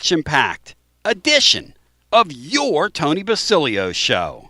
action-packed edition of your Tony Basilio Show.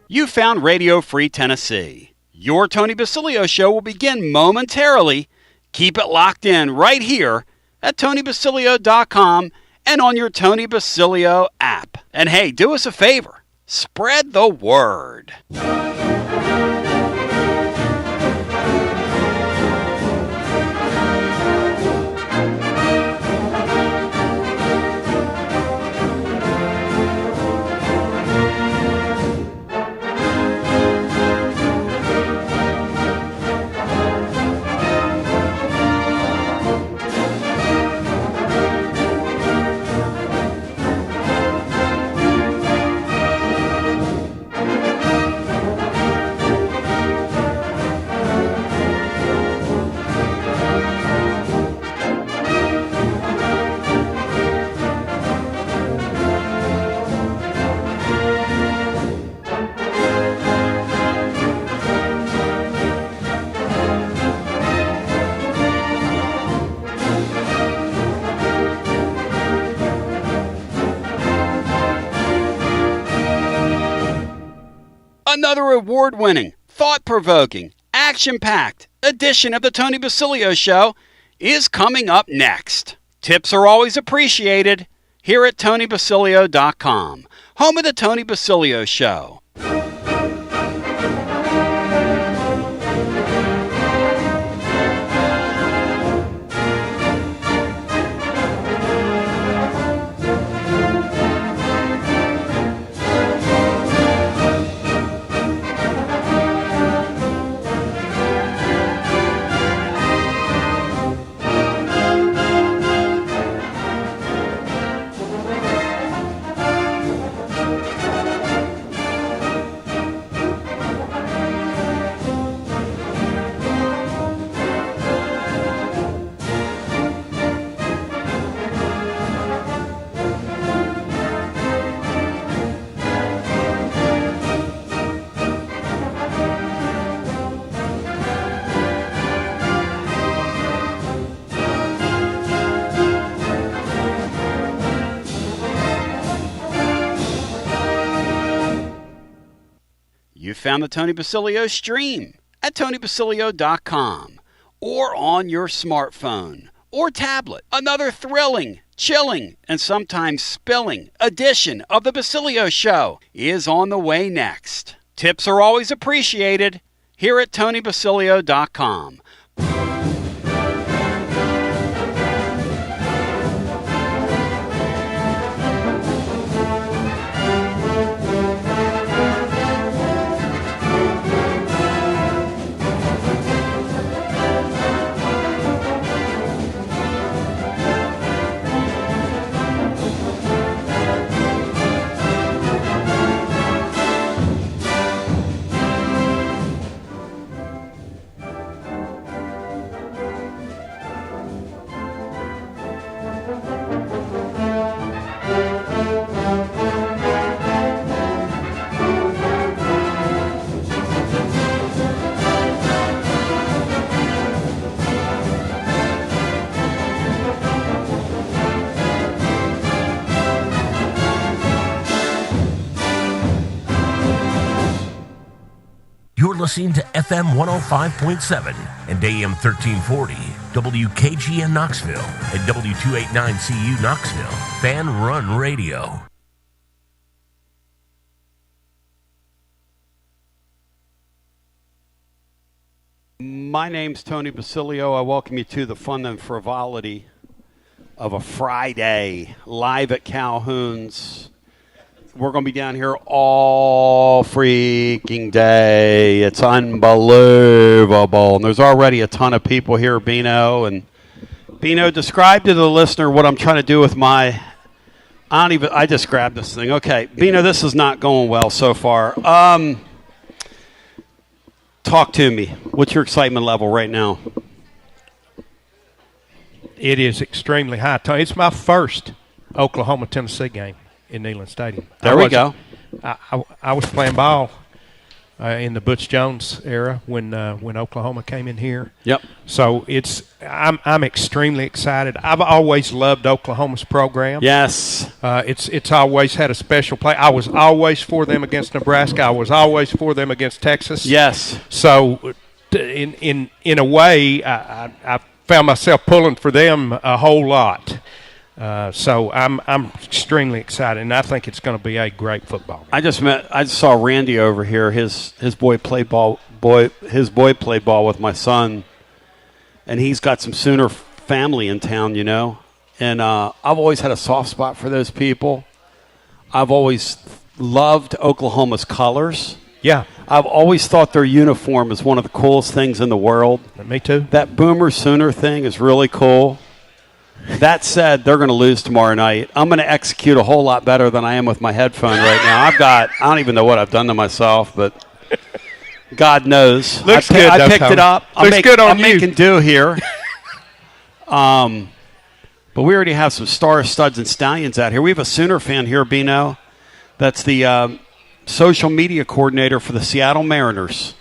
You found Radio Free Tennessee. Your Tony Basilio Show will begin momentarily. Keep it locked in right here at TonyBasilio.com and on your Tony Basilio app. And hey, do us a favor. Spread the word. Another award-winning, thought-provoking, action-packed edition of the Tony Basilio Show is coming up next. Tips are always appreciated here at TonyBasilio.com, home of the Tony Basilio Show. You found the Tony Basilio stream at TonyBasilio.com or on your smartphone or tablet. Another thrilling, chilling, and sometimes spilling edition of the Basilio Show is on the way next. Tips are always appreciated here at TonyBasilio.com. You're listening to FM 105.7 and AM 1340, WKGN Knoxville, and W289CU Knoxville, Fan Run Radio. My name's Tony Basilio. I welcome you to the fun and frivolity of a Friday live at Calhoun's. We're going to be down here all freaking day. It's unbelievable. And there's already a ton of people here, Bino. And Bino, describe to the listener what I'm trying to do with my... I just grabbed this thing. Okay, Bino, this is not going well so far. Talk to me. What's your excitement level right now? It is extremely high, Tony. It's my first Oklahoma-Tennessee game in Neyland Stadium. There we go. I was playing ball in the Butch Jones era when Oklahoma came in here. Yep. So I'm extremely excited. I've always loved Oklahoma's program. Yes. It's always had a special play. I was always for them against Nebraska. I was always for them against Texas. Yes. So in a way, I found myself pulling for them a whole lot. So I'm extremely excited, and I think it's going to be a great football game. I just saw Randy over here. His boy played ball. His boy played ball with my son, and he's got some Sooner family in town, you know. And I've always had a soft spot for those people. I've always loved Oklahoma's colors. Yeah. I've always thought their uniform is one of the coolest things in the world. Me too. That Boomer Sooner thing is really cool. That said, they're going to lose tomorrow night. I'm going to execute a whole lot better than I am with my headphone right now. I don't even know what I've done to myself, but God knows. Looks good, I picked Tony. it up. Looks good on I'm you. making do here. But we already have some star studs and stallions out here. We have a Sooner fan here, Bino. That's the social media coordinator for the Seattle Mariners.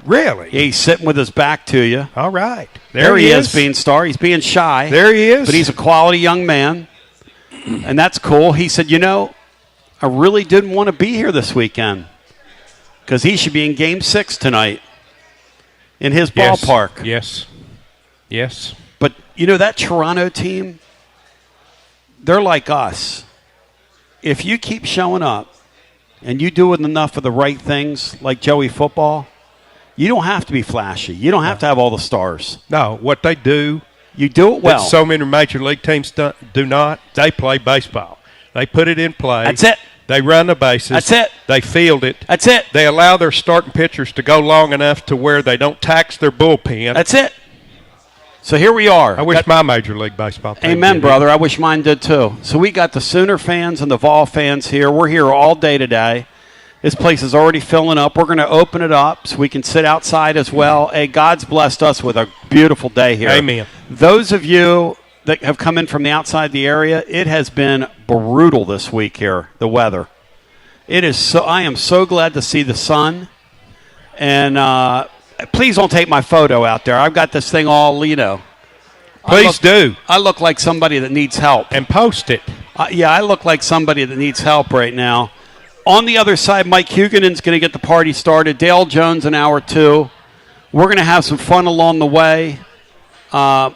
Really? Yeah, he's sitting with his back to you. All right. There he is, Beanstar. He's being shy. There he is. But he's a quality young man, and that's cool. He said, I really didn't want to be here this weekend because he should be in Game 6 tonight in his ballpark. Yes. But, that Toronto team, they're like us. If you keep showing up and you do enough of the right things like Joey football, you don't have to be flashy. You don't have to have all the stars. No, what they do, you do it well. that so many major league teams do not. They play baseball. They put it in play. That's it. They run the bases. That's it. They field it. That's it. They allow their starting pitchers to go long enough to where they don't tax their bullpen. That's it. So here we are. I wish my major league baseball team Amen, did brother. I wish mine did too. So we got the Sooner fans and the Vol fans here. We're here all day today. This place is already filling up. We're going to open it up so we can sit outside as well. Hey, God's blessed us with a beautiful day here. Amen. Those of you that have come in from the outside the area, it has been brutal this week here, the weather. It is so. I am so glad to see the sun. And please don't take my photo out there. I've got this thing all, Please do. I look like somebody that needs help. And post it. I look like somebody that needs help right now. On the other side, Mike Hugan's going to get the party started. Dale Jones in hour 2. We're going to have some fun along the way. Welcome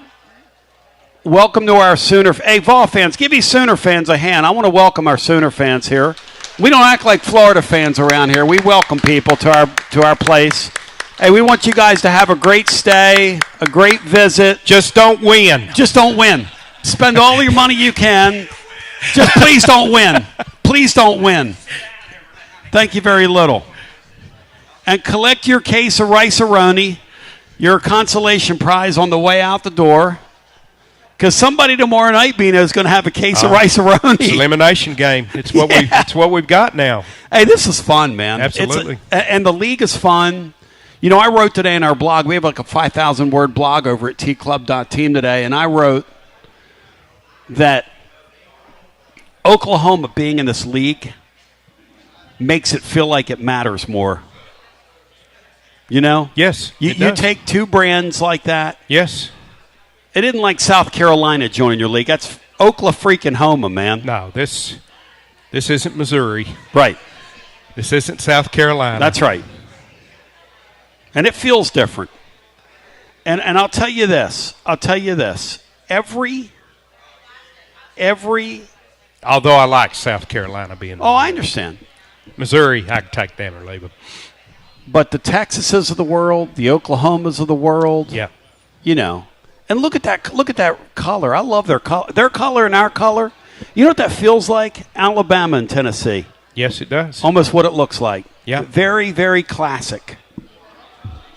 to our Sooner. Hey, Vol fans, give these Sooner fans a hand. I want to welcome our Sooner fans here. We don't act like Florida fans around here. We welcome people to our place. Hey, we want you guys to have a great stay, a great visit. Just don't win. Just don't win. Spend all your money you can. Just please don't win. Please don't win. Thank you very little. And collect your case of rice-a-roni, your consolation prize on the way out the door. Because somebody tomorrow night, Bino, is going to have a case of rice-a-roni. It's an elimination game. It's what we've got now. Hey, this is fun, man. Absolutely. And the league is fun. I wrote today in our blog. We have like a 5,000-word blog over at tclub.team today, and I wrote that Oklahoma being in this league makes it feel like it matters more. Yes. You take two brands like that. Yes. It isn't like South Carolina joining your league. That's Oklahoma, man. No, this isn't Missouri. Right. This isn't South Carolina. That's right. And it feels different. And I'll tell you this. Every Although I like South Carolina being. I understand. Missouri, I can take them or leave them. But the Texases of the world, the Oklahomas of the world, Yeah. you know. And look at that color. I love their color. Their color and our color. You know what that feels like? Alabama and Tennessee. Yes, it does. Almost what it looks like. Yeah. Very, very classic.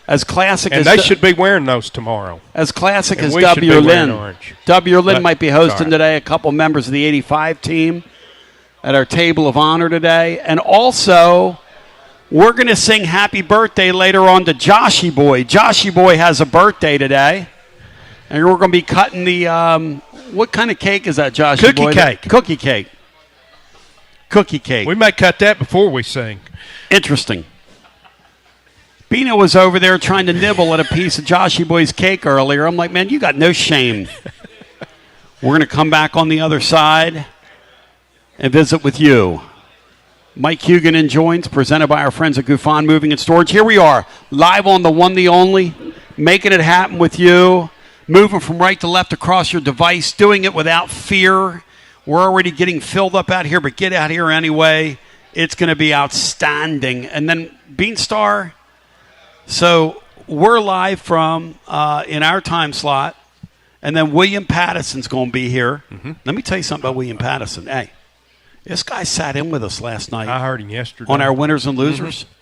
As classic And as they should be wearing those tomorrow. As classic And as we should be W. wearing Lynn. orange. W. Lynn But- might be hosting sorry. today a couple members of the 85 team at our table of honor today. And also, we're going to sing happy birthday later on to Joshy Boy. Joshy Boy has a birthday today. And we're going to be cutting the, what kind of cake is that, Joshy Cookie Boy? cake. Cookie cake. Cookie cake. We may cut that before we sing. Interesting. Bino was over there trying to nibble at a piece of Joshy Boy's cake earlier. I'm like, man, you got no shame. We're going to come back on the other side and visit with you. Mike Hugan and Joins, presented by our friends at Gufon Moving and Storage. Here we are, live on the one, the only, making it happen with you, moving from right to left across your device, doing it without fear. We're already getting filled up out here, but get out here anyway. It's going to be outstanding. And then Beanstar, so we're live from in our time slot, and then William Patterson's going to be here. Mm-hmm. Let me tell you something about William Patterson. Hey, this guy sat in with us last night. I heard him yesterday. On our winners and losers. Mm-hmm.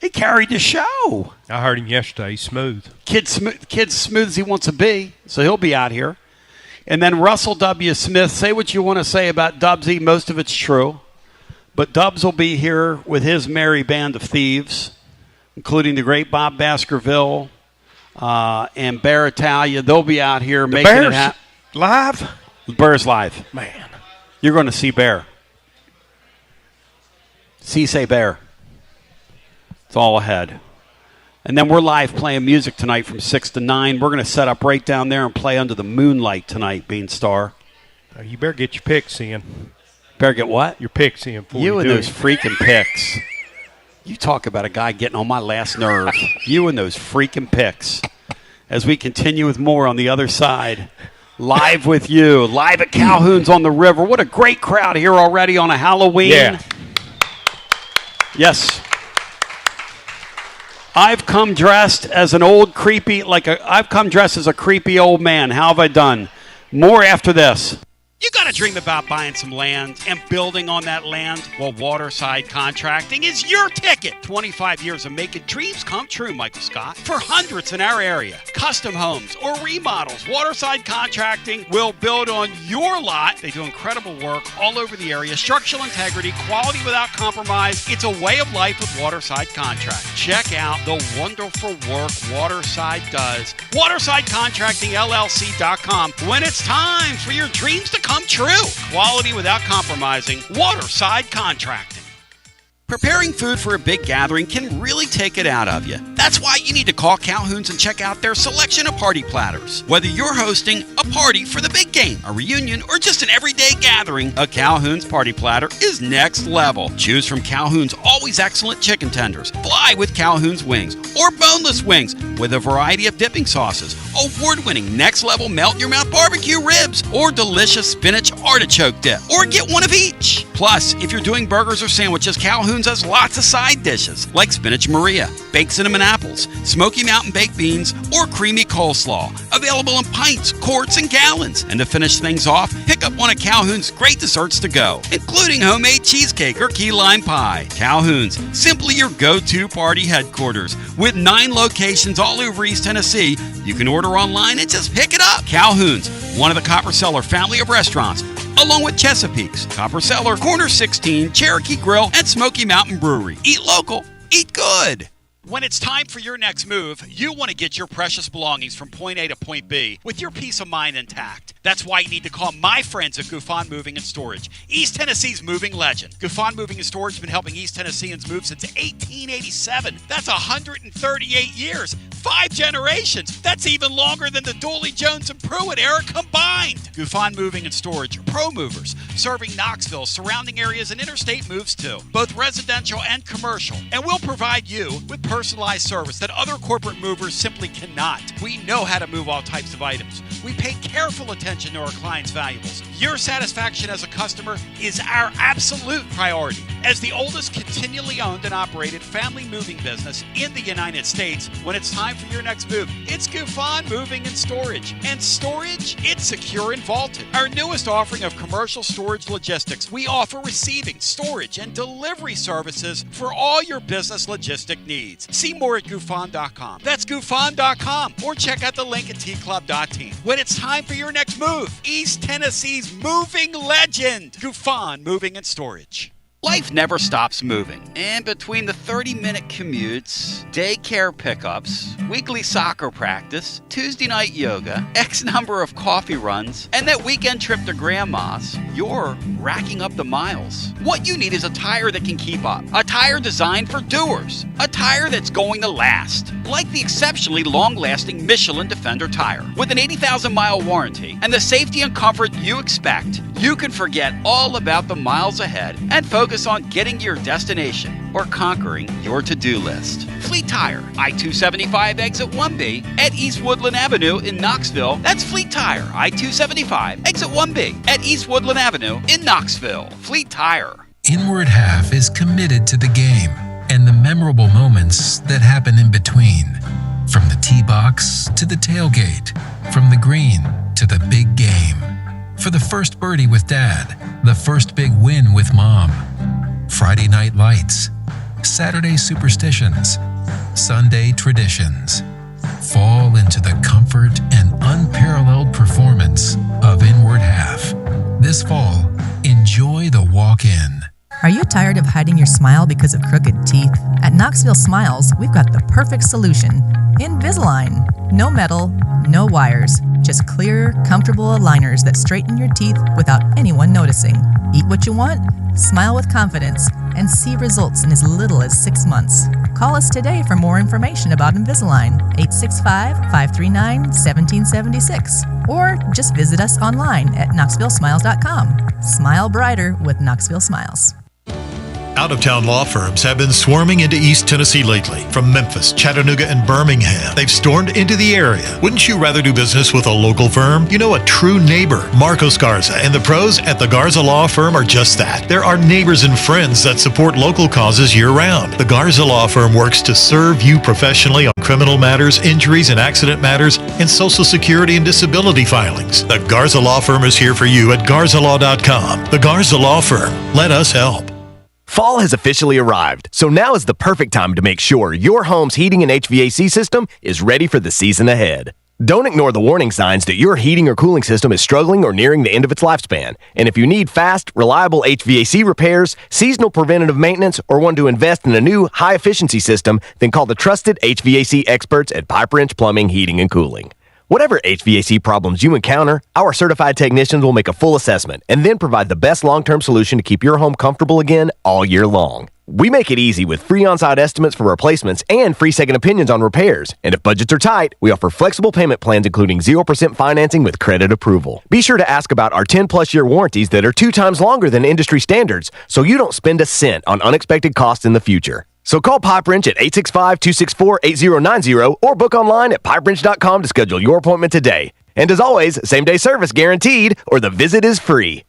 He carried the show. I heard him yesterday. He's smooth. Kid's smooth as he wants to be, so he'll be out here. And then Russell W. Smith, say what you want to say about Dubsy. Most of it's true. But Dubs will be here with his merry band of thieves, including the great Bob Baskerville and Bear Italia. They'll be out here The making Bears it happen. live? Bears live. Man. You're going to see Bear. Say Bear. It's all ahead. And then we're live playing music tonight from 6 to 9. We're going to set up right down there and play Under the Moonlight tonight, Beanstar. You better get your picks in. Better get what? Your picks in before You you and do those it. freaking picks. You talk about a guy getting on my last nerve. You and those freaking picks. As we continue with more on the other side. Live with you. Live at Calhoun's on the river. What a great crowd here already on a Halloween. Yeah. Yes. I've come dressed as an old creepy, I've come dressed as a creepy old man. How have I done? More after this. You got to dream about buying some land and building on that land? Well, Waterside Contracting is your ticket. 25 years of making dreams come true, Michael Scott. For hundreds in our area, custom homes or remodels, Waterside Contracting will build on your lot. They do incredible work all over the area. Structural integrity, quality without compromise. It's a way of life with Waterside Contract. Check out the wonderful work Waterside does. WatersideContractingLLC.com. When it's time for your dreams to come true. Quality without compromising. Waterside Contracting. Preparing food for a big gathering can really take it out of you. That's why you need to call Calhoun's and check out their selection of party platters. Whether you're hosting a party for the big game, a reunion, or just an everyday gathering, a Calhoun's party platter is next level. Choose from Calhoun's always excellent chicken tenders, fly with Calhoun's wings, or boneless wings with a variety of dipping sauces, award-winning next-level melt-in-your-mouth barbecue ribs, or delicious spinach artichoke dip, or get one of each. Plus, if you're doing burgers or sandwiches, Calhoun's has lots of side dishes like spinach Maria, baked cinnamon apples, Smoky Mountain baked beans, or creamy coleslaw. Available in pints, quarts, and gallons. And to finish things off, pick up one of Calhoun's great desserts to go, including homemade cheesecake or key lime pie. Calhoun's, simply your go-to party headquarters. With 9 locations all over East Tennessee, you can order online and just pick it up. Calhoun's, one of the Copper Cellar family of restaurants, along with Chesapeake's, Copper Cellar, Corner 16, Cherokee Grill, and Smoky Mountain Brewery. Eat local, eat good. When it's time for your next move, you want to get your precious belongings from point A to point B with your peace of mind intact. That's why you need to call my friends at Gufon Moving and Storage, East Tennessee's moving legend. Gufon Moving and Storage has been helping East Tennesseans move since 1887. That's 138 years, 5 generations. That's even longer than the Dooley, Jones, and Pruitt era combined. Gufon Moving and Storage, pro movers, serving Knoxville, surrounding areas, and interstate moves too, both residential and commercial. And we'll provide you with personalized service that other corporate movers simply cannot. We know how to move all types of items. We pay careful attention to our clients' valuables. Your satisfaction as a customer is our absolute priority. As the oldest continually owned and operated family moving business in the United States, when it's time for your next move, it's Gufan Moving and Storage. And storage, it's secure and vaulted. Our newest offering of commercial storage logistics, we offer receiving, storage, and delivery services for all your business logistic needs. See more at Gufan.com. That's Gufan.com. Or check out the link at tclub.team. When it's time for your next move, East Tennessee's moving legend, Gufan Moving and Storage. Life never stops moving. And between the 30-minute commutes, daycare pickups, weekly soccer practice, Tuesday night yoga, X number of coffee runs, and that weekend trip to Grandma's, you're racking up the miles. What you need is a tire that can keep up. A tire designed for doers. A tire that's going to last. Like the exceptionally long-lasting Michelin Defender tire. With an 80,000-mile warranty and the safety and comfort you expect, you can forget all about the miles ahead and focus on getting to your destination or conquering your to-do list. Fleet Tire, I-275 exit 1B at East Woodland Avenue in Knoxville. That's Fleet Tire, I-275 exit 1B at East Woodland Avenue in Knoxville. Fleet Tire. Inward Half is committed to the game and the memorable moments that happen in between. From the tee box to the tailgate, from the green to the big game. For the first birdie with Dad, the first big win with Mom. Friday night lights, Saturday superstitions, Sunday traditions. Fall into the comfort and unparalleled performance of Inward Half. This fall, enjoy the walk-in. Are you tired of hiding your smile because of crooked teeth? At Knoxville Smiles, we've got the perfect solution. Invisalign. No metal, no wires, just clear, comfortable aligners that straighten your teeth without anyone noticing. Eat what you want, smile with confidence, and see results in as little as 6 months. Call us today for more information about Invisalign, 865-539-1776, or just visit us online at knoxvillesmiles.com. Smile brighter with Knoxville Smiles. Out-of-town law firms have been swarming into East Tennessee lately. From Memphis, Chattanooga, and Birmingham, they've stormed into the area. Wouldn't you rather do business with a local firm? You know, a true neighbor. Marcos Garza and the pros at the Garza Law Firm are just that. There are neighbors and friends that support local causes year-round. The Garza Law Firm works to serve you professionally on criminal matters, injuries and accident matters, and Social Security and disability filings. The Garza Law Firm is here for you at garzalaw.com. The Garza Law Firm. Let us help. Fall has officially arrived, so now is the perfect time to make sure your home's heating and HVAC system is ready for the season ahead. Don't ignore the warning signs that your heating or cooling system is struggling or nearing the end of its lifespan. And if you need fast, reliable HVAC repairs, seasonal preventative maintenance, or want to invest in a new, high-efficiency system, then call the trusted HVAC experts at Pipe Wrench Plumbing, Heating, and Cooling. Whatever HVAC problems you encounter, our certified technicians will make a full assessment and then provide the best long-term solution to keep your home comfortable again all year long. We make it easy with free on-site estimates for replacements and free second opinions on repairs. And if budgets are tight, we offer flexible payment plans including 0% financing with credit approval. Be sure to ask about our 10-plus year warranties that are 2 times longer than industry standards so you don't spend a cent on unexpected costs in the future. So call Pipe Wrench at 865-264-8090 or book online at pipewrench.com to schedule your appointment today. And as always, same-day service guaranteed or the visit is free.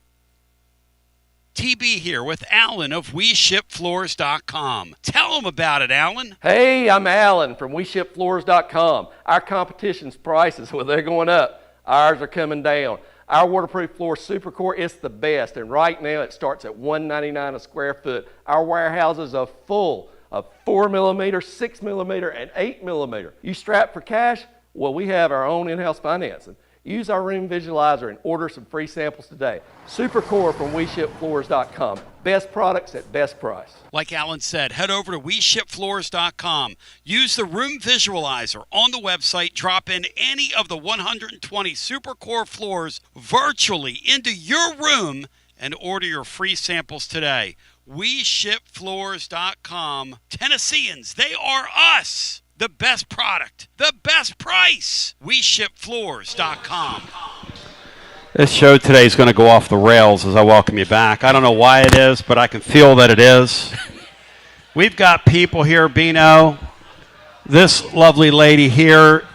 TB here with Alan of WeShipFloors.com. Tell them about it, Alan. Hey, I'm Alan from WeShipFloors.com. Our competition's prices, well, they're going up. Ours are coming down. Our waterproof floor Supercore is the best, and right now it starts at $199 a square foot. Our warehouses are full of 4mm, 6mm, and 8mm. You strapped for cash? Well, we have our own in-house financing. Use our room visualizer and order some free samples today. Supercore from WeShipFloors.com. Best products at best price. Like Alan said, head over to WeShipFloors.com. Use the room visualizer on the website. Drop in any of the 120 Supercore floors virtually into your room and order your free samples today. WeShipFloors.com. Tennesseans, they are us. The best product, the best price. WeShipFloors.com. This show today is going to go off the rails as I welcome you back. I don't know why it is, but I can feel that it is. We've got people here, Bino. This lovely lady here.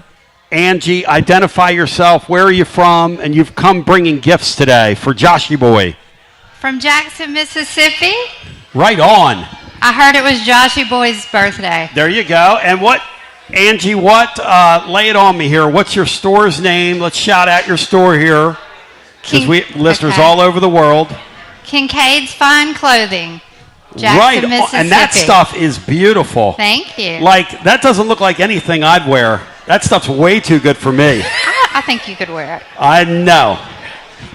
Angie, identify yourself. Where are you from? And you've come bringing gifts today for Joshy Boy. From Jackson, Mississippi. Right on. I heard it was Joshy Boy's birthday. There you go. And what, Angie, lay it on me here. What's your store's name? Let's shout out your store here. Because we listeners all over the world. Kincaid's Fine Clothing. Jackson, right. Mississippi. And that stuff is beautiful. Thank you. Like, that doesn't look like anything I'd wear. That stuff's way too good for me. I think you could wear it. I know.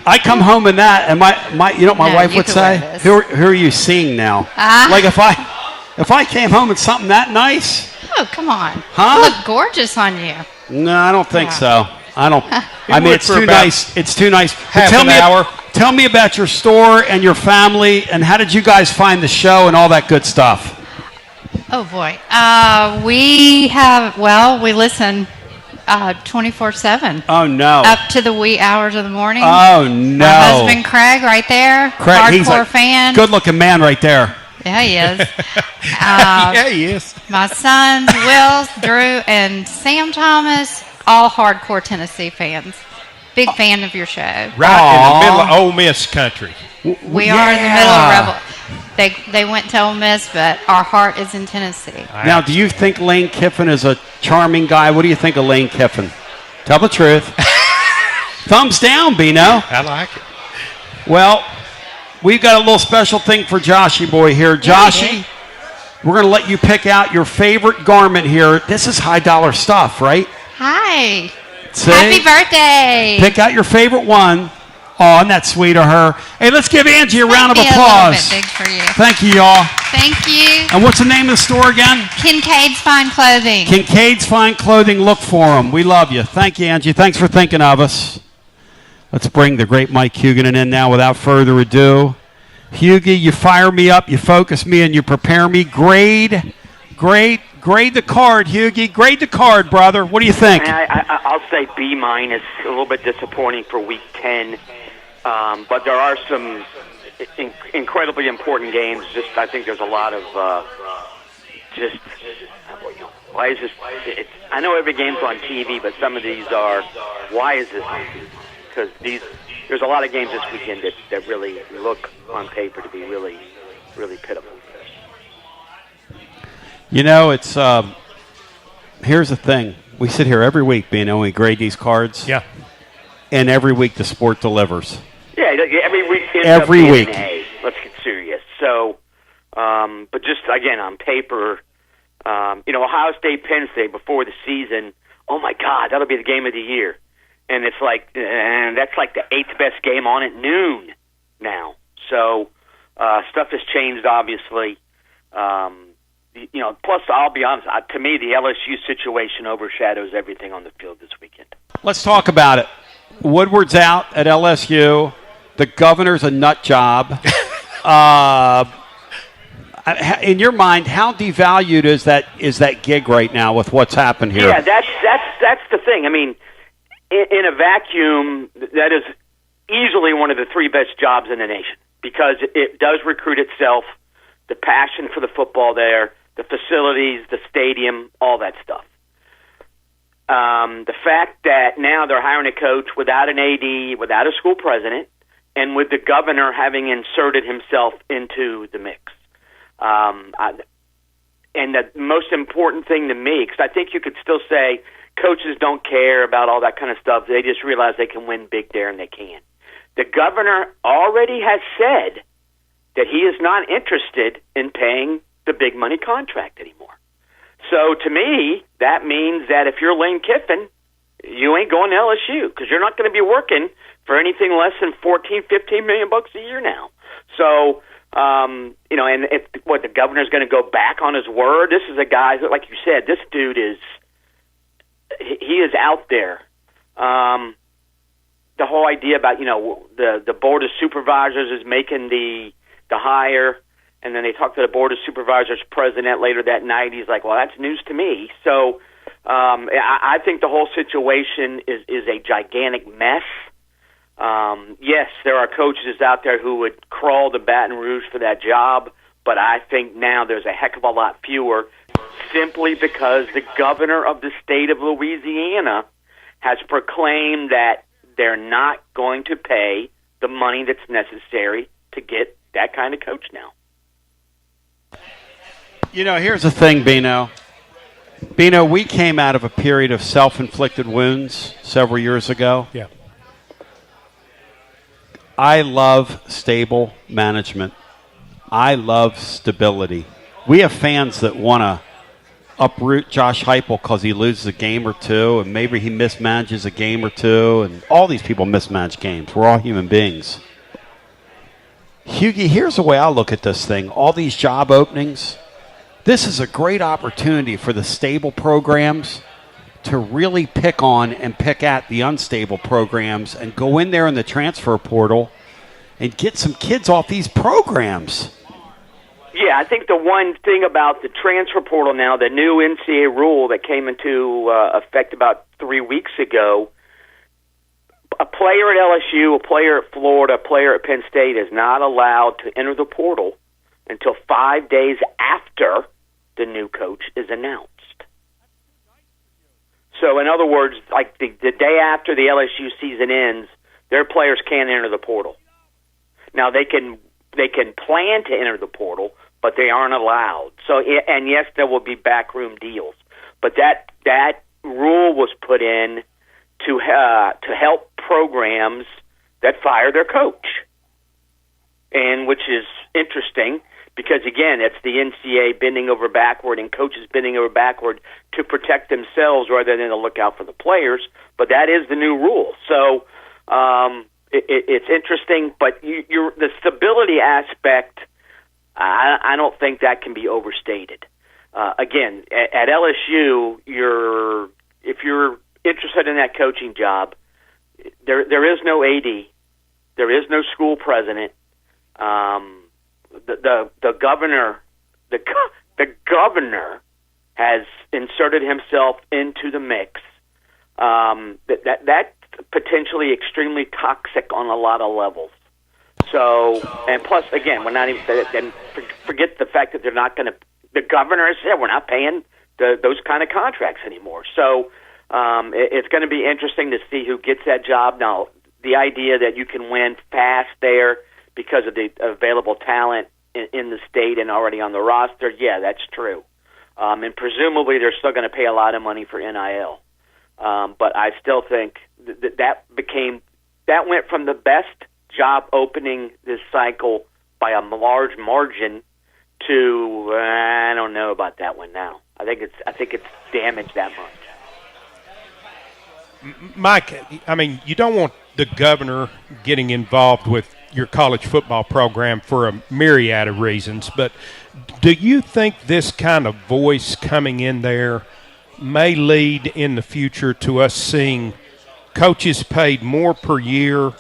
I come home in that, and my wife would say, who are you seeing now? Like if I came home in something that nice. Oh, come on. Huh? You look gorgeous on you. No, I don't think so. I don't. I mean, it's too nice. It's too nice. Half an hour. Tell me about your store and your family, and how did you guys find the show and all that good stuff? Oh, boy. We listen 24/7. Oh, no. Up to the wee hours of the morning. Oh, no. My husband, Craig, right there. Craig, he's hardcore fan. Good-looking man right there. Yeah, he is. Yeah, he is. My sons, Will, Drew, and Sam Thomas, all hardcore Tennessee fans. Big fan of your show. Right in the middle of Ole Miss country. We are in the middle of Rebel. They went to Ole Miss, but our heart is in Tennessee. Now, do you think Lane Kiffin is a charming guy? What do you think of Lane Kiffin? Tell the truth. Thumbs down, Bino. I like it. Well, we've got a little special thing for Joshy Boy here. Joshy, we're going to let you pick out your favorite garment here. This is high-dollar stuff, right? Hi. See? Happy birthday. Pick out your favorite one. Oh, isn't that sweet of her? Hey, let's give Angie a round of applause. A little bit big for you. Thank you, y'all. Thank you. And what's the name of the store again? Kincaid's Fine Clothing. Kincaid's Fine Clothing. Look for them. We love you. Thank you, Angie. Thanks for thinking of us. Let's bring the great Mike Hugan in now without further ado. Hugie, you fire me up, you focus me, and you prepare me. Grade the card, Hugie. Grade the card, brother. What do you think? I'll say B-. A little bit disappointing for Week 10. But there are some incredibly important games. I think there's a lot of why is this? I know every game's on TV, but some of these are. Why is this on TV? Because there's a lot of games this weekend that really look on paper to be really, really pitiful. You know, it's here's the thing. We sit here every week, Bino, and we grade these cards. Yeah. And every week the sport delivers. Yeah, every week. Every week. Let's get serious. So, but just again on paper, Ohio State, Penn State before the season. Oh my God, that'll be the game of the year, and it's like, and that's like the 8th best game on at noon now. So, stuff has changed, obviously. Plus, I'll be honest. To me, the LSU situation overshadows everything on the field this weekend. Let's talk about it. Woodward's out at LSU. The governor's a nut job. In your mind, how devalued is that gig right now with what's happened here? Yeah, that's the thing. I mean, in a vacuum, that is easily one of the 3 best jobs in the nation because it does recruit itself, the passion for the football there, the facilities, the stadium, all that stuff. The fact that now they're hiring a coach without an AD, without a school president, and with the governor having inserted himself into the mix. And the most important thing to me, because I think you could still say coaches don't care about all that kind of stuff. They just realize they can win big there, and they can. The governor already has said that he is not interested in paying the big money contract anymore. So to me, that means that if you're Lane Kiffin, you ain't going to LSU because you're not going to be working for anything less than $14-15 million a year now. So, and if the governor's going to go back on his word, this is a guy that, like you said, this dude he is out there. The whole idea about, the board of supervisors is making the hire, and then they talk to the board of supervisors president later that night. He's like, well, that's news to me. So I think the whole situation is a gigantic mess. Yes, there are coaches out there who would crawl to Baton Rouge for that job, but I think now there's a heck of a lot fewer simply because the governor of the state of Louisiana has proclaimed that they're not going to pay the money that's necessary to get that kind of coach now. Here's the thing, Bino. Bino, we came out of a period of self-inflicted wounds several years ago. Yeah. I love stable management. I love stability. We have fans that want to uproot Josh Heupel because he loses a game or two, and maybe he mismanages a game or two, and all these people mismanage games. We're all human beings. Hugie, here's the way I look at this thing. All these job openings, this is a great opportunity for the stable programs to really pick on and pick at the unstable programs and go in there in the transfer portal and get some kids off these programs. Yeah, I think the one thing about the transfer portal now, the new NCAA rule that came into effect about 3 weeks ago, a player at LSU, a player at Florida, a player at Penn State is not allowed to enter the portal until 5 days after the new coach is announced. So, in other words, like the day after the LSU season ends, their players can't enter the portal. Now, they can plan to enter the portal, but they aren't allowed. So, and yes, there will be backroom deals, but that rule was put in to help programs that fire their coach, and which is interesting because again, it's the NCAA bending over backward and coaches bending over backward to protect themselves rather than to look out for the players. But that is the new rule. So it's interesting, but the stability aspect, I don't think that can be overstated. Again, at LSU, if you're interested in that coaching job, there is no AD, there is no school president. The governor has inserted himself into the mix. That's potentially extremely toxic on a lot of levels. So, and plus, again, we're not even. And forget the fact that they're not going to. The governor has said we're not paying those kind of contracts anymore. So, it's going to be interesting to see who gets that job. Now, the idea that you can win fast there because of the available talent in the state and already on the roster, yeah, that's true. And presumably they're still going to pay a lot of money for NIL. But I still think that went from the best job opening this cycle by a large margin to I don't know about that one now. I think it's damaged that much. Mike, I mean, you don't want the governor getting involved with your college football program for a myriad of reasons, but do you think this kind of voice coming in there may lead in the future to us seeing coaches paid more per year,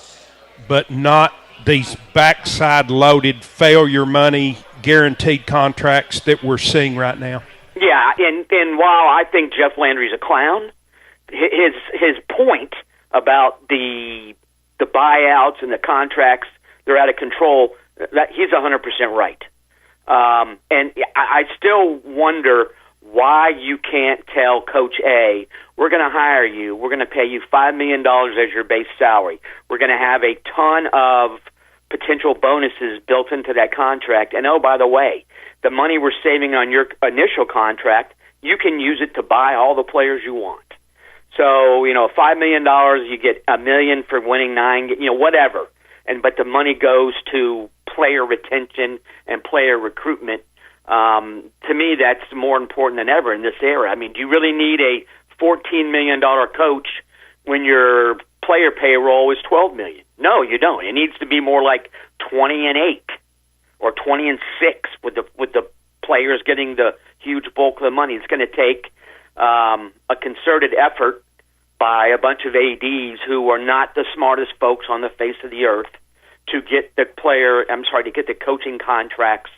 but not these backside-loaded failure money guaranteed contracts that we're seeing right now? Yeah, and while I think Jeff Landry's a clown, his point about the buyouts and the contracts, they're out of control, that he's 100% right. And I still wonder why you can't tell Coach A, we're going to hire you, we're going to pay you $5 million as your base salary. We're going to have a ton of potential bonuses built into that contract. And oh, by the way, the money we're saving on your initial contract, you can use it to buy all the players you want. So, $5 million, you get $1 million for winning 9, whatever. But the money goes to player retention and player recruitment. To me, that's more important than ever in this era. I mean, do you really need a $14 million coach when your player payroll is $12 million? No, you don't. It needs to be more like 20-8 or 20-6 with the players getting the huge bulk of the money. It's going to take a concerted effort by a bunch of ADs who are not the smartest folks on the face of the earth to get the coaching contracts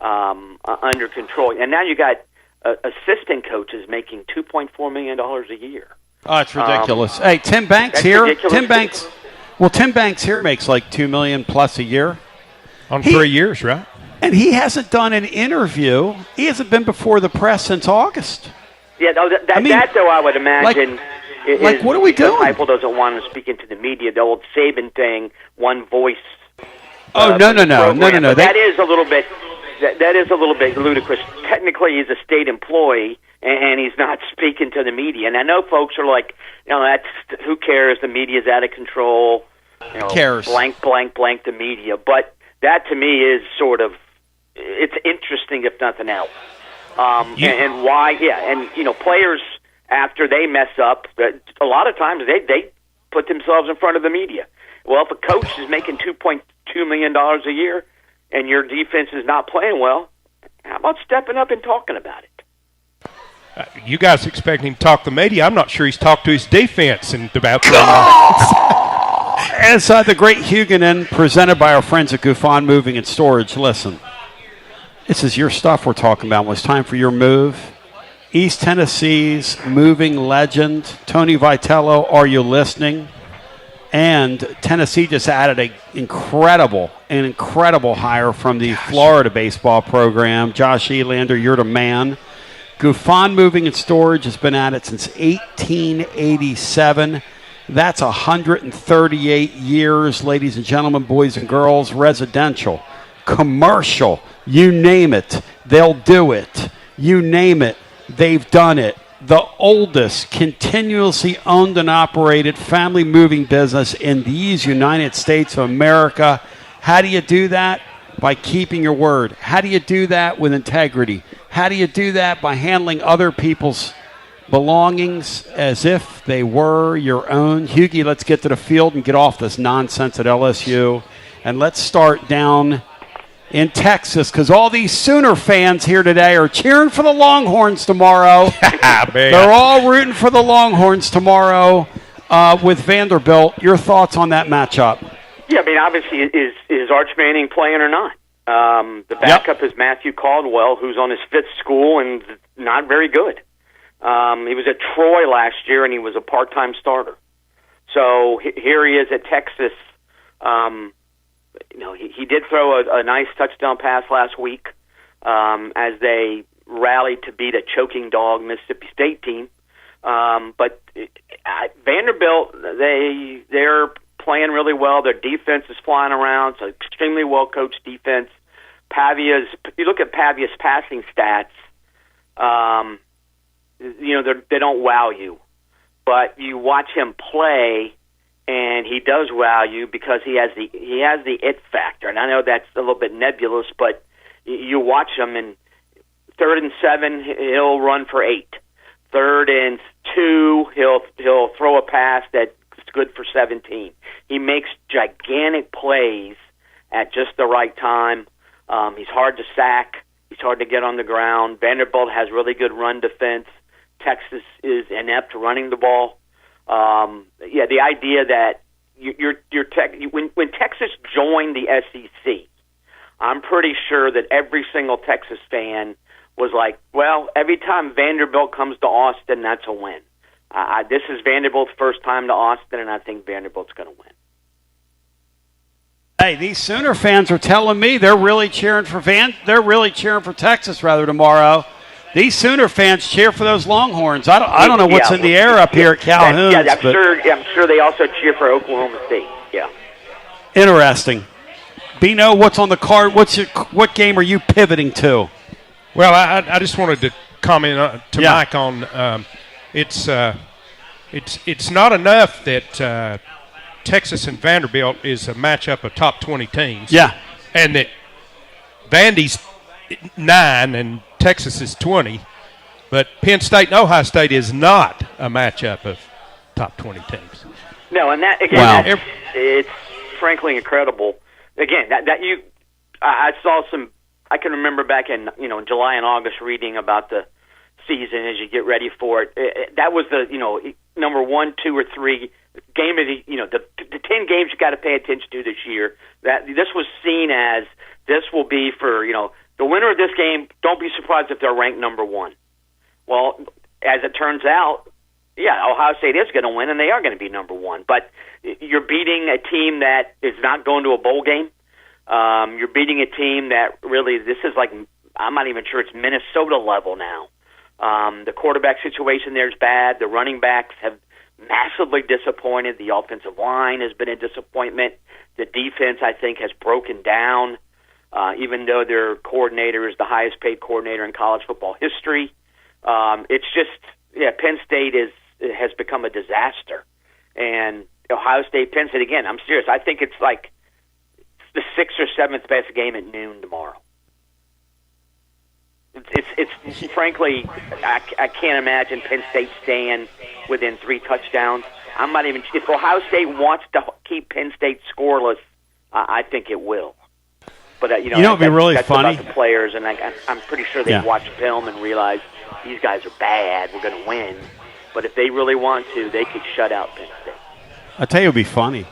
under control. And now you got assistant coaches making $2.4 million a year. Oh, it's ridiculous. Hey, Tim Banks here. Ridiculous. Tim Banks here makes like $2 million plus a year on 3 years, right? And he hasn't done an interview. He hasn't been before the press since August. Yeah, that though I would imagine. What are we doing? Heupel doesn't want to speak into the media. The old Saban thing, one voice. No. That is a little bit. That is a little bit ludicrous. Technically, he's a state employee, and he's not speaking to the media. And I know folks are like, that's who cares? The media's out of control. Cares. Blank, blank, blank the media. But that to me is sort of, it's interesting if nothing else. And why? Yeah, and players after they mess up, a lot of times they put themselves in front of the media. Well, if a coach is making $2.2 million a year and your defense is not playing well, how about stepping up and talking about it? You guys expect him to talk to the media? I'm not sure he's talked to his defense in about 3 months. As the great Hugan presented by our friends at Guffan Moving and Storage. Listen, this is your stuff we're talking about. When it's time for your move, East Tennessee's moving legend, Tony Vitello, are you listening? And Tennessee just added an incredible hire from the Florida baseball program. Josh Elander, you're the man. Guffan Moving and Storage has been at it since 1887. That's 138 years, ladies and gentlemen, boys and girls, residential, commercial, you name it, they'll do it. You name it, they've done it. The oldest continuously owned and operated family moving business in these United States of America. How do you do that? By keeping your word. How do you do that? With integrity. How do you do that? By handling other people's belongings as if they were your own. Hugie, let's get to the field and get off this nonsense at LSU. And let's start down in Texas, because all these Sooner fans here today are cheering for the Longhorns tomorrow. They're all rooting for the Longhorns tomorrow with Vanderbilt. Your thoughts on that matchup? Yeah, I mean, obviously, is Arch Manning playing or not? The backup is Matthew Caldwell, who's on his fifth school and not very good. He was at Troy last year, and he was a part-time starter. So here he is at Texas. He did throw a nice touchdown pass last week as they rallied to beat a choking dog Mississippi State team. But Vanderbilt, they're playing really well. Their defense is flying around. It's an extremely well-coached defense. You look at Pavia's passing stats, they don't wow you. But you watch him play, and he does wow you because he has the it factor. And I know that's a little bit nebulous, but you watch him, and 3rd and 7, he'll run for 8. 3rd and 2, he'll throw a pass that's good for 17. He makes gigantic plays at just the right time. He's hard to sack. He's hard to get on the ground. Vanderbilt has really good run defense. Texas is inept running the ball. The idea that when Texas joined the SEC, I'm pretty sure that every single Texas fan was like, well, every time Vanderbilt comes to Austin, that's a win. This is Vanderbilt's first time to Austin, and I think Vanderbilt's going to win. Hey, these Sooner fans are telling me they're really cheering for Texas tomorrow. These Sooner fans cheer for those Longhorns. I don't know what's in the air up here at Calhoun. I'm sure they also cheer for Oklahoma State. Yeah. Interesting. Bino, what's on the card? What game are you pivoting to? Well, I just wanted to comment to Mike on it's not enough that Texas and Vanderbilt is a matchup of top 20 teams. Yeah. And that Vandy's 9 and Texas is 20, but Penn State and Ohio State is not a matchup of top 20 teams. No, and that again, it's frankly incredible. Again, I saw some. I can remember back in July and August reading about the season as you get ready for it. That was the number 1, 2, or 3 game of the 10 games you got to pay attention to this year. That this was seen as this will be for the winner of this game. Don't be surprised if they're ranked number 1. Well, as it turns out, Ohio State is going to win, and they are going to be number 1. But you're beating a team that is not going to a bowl game. You're beating a team that really, this is like, I'm not even sure it's Minnesota level now. The quarterback situation there is bad. The running backs have massively disappointed. The offensive line has been a disappointment. The defense, I think, has broken down, even though their coordinator is the highest-paid coordinator in college football history. It's just, Penn State has become a disaster. And Ohio State, Penn State, again, I'm serious. I think it's like the 6th or 7th best game at noon tomorrow. It's frankly, I can't imagine Penn State staying within 3 touchdowns. I'm not even. If Ohio State wants to keep Penn State scoreless, I think it will. But it'd be really that's funny. About the players, and I'm pretty sure they've watched film and realized these guys are bad. We're going to win. But if they really want to, they could shut out Penn State. I'll tell you, it'd be funny.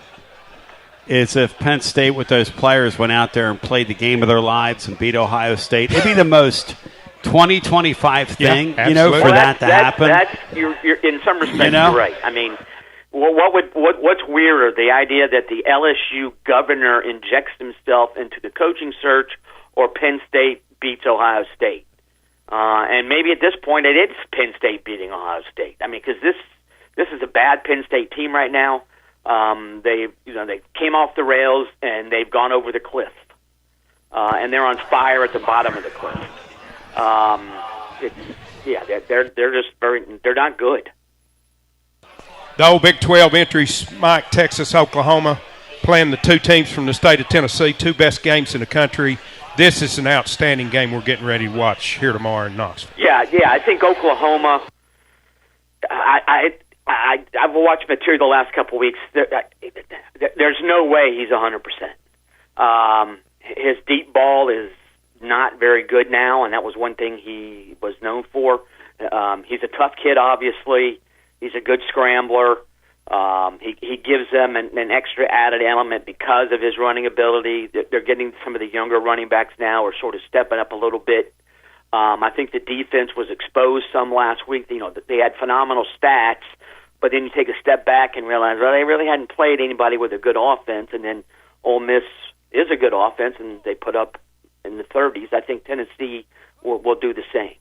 Is if Penn State with those players went out there and played the game of their lives and beat Ohio State. It'd be the most 2025 thing, for that to happen. You're in some respects, you're right. I mean, what's weirder, the idea that the LSU governor injects himself into the coaching search, or Penn State beats Ohio State? And maybe at this point it is Penn State beating Ohio State. I mean, because this is a bad Penn State team right now. They came off the rails and they've gone over the cliff, and they're on fire at the bottom of the cliff. They're not good. The old Big 12 entries, Mike, Texas, Oklahoma, playing the 2 teams from the state of Tennessee, 2 best games in the country. This is an outstanding game we're getting ready to watch here tomorrow in Knoxville. Yeah, I think Oklahoma. I've watched material the last couple of weeks. There's no way he's 100%. His deep ball is not very good now, and that was one thing he was known for. He's a tough kid, obviously. He's a good scrambler. He gives them an extra added element because of his running ability. They're getting some of the younger running backs now are sort of stepping up a little bit. I think the defense was exposed some last week. They had phenomenal stats, but then you take a step back and realize, well, they really hadn't played anybody with a good offense, and then Ole Miss is a good offense, and they put up in the 30s. I think Tennessee will do the same.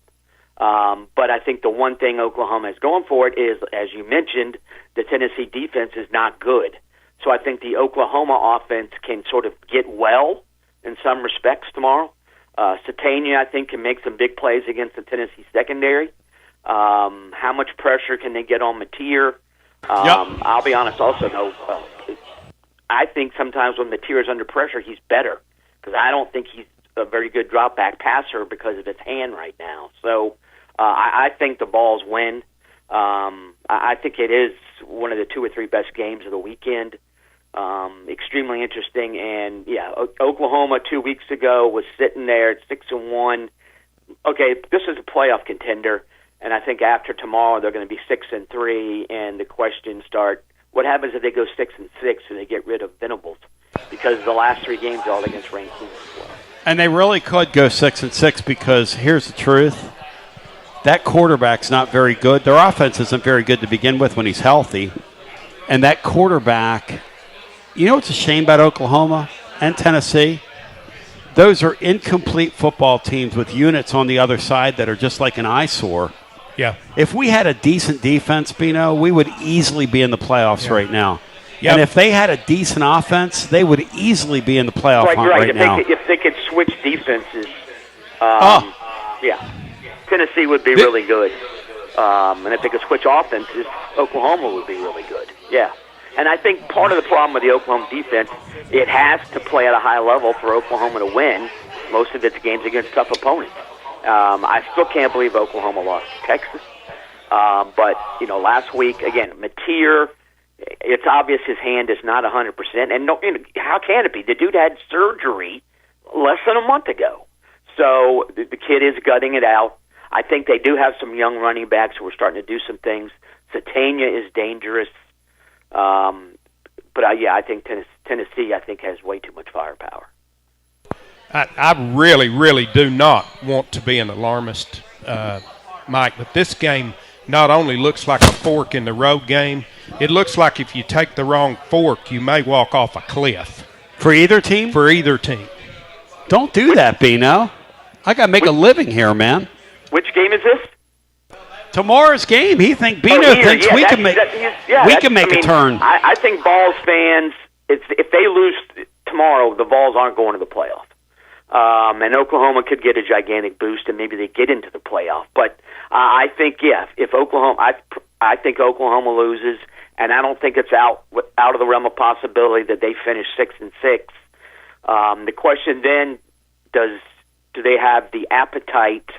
But I think the one thing Oklahoma is going for it is, as you mentioned, the Tennessee defense is not good. So I think the Oklahoma offense can sort of get well in some respects tomorrow. Satania, I think, can make some big plays against the Tennessee secondary. How much pressure can they get on Mateer? I'll be honest also, though. I think sometimes when Mateer is under pressure, he's better, because I don't think he's a very good drop-back passer because of his hand right now. So I think the Vols win. I think it is one of the 2 or 3 best games of the weekend. Extremely interesting. And, Oklahoma 2 weeks ago was sitting there at 6-1. Okay, this is a playoff contender, and I think after tomorrow they're going to be 6-3, and the questions start, what happens if they go 6-6 and they get rid of Venables? Because the last 3 games are all against ranked teams as well. And they really could go 6-6, because here's the truth. That quarterback's not very good. Their offense isn't very good to begin with when he's healthy. And that quarterback, what's a shame about Oklahoma and Tennessee? Those are incomplete football teams with units on the other side that are just like an eyesore. Yeah. If we had a decent defense, Bino, we would easily be in the playoffs right now. Yep. And if they had a decent offense, they would easily be in the playoff hunt right now. If they could switch defenses, Tennessee would be really good. And if they could switch offenses, Oklahoma would be really good. Yeah. And I think part of the problem with the Oklahoma defense, it has to play at a high level for Oklahoma to win most of its games against tough opponents. I still can't believe Oklahoma lost to Texas. But, last week, again, Mateer, it's obvious his hand is not 100%. And how can it be? The dude had surgery less than a month ago. So the kid is gutting it out. I think they do have some young running backs who are starting to do some things. Satania is dangerous. But I think Tennessee, has way too much firepower. I really, really do not want to be an alarmist, Mike, but this game not only looks like a fork in the road game, it looks like if you take the wrong fork, you may walk off a cliff. For either team? For either team. Don't do that, Bino. I got to make a living here, man. Which game is this? Tomorrow's game, Bino thinks we can make a turn. I think Vols fans, if they lose tomorrow, the Vols aren't going to the playoff. And Oklahoma could get a gigantic boost, and maybe they get into the playoff. But I think, if Oklahoma, I think Oklahoma loses, and I don't think it's out of the realm of possibility that they finish 6-6. The question then, do they have the appetite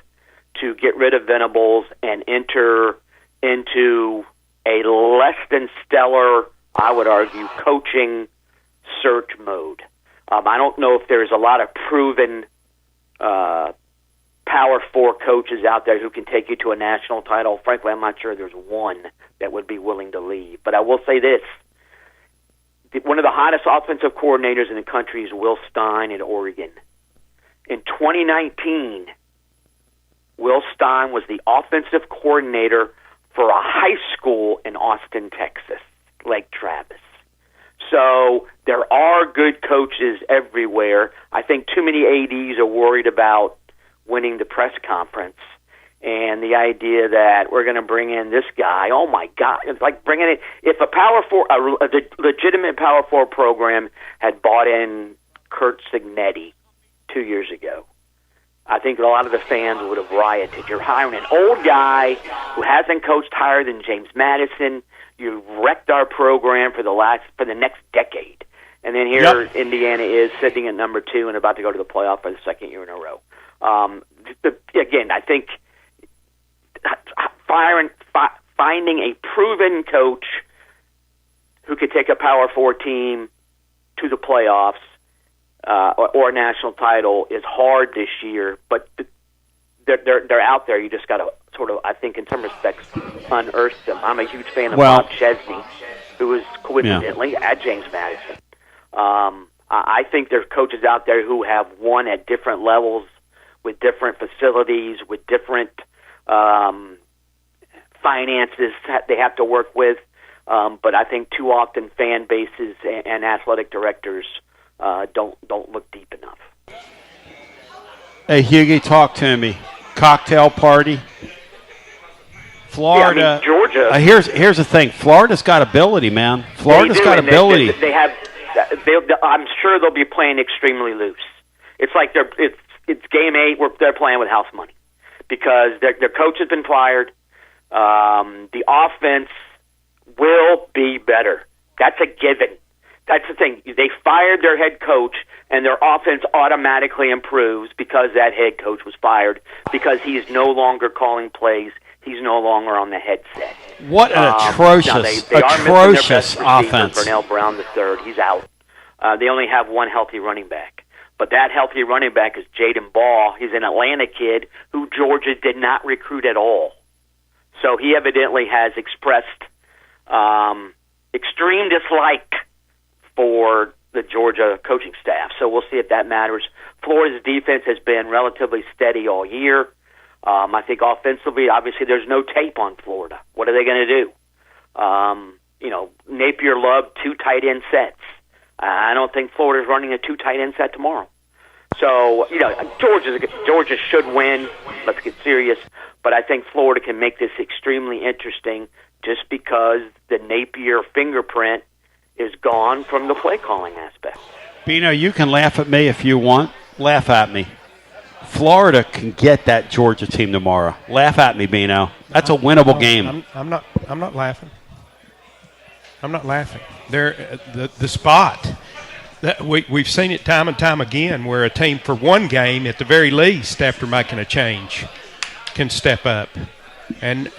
to get rid of Venables and enter into a less than stellar, I would argue, coaching search mode? I don't know if there's a lot of proven Power 4 coaches out there who can take you to a national title. Frankly, I'm not sure there's one that would be willing to leave. But I will say this. One of the hottest offensive coordinators in the country is Will Stein at Oregon. In 2019, Will Stein was the offensive coordinator for a high school in Austin, Texas, Lake Travis. So there are good coaches everywhere. I think too many ADs are worried about winning the press conference and the idea that we're going to bring in this guy. Oh, my God. It's like bringing in – if a Power 4 – a legitimate Power 4 program had bought in Kurt Signetti 2 years ago, I think a lot of the fans would have rioted. You're hiring an old guy who hasn't coached higher than James Madison. You've wrecked our program for the next decade. And then here Indiana is sitting at number 2 and about to go to the playoff for the second year in a row. Again, I think finding a proven coach who could take a Power 4 team to the playoffs or a national title is hard this year, but they're out there. You just got to sort of, I think, in some respects, unearth them. I'm a huge fan of Bob Chesney, who was coincidentally at James Madison. I think there's coaches out there who have won at different levels with different facilities, with different finances that they have to work with. But I think too often fan bases and athletic directors don't look deep enough. Hey, Hughie, talk to me. Cocktail party. Florida, Georgia. Here's the thing. Florida's got ability, man. Florida's got ability. They have. I'm sure they'll be playing extremely loose. It's like it's game 8 where they're playing with house money because their coach has been fired. The offense will be better. That's a given. That's the thing. They fired their head coach, and their offense automatically improves because that head coach was fired, because he is no longer calling plays. He's no longer on the headset. What an atrocious offense. Vernell Brown III, he's out. They only have one healthy running back. But that healthy running back is Jaden Ball. He's an Atlanta kid who Georgia did not recruit at all. So he evidently has expressed extreme dislike for the Georgia coaching staff. So we'll see if that matters. Florida's defense has been relatively steady all year. I think offensively, obviously, there's no tape on Florida. What are they going to do? Napier loved 2 tight end sets. I don't think Florida's running a 2 tight end set tomorrow. So, Georgia should win. Let's get serious. But I think Florida can make this extremely interesting just because the Napier fingerprint is gone from the play calling aspect. Bino, you can laugh at me if you want. Laugh at me. Florida can get that Georgia team tomorrow. Laugh at me, Bino. That's a winnable game. I'm not laughing. I'm not laughing. They're the spot. We've seen it time and time again where a team for one game, at the very least, after making a change, can step up. And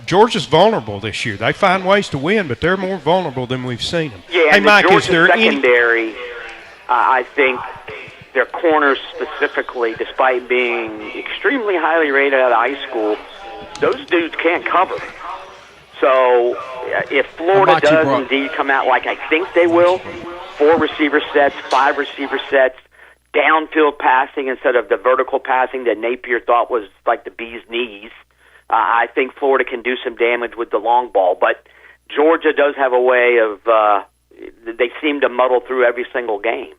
Georgia's vulnerable this year. They find ways to win, but they're more vulnerable than we've seen them. Yeah, hey, and Mike, the is there secondary, I think their corners specifically, despite being extremely highly rated out of high school, those dudes can't cover. So if Florida does indeed come out like I think they will, 4 receiver sets, 5 receiver sets, downfield passing instead of the vertical passing that Napier thought was like the bee's knees, I think Florida can do some damage with the long ball. But Georgia does have a way of they seem to muddle through every single game.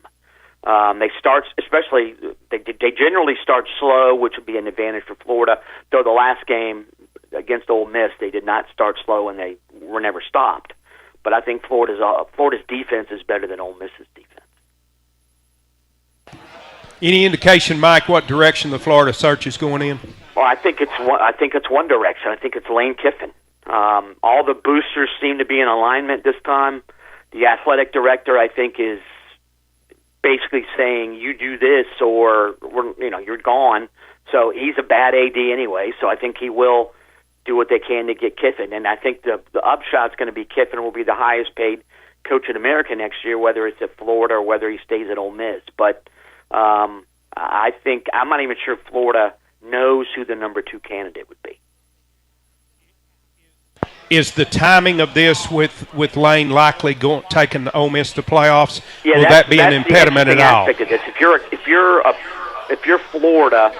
They start, they generally start slow, which would be an advantage for Florida. Though the last game, against Ole Miss, they did not start slow and they were never stopped. But I think Florida's defense is better than Ole Miss's defense. Any indication, Mike, what direction the Florida search is going in? Well, I think it's one direction. I think it's Lane Kiffin. All the boosters seem to be in alignment this time. The athletic director, I think, is basically saying you do this or you're gone. So he's a bad AD anyway. So I think he will do what they can to get Kiffin. And I think the upshot's going to be Kiffin will be the highest paid coach in America next year, whether it's at Florida or whether he stays at Ole Miss. But I think I'm not even sure Florida knows who the number 2 candidate would be. Is the timing of this with Lane likely taking the Ole Miss to playoffs? Yeah, will that be an impediment at all? Of this. If you're Florida,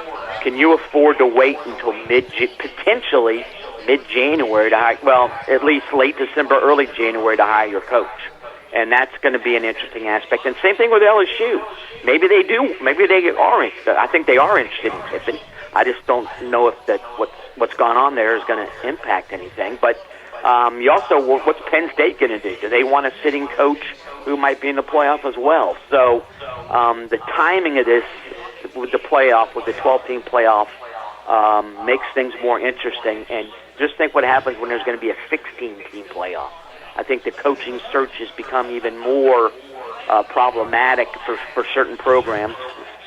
can you afford to wait until potentially mid-January to hire? Well, at least late December, early January to hire your coach, and that's going to be an interesting aspect. And same thing with LSU. Maybe they do. Maybe they are. I think they are interested in Kiffin. I just don't know if what's gone on there is going to impact anything. But you also, what's Penn State going to do? Do they want a sitting coach who might be in the playoff as well? So the timing of this with the playoff, with the 12-team playoff, makes things more interesting. And just think what happens when there's going to be a 16-team playoff. I think the coaching search has become even more problematic for certain programs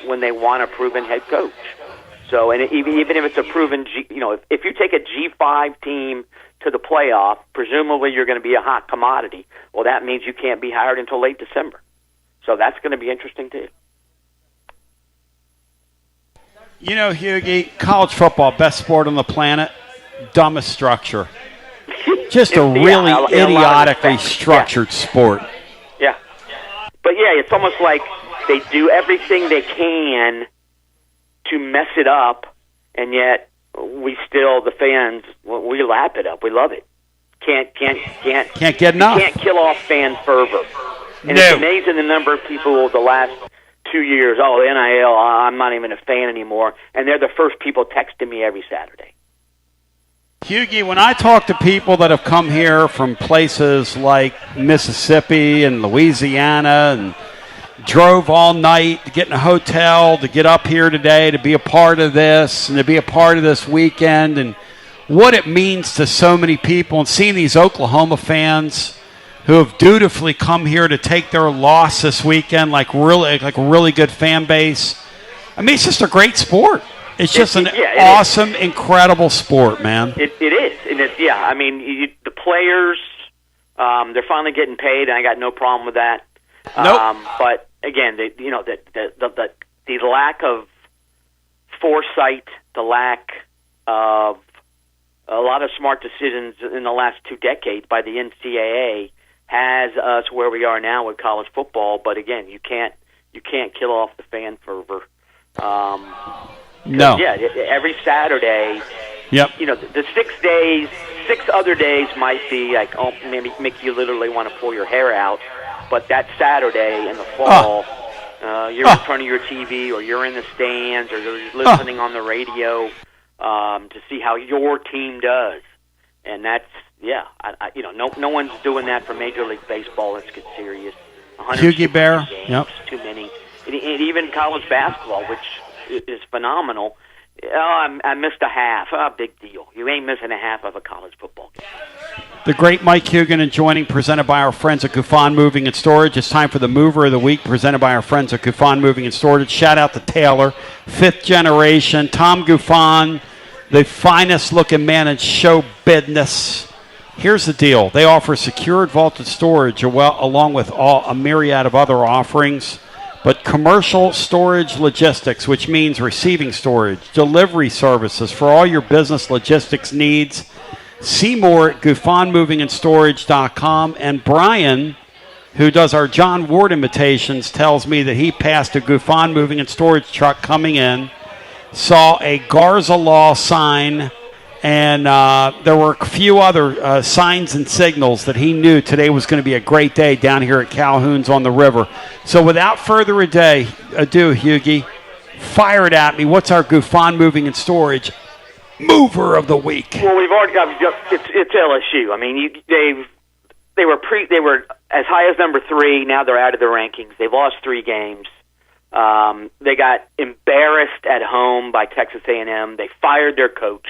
when they want a proven head coach. So, and even if it's a proven, if you take a G5 team to the playoff, presumably you're going to be a hot commodity. Well, that means you can't be hired until late December. So that's going to be interesting too. Hughie, college football, best sport on the planet, dumbest structure. Just a really idiotically structured sport. Yeah. But, it's almost like they do everything they can to mess it up, and yet we still, the fans, we lap it up. We love it. Can't get enough. You can't kill off fan fervor. And It's amazing the number of people the last 2 years, the NIL, I'm not even a fan anymore, and they're the first people texting me every Saturday. Hughie, when I talk to people that have come here from places like Mississippi and Louisiana and drove all night to get in a hotel, to get up here today, to be a part of this, and to be a part of this weekend, and what it means to so many people, and seeing these Oklahoma fans who have dutifully come here to take their loss this weekend like a really good fan base. I mean, it's just a great sport. It's just an awesome, incredible sport, man. It is. And I mean, the players, they're finally getting paid, and I got no problem with that. Nope. But again, the lack of foresight, the lack of a lot of smart decisions in the last 2 decades by the NCAA has us where we are now with college football. But again, you can't kill off the fan fervor. No. Yeah, every Saturday. Yep. The 6 other days might be like, maybe make you literally want to pull your hair out. But that Saturday in the fall, you're in front of your TV, or you're in the stands, or you're listening on the radio to see how your team does. And that's, no one's doing that for Major League Baseball. Let's get serious. Hughie Bear. Yep. Too many. And even college basketball, which is phenomenal. I missed a half. Big deal. You ain't missing a half of a college football game. The great Mike Hugan and joining, presented by our friends at Gufon Moving and Storage. It's time for the Mover of the Week, presented by our friends at Gufon Moving and Storage. Shout out to Taylor, 5th generation. Tom Gufon, the finest looking man in show business. Here's the deal. They offer secured vaulted storage along with a myriad of other offerings. But commercial storage logistics, which means receiving storage, delivery services for all your business logistics needs. See more at GufonMovingAndStorage.com. And Brian, who does our John Ward imitations, tells me that he passed a Gufon Moving and Storage truck coming in, saw a Garza Law sign, and there were a few other signs and signals that he knew today was going to be a great day down here at Calhoun's on the river. So without further ado, Hughie, fire it at me. What's our Gufon Moving and Storage mover of the week. Well, we've already got it's LSU. I mean, they were as high as number 3. Now they're out of the rankings. They've lost 3 games. They got embarrassed at home by Texas A&M. They fired their coach.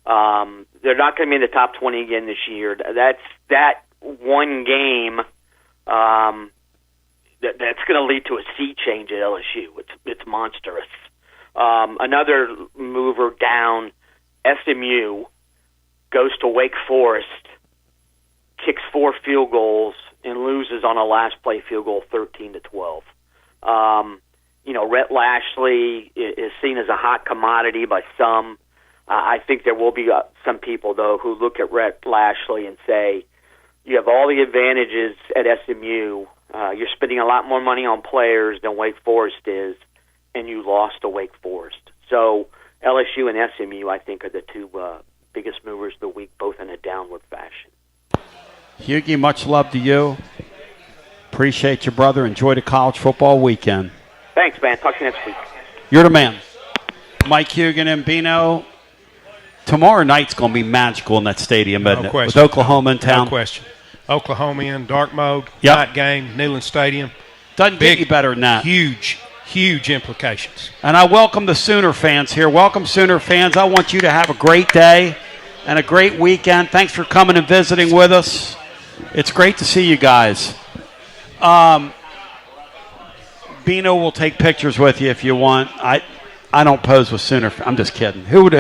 They're not going to be in the top 20 again this year. That one game. That's going to lead to a sea change at LSU. It's monstrous. Another mover down, SMU goes to Wake Forest, kicks 4 field goals, and loses on a last play field goal 13-12. Rhett Lashley is seen as a hot commodity by some. I think there will be some people, though, who look at Rhett Lashley and say, you have all the advantages at SMU. You're spending a lot more money on players than Wake Forest is, and you lost to Wake Forest. So LSU and SMU, I think, are the 2 biggest movers of the week, both in a downward fashion. Hugie, much love to you. Appreciate you, brother. Enjoy the college football weekend. Thanks, man. Talk to you next week. You're the man. Mike Hugan and Bino. Tomorrow night's going to be magical in that stadium, isn't it? Question. With Oklahoma in town. No question. Oklahoma in dark mode, Yep. night game, Neyland Stadium. Doesn't get any better than that. Huge implications. And I welcome the Sooner fans here. Welcome, Sooner fans. I want you to have a great day and a great weekend. Thanks for coming and visiting with us. It's great to see you guys. Bino will take pictures with you if you want. I don't pose with Sooner. I'm just kidding. Who would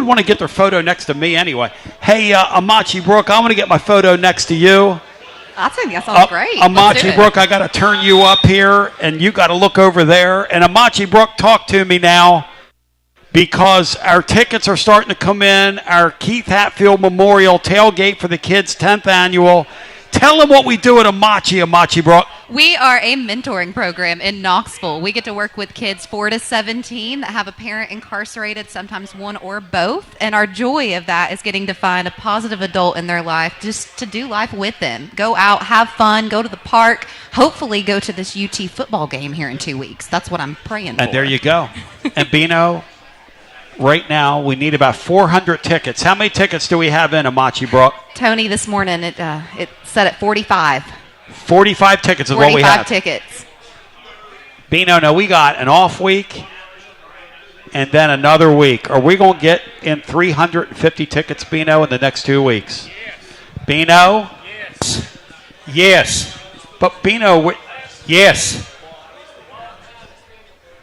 want to get their photo next to me anyway? Hey, Amachi Brooke, I want to get my photo next to you. I think that sounds great. Amachi Brooke, I got to turn you up here, and you got to look over there. And Amachi Brooke, talk to me now, because our tickets are starting to come in. Our Keith Hatfield Memorial Tailgate for the Kids' 10th Annual. Tell them what we do at Amachi Brooke. We are a mentoring program in Knoxville. We get to work with kids 4 to 17 that have a parent incarcerated, sometimes one or both. And our joy of that is getting to find a positive adult in their life just to do life with them. Go out, have fun, go to the park, hopefully go to this UT football game here in 2 weeks. That's what I'm praying for. And there you go. And Bino, right now we need about 400 tickets. How many tickets do we have in Amachi Brooke? Tony, this morning it set at 45. 45 tickets is what we have. 45 tickets. Bino, now we got an off week and then another week. Are we going to get in 350 tickets, Bino, in the next 2 weeks? Bino? Yes. But Bino, yes.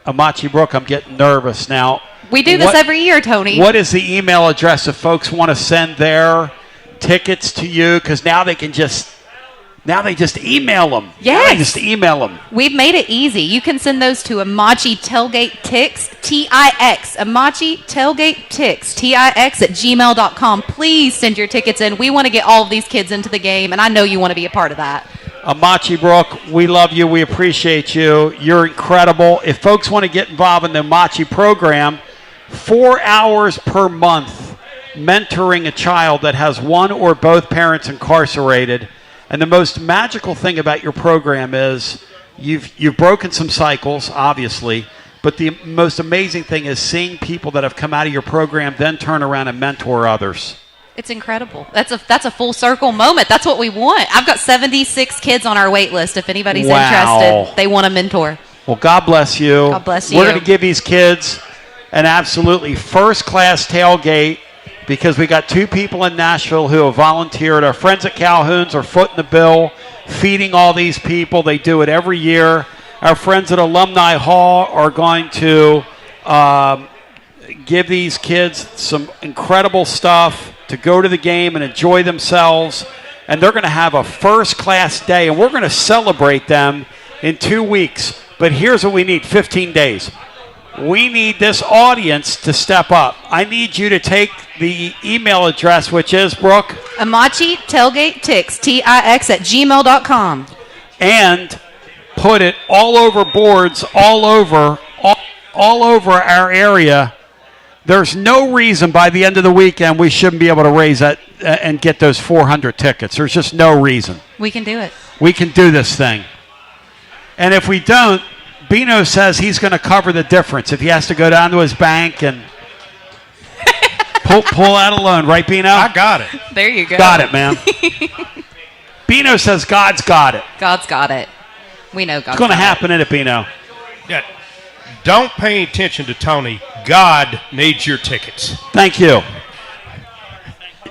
Amachi Brooke, I'm getting nervous now. We do this every year, Tony. What is the email address if folks want to send their tickets to you? Because now they just email them. Yes. Now they just email them. We've made it easy. You can send those to Amachi Tailgate Tix, T-I-X, Amachi Tailgate Tix, T-I-X @gmail.com. Please send your tickets in. We want to get all of these kids into the game, and I know you want to be a part of that. Amachi Brooke, we love you. We appreciate you. You're incredible. If folks want to get involved in the Amachi program, 4 hours per month mentoring a child that has one or both parents incarcerated. And the most magical thing about your program is you've broken some cycles, obviously, but the most amazing thing is seeing people that have come out of your program then turn around and mentor others. It's incredible. That's a full circle moment. That's what we want. I've got 76 kids on our wait list. If anybody's interested, they want a mentor. Well, God bless you. God bless you. We're going to give these kids an absolutely first-class tailgate because we got 2 people in Nashville who have volunteered. Our friends at Calhoun's are footing the bill, feeding all these people. They do it every year. Our friends at Alumni Hall are going to give these kids some incredible stuff to go to the game and enjoy themselves. And they're going to have a first-class day, and we're going to celebrate them in 2 weeks. But here's what we need, 15 days. We need this audience to step up. I need you to take the email address, which is, Brooke? Amachi Tailgate Tix, T-I-X @gmail.com. And put it all over boards, all over our area. There's no reason by the end of the weekend we shouldn't be able to raise that and get those 400 tickets. There's just no reason. We can do it. We can do this thing. And if we don't, Bino says he's going to cover the difference if he has to go down to his bank and Pull that alone, right, Bino? I got it. There you go. Got it, man. Bino says God's got it. God's got it. We know God's It's going to got happen, isn't it, Bino? Yeah. Don't pay attention to Tony. God needs your tickets. Thank you.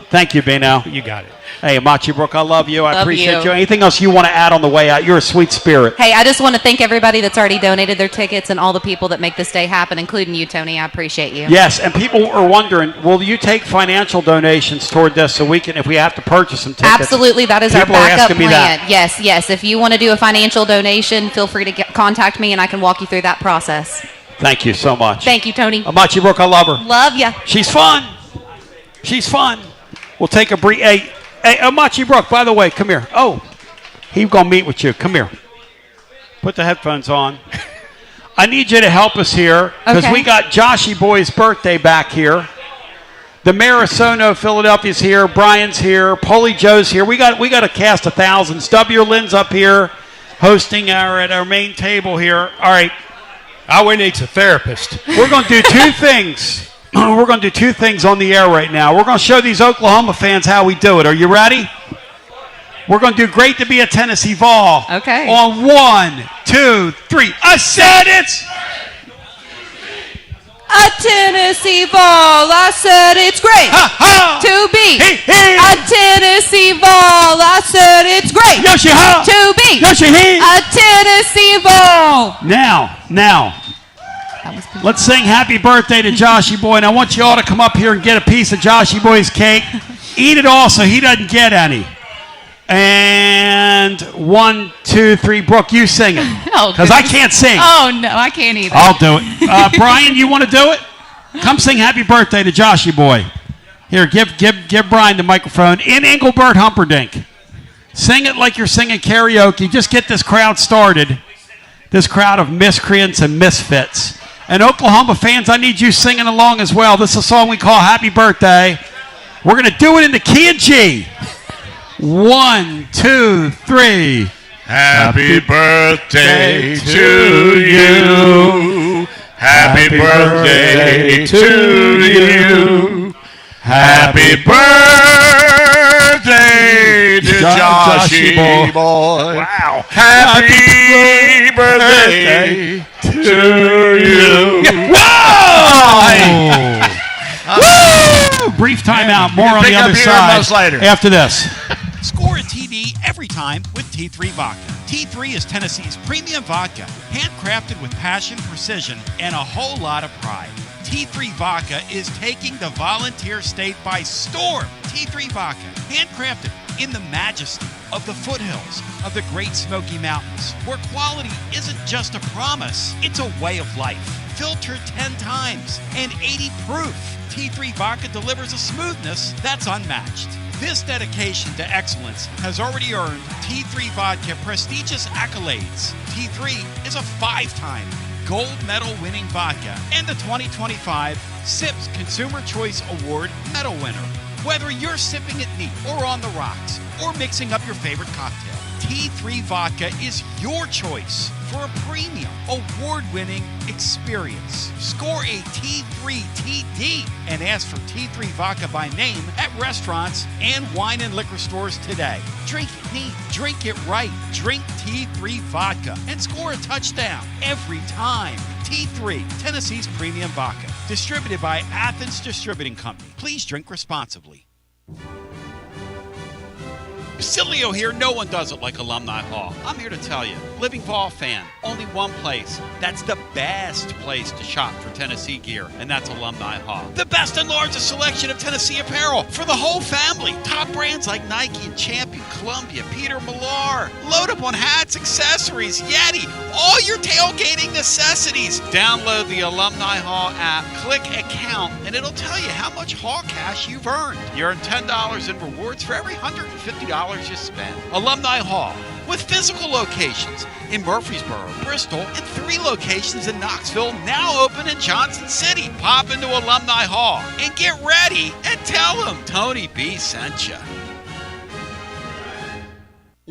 Thank you, Bino. You got it. Hey, Amachi Brook, I love you. I Love appreciate you. you. Anything else you want to add on the way out? You're a sweet spirit. Hey, I just want to thank everybody that's already donated their tickets and all the people that make this day happen, including you, Tony. I appreciate you. Yes, and people are wondering, will you take financial donations toward this so we can, if we have to purchase some tickets? Absolutely, that is People our are backup asking me plan. that. Yes. If you want to do a financial donation, feel free to contact me, and I can walk you through that process. Thank you so much. Thank you, Tony. Amachi Brook, I love her. Love ya. She's fun. She's fun. We'll take a brief. Hey, Amachi Brook, by the way, come here. Oh, he's going to meet with you. Come here. Put the headphones on. I need you to help us here because we got Joshy Boy's birthday back here. The mayor of Sono, Philadelphia's here. Brian's here. Polly Joe's here. We got a cast of thousands. W. Lynn's up here hosting at our main table here. All right. All we need is a therapist. We're going to do two things. We're going to do two things on the air right now. We're going to show these Oklahoma fans how we do it. Are you ready? We're going to do Great to Be a Tennessee Vol. Okay. On 1, 2, 3. I said it's a Tennessee Vol. I said it's great to be a Tennessee Vol. I said it's great to be a Tennessee Vol. Now. Let's sing happy birthday to Joshy Boy. And I want you all to come up here and get a piece of Joshy Boy's cake. Eat it all so he doesn't get any. And 1, 2, 3. Brooke, you sing it. Because I can't sing. Oh, no, I can't either. I'll do it. Brian, you want to do it? Come sing happy birthday to Joshy Boy. Here, give Brian the microphone. In Engelbert Humperdinck. Sing it like you're singing karaoke. Just get this crowd started. This crowd of miscreants and misfits. And Oklahoma fans, I need you singing along as well. This is a song we call Happy Birthday. We're going to do it in the key of G. 1, 2, 3. Happy birthday to you. Happy birthday to you. Happy birthday to Joshy Boy. Wow. Happy birthday to you. Whoa! Woo! Brief timeout. More on the other side after this. Score a TD every time with T3 Vodka. T3 is Tennessee's premium vodka, handcrafted with passion, precision, and a whole lot of pride. T3 Vodka is taking the volunteer state by storm. T3 Vodka, handcrafted in the majesty of the foothills of the Great Smoky Mountains, where quality isn't just a promise, it's a way of life. Filtered 10 times and 80 proof, T3 Vodka delivers a smoothness that's unmatched. This dedication to excellence has already earned T3 Vodka prestigious accolades. T3 is a 5-time gold medal winning vodka and the 2025 SIPS Consumer Choice Award medal winner. Whether you're sipping it neat or on the rocks or mixing up your favorite cocktail, T3 Vodka is your choice for a premium, award-winning experience. Score a T3 TD and ask for T3 Vodka by name at restaurants and wine and liquor stores today. Drink it neat, drink it right, drink T3 Vodka and score a touchdown every time. T3, Tennessee's premium vodka. Distributed by Athens Distributing Company. Please drink responsibly. Basilio here. No one does it like Alumni Hall. I'm here to tell you, living Vol fan, only one place that's the best place to shop for Tennessee gear, and that's Alumni Hall. The best and largest selection of Tennessee apparel for the whole family. Top brands like Nike and Champion, Columbia, Peter Millar. Load up on hats, accessories, Yeti, all your tailgating necessities. Download the Alumni Hall app, click account, and it'll tell you how much Hall cash you've earned. You earn $10 in rewards for every $150 you spend. Alumni Hall, with physical locations in Murfreesboro, Bristol, and 3 locations in Knoxville, now open in Johnson City. Pop into Alumni Hall and get ready and tell them Tony B sent you.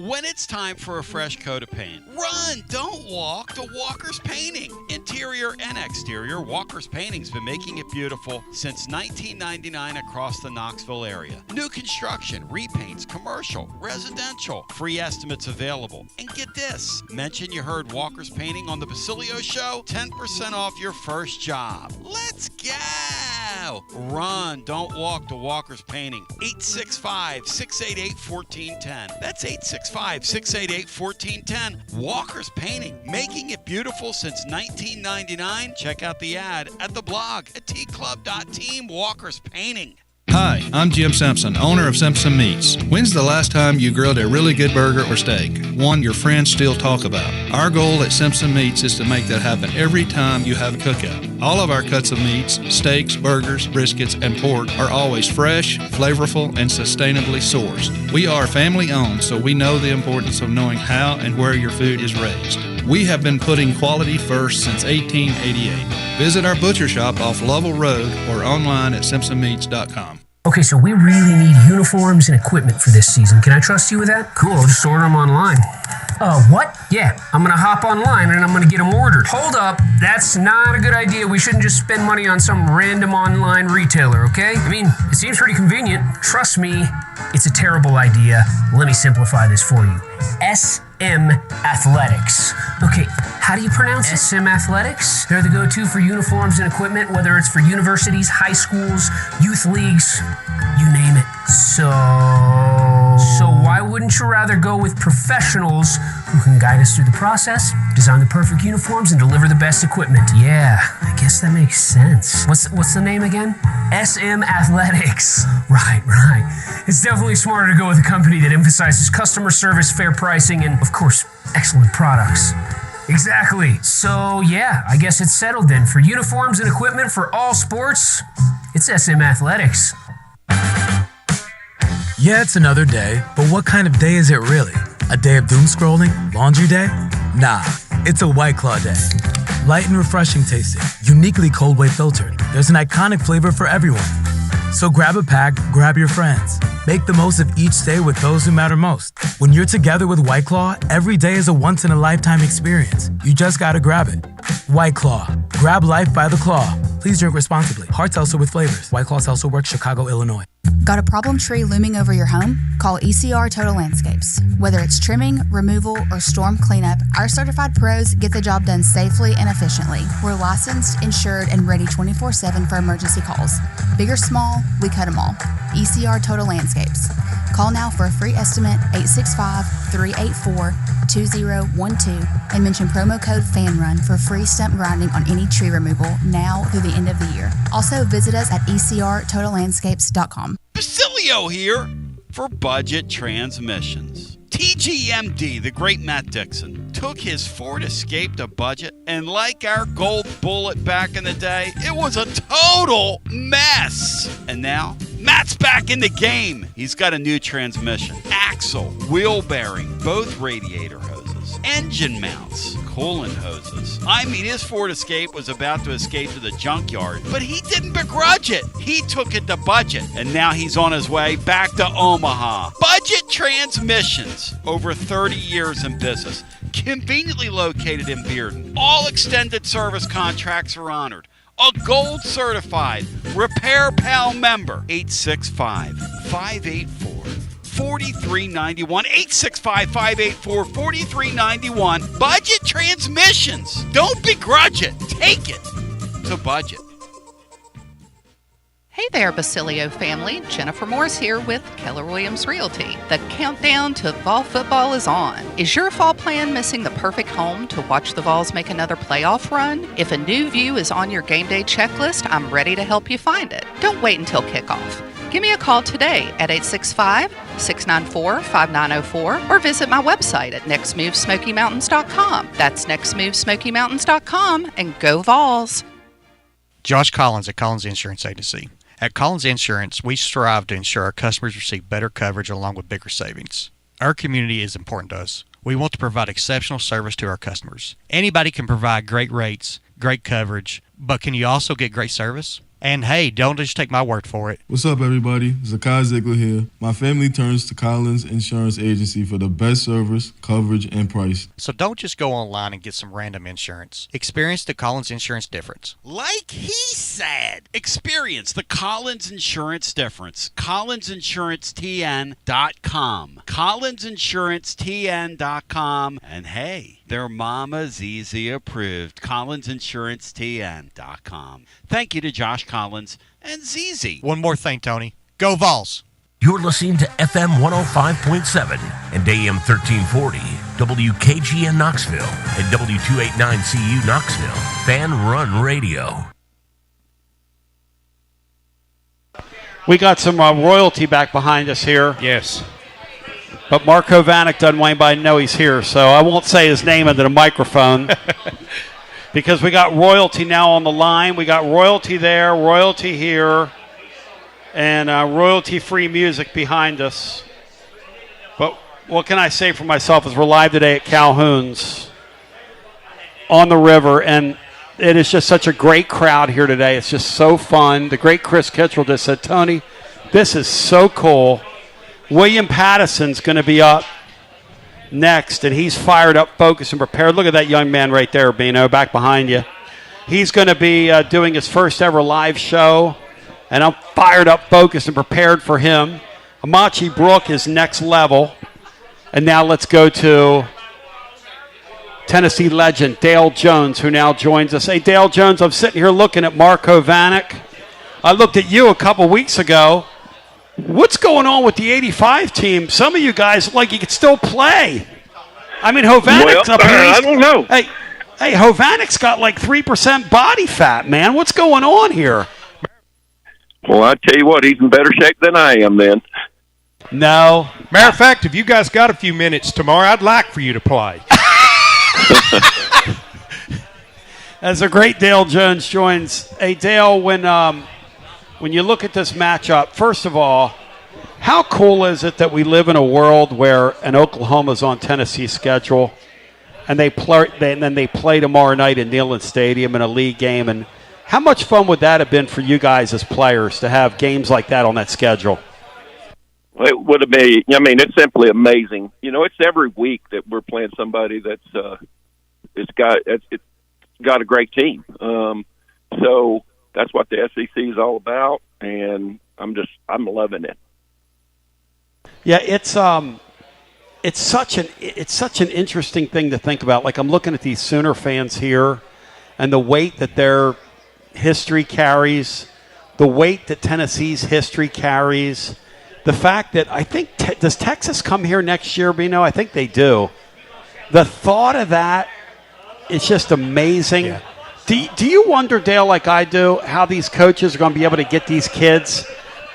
when it's time for a fresh coat of paint. Run, don't walk to Walker's Painting. Interior and exterior, Walker's Painting's been making it beautiful since 1999 across the Knoxville area. New construction, repaints, commercial, residential, free estimates available. And get this, mention you heard Walker's Painting on the Basilio Show, 10% off your first job. Let's go! Run, don't walk to Walker's Painting. 865-688-1410. That's 865-688-1410. Walker's Painting, making it beautiful since 1999. Check out the ad at the blog at tclub.team. Walker's Painting. Hi, I'm Jim Simpson, owner of Simpson Meats. When's the last time you grilled a really good burger or steak? One your friends still talk about. Our goal at Simpson Meats is to make that happen every time you have a cookout. All of our cuts of meats, steaks, burgers, briskets, and pork are always fresh, flavorful, and sustainably sourced. We are family owned, so we know the importance of knowing how and where your food is raised. We have been putting quality first since 1888. Visit our butcher shop off Lovell Road or online at simpsonmeats.com. Okay, so we really need uniforms and equipment for this season. Can I trust you with that? Cool, I'll just order them online. What? Yeah, I'm gonna hop online and I'm gonna get them ordered. Hold up, that's not a good idea. We shouldn't just spend money on some random online retailer, okay? I mean, it seems pretty convenient. Trust me, it's a terrible idea. Let me simplify this for you. SM Athletics. Okay, how do you pronounce it? SM Athletics? They're the go-to for uniforms and equipment, whether it's for universities, high schools, youth leagues, you name it. So why wouldn't you rather go with professionals who can guide us through the process, design the perfect uniforms, and deliver the best equipment? Yeah, I guess that makes sense. What's the name again? SM Athletics. Right. It's definitely smarter to go with a company that emphasizes customer service, fair pricing, and, of course, excellent products. Exactly. So, yeah, I guess it's settled then. For uniforms and equipment for all sports, it's SM Athletics. Yeah, it's another day, but what kind of day is it really? A day of doom scrolling? Laundry day? Nah, it's a White Claw day. Light and refreshing tasting, uniquely cold way filtered. There's an iconic flavor for everyone. So grab a pack, grab your friends. Make the most of each day with those who matter most. When you're together with White Claw, every day is a once-in-a-lifetime experience. You just gotta grab it. White Claw. Grab life by the claw. Please drink responsibly. Hard seltzer with flavors. White Claw Seltzer Works, Chicago, Illinois. Got a problem tree looming over your home? Call ECR Total Landscapes. Whether it's trimming, removal, or storm cleanup, our certified pros get the job done safely and efficiently. We're licensed, insured, and ready 24/7 for emergency calls. Big or small, we cut them all. ECR Total Landscapes. Call now for a free estimate, 865-384-2012, and mention promo code FANRUN for free stump grinding on any tree removal now through the end of the year. Also, visit us at ecrtotallandscapes.com. Basilio here for Budget Transmissions. TGMD, the great Matt Dixon, took his Ford Escape to budget, and like our gold bullet back in the day, it was a total mess. And now, Matt's back in the game. He's got a new transmission, axle, wheel bearing, both radiator hoses, engine mounts, coolant hoses. I mean, his Ford Escape was about to escape to the junkyard, but he didn't begrudge it. He took it to budget, and now he's on his way back to Omaha. Budget Transmissions, over 30 years in business, conveniently located in Bearden. All extended service contracts are honored. A gold certified Repair Pal member. 865-584-4391. 865-584-4391. Budget Transmissions. Don't begrudge it. Take it to budget. Hey there, Basilio family. Jennifer Morris here with Keller Williams Realty. The countdown to fall football is on. Is your fall plan missing the perfect home to watch the Vols make another playoff run? If a new view is on your game day checklist, I'm ready to help you find it. Don't wait until kickoff. Give me a call today at 865-694-5904 or visit my website at nextmovesmokymountains.com. That's nextmovesmokymountains.com, and go Vols. Josh Collins at Collins Insurance Agency. At Collins Insurance, we strive to ensure our customers receive better coverage along with bigger savings. Our community is important to us. We want to provide exceptional service to our customers. Anybody can provide great rates, great coverage, but can you also get great service? And hey, don't just take my word for it. What's up, everybody? Zakai Ziegler here. My family turns to Collins Insurance Agency for the best service, coverage, and price. So don't just go online and get some random insurance. Experience the Collins Insurance difference. Like he said, experience the Collins Insurance difference. CollinsInsuranceTN.com. CollinsInsuranceTN.com. And hey, their Mama Zizi approved. CollinsInsuranceTN.com. Thank you to Josh Collins and Zizi. One more thing, Tony. Go Vols! You're listening to FM 105.7 and AM 1340, WKGN Knoxville, and W289CU Knoxville. Fan Run Radio. We got some royalty back behind us here. Yes. But Marco Vanek doesn't want anybody to know he's here, so I won't say his name into the microphone. Because we got royalty now on the line. We got royalty there, royalty here, and royalty-free music behind us. But what can I say for myself is we're live today at Calhoun's on the river, and it is just such a great crowd here today. It's just so fun. The great Chris Kittrell just said, Tony, this is so cool. William Patterson's going to be up next, and he's fired up, focused, and prepared. Look at that young man right there, Bino, back behind you. He's going to be doing his first ever live show, and I'm fired up, focused, and prepared for him. Amachi Brook is next level. And now let's go to Tennessee legend Dale Jones, who now joins us. Hey, Dale Jones, I'm sitting here looking at Marco Vanek. I looked at you a couple weeks ago. What's going on with the 85 team? Some of you guys look like you could still play. I mean, Hovanek's up here. I don't know. Hey, Hovanek's got like 3% body fat, man. What's going on here? Well, I tell you what, he's in better shape than I am then. No. Matter of fact, if you guys got a few minutes tomorrow, I'd like for you to play. As a great Dale Jones joins. Hey, Dale, when you look at this matchup, first of all, how cool is it that we live in a world where an Oklahoma's on Tennessee's schedule, and then they play tomorrow night in Neyland Stadium in a league game? And how much fun would that have been for you guys as players to have games like that on that schedule? Well, it would have been. I mean, it's simply amazing. You know, it's every week that we're playing somebody that's it's got a great team. So that's what the SEC is all about, and I'm loving it. Yeah, it's such an interesting thing to think about. Like, I'm looking at these Sooner fans here, and the weight that their history carries, the weight that Tennessee's history carries, the fact that I think does Texas come here next year, Bino? I think they do. The thought of that is just amazing. Yeah. Do you wonder, Dale, like I do, how these coaches are going to be able to get these kids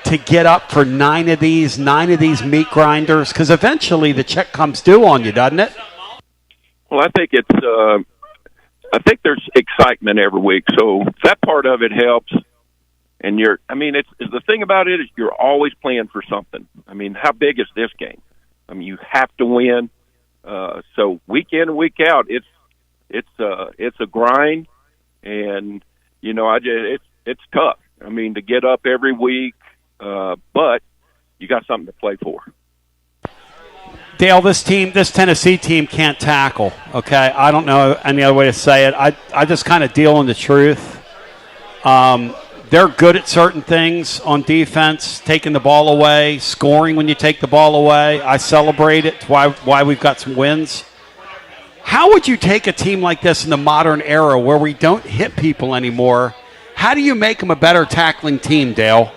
to get up for nine of these meat grinders? Because eventually the check comes due on you, doesn't it? Well, I think I think there's excitement every week, so that part of it helps. And it's the thing about it is you're always playing for something. I mean, how big is this game? I mean, you have to win. So week in and week out, it's a grind. And it's tough. I mean, to get up every week, but you got something to play for. Dale, this Tennessee team can't tackle. Okay, I don't know any other way to say it. I just kind of deal in the truth. They're good at certain things on defense, taking the ball away, scoring when you take the ball away. I celebrate it. It's why we've got some wins. How would you take a team like this in the modern era where we don't hit people anymore? How do you make them a better tackling team, Dale?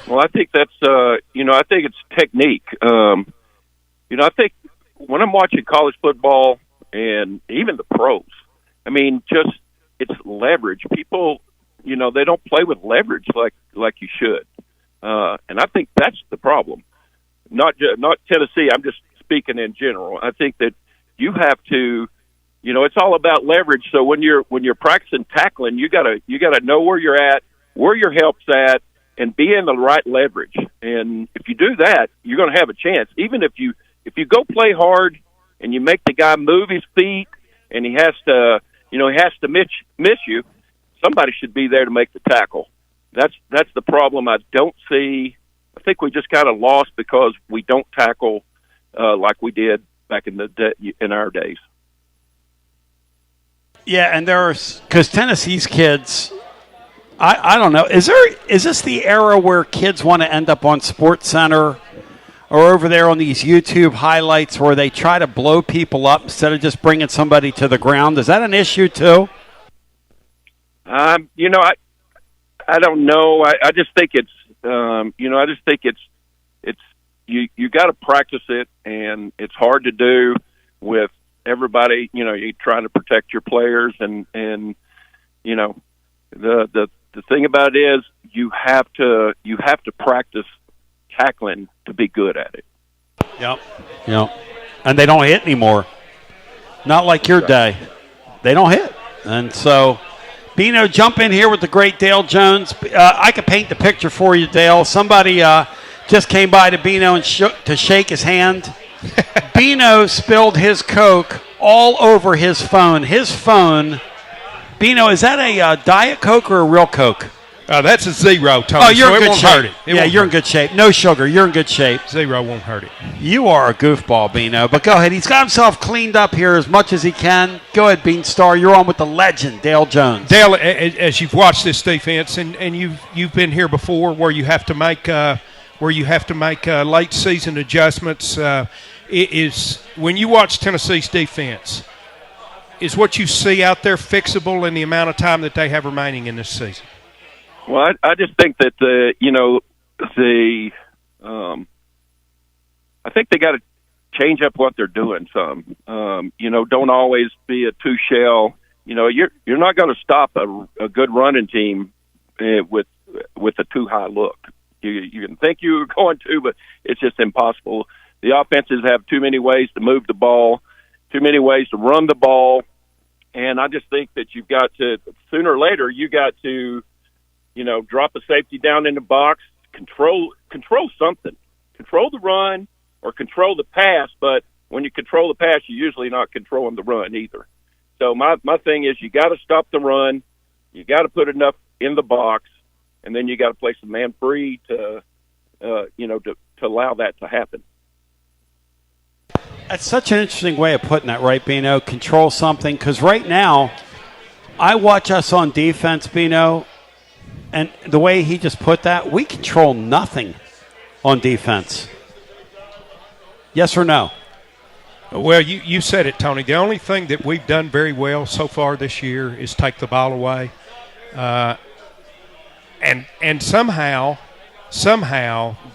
Well, I think that's, I think it's technique. I think when I'm watching college football and even the pros, I mean, it's leverage. People, they don't play with leverage like you should. And I think that's the problem. Not Tennessee. I'm just speaking in general. I think that you have to, it's all about leverage. So when you're practicing tackling, you gotta know where you're at, where your help's at, and be in the right leverage. And if you do that, you're going to have a chance. Even if you go play hard and you make the guy move his feet and he has to miss you, somebody should be there to make the tackle. that's the problem. I don't see. I think we just kind of lost because we don't tackle like we did back in our days. Yeah, and because Tennessee's kids, I don't know. Is this the era where kids want to end up on SportsCenter or over there on these YouTube highlights where they try to blow people up instead of just bringing somebody to the ground? Is that an issue too? You know, I don't know. I just think it's I just think it's you got to practice it, and it's hard to do with everybody. You know, you're trying to protect your players, and you know, the thing about it is you have to practice tackling to be good at it. Yep. And they don't hit anymore. Not like your day. They don't hit. And so, Bino, jump in here with the great Dale Jones. I could paint the picture for you, Dale. Somebody just came by to Bino and to shake his hand. Bino spilled his Coke all over his phone. His phone, Bino, is that a Diet Coke or a real Coke? That's a zero, Tony. Oh, you're so in good shape. You're in it. good shape. No sugar. You're in good shape. Zero won't hurt it. You are a goofball, Bino. But go ahead. He's got himself cleaned up here as much as he can. Go ahead, Beanstar. You're on with the legend, Dale Jones. Dale, as you've watched this defense, and you've been here before, where you have to make late season adjustments. Is when you watch Tennessee's defense, is what you see out there fixable in the amount of time that they have remaining in this season? Well, I just think that I think they got to change up what they're doing some. Don't always be a two shell. You know, you're not going to stop a good running team with a too high look. You can think you're going to, but it's just impossible. The offenses have too many ways to move the ball, too many ways to run the ball, and I just think that you've got to sooner or later you got to drop a safety down in the box, control something. Control the run or control the pass, but when you control the pass, you're usually not controlling the run either. So my thing is you got to stop the run, you got to put enough in the box, and then you got to place the man free to allow that to happen. That's such an interesting way of putting that, right, Bino? Control something, because right now I watch us on defense, Bino, and the way he just put that, we control nothing on defense. Yes or no? Well, you said it, Tony. The only thing that we've done very well so far this year is take the ball away. And somehow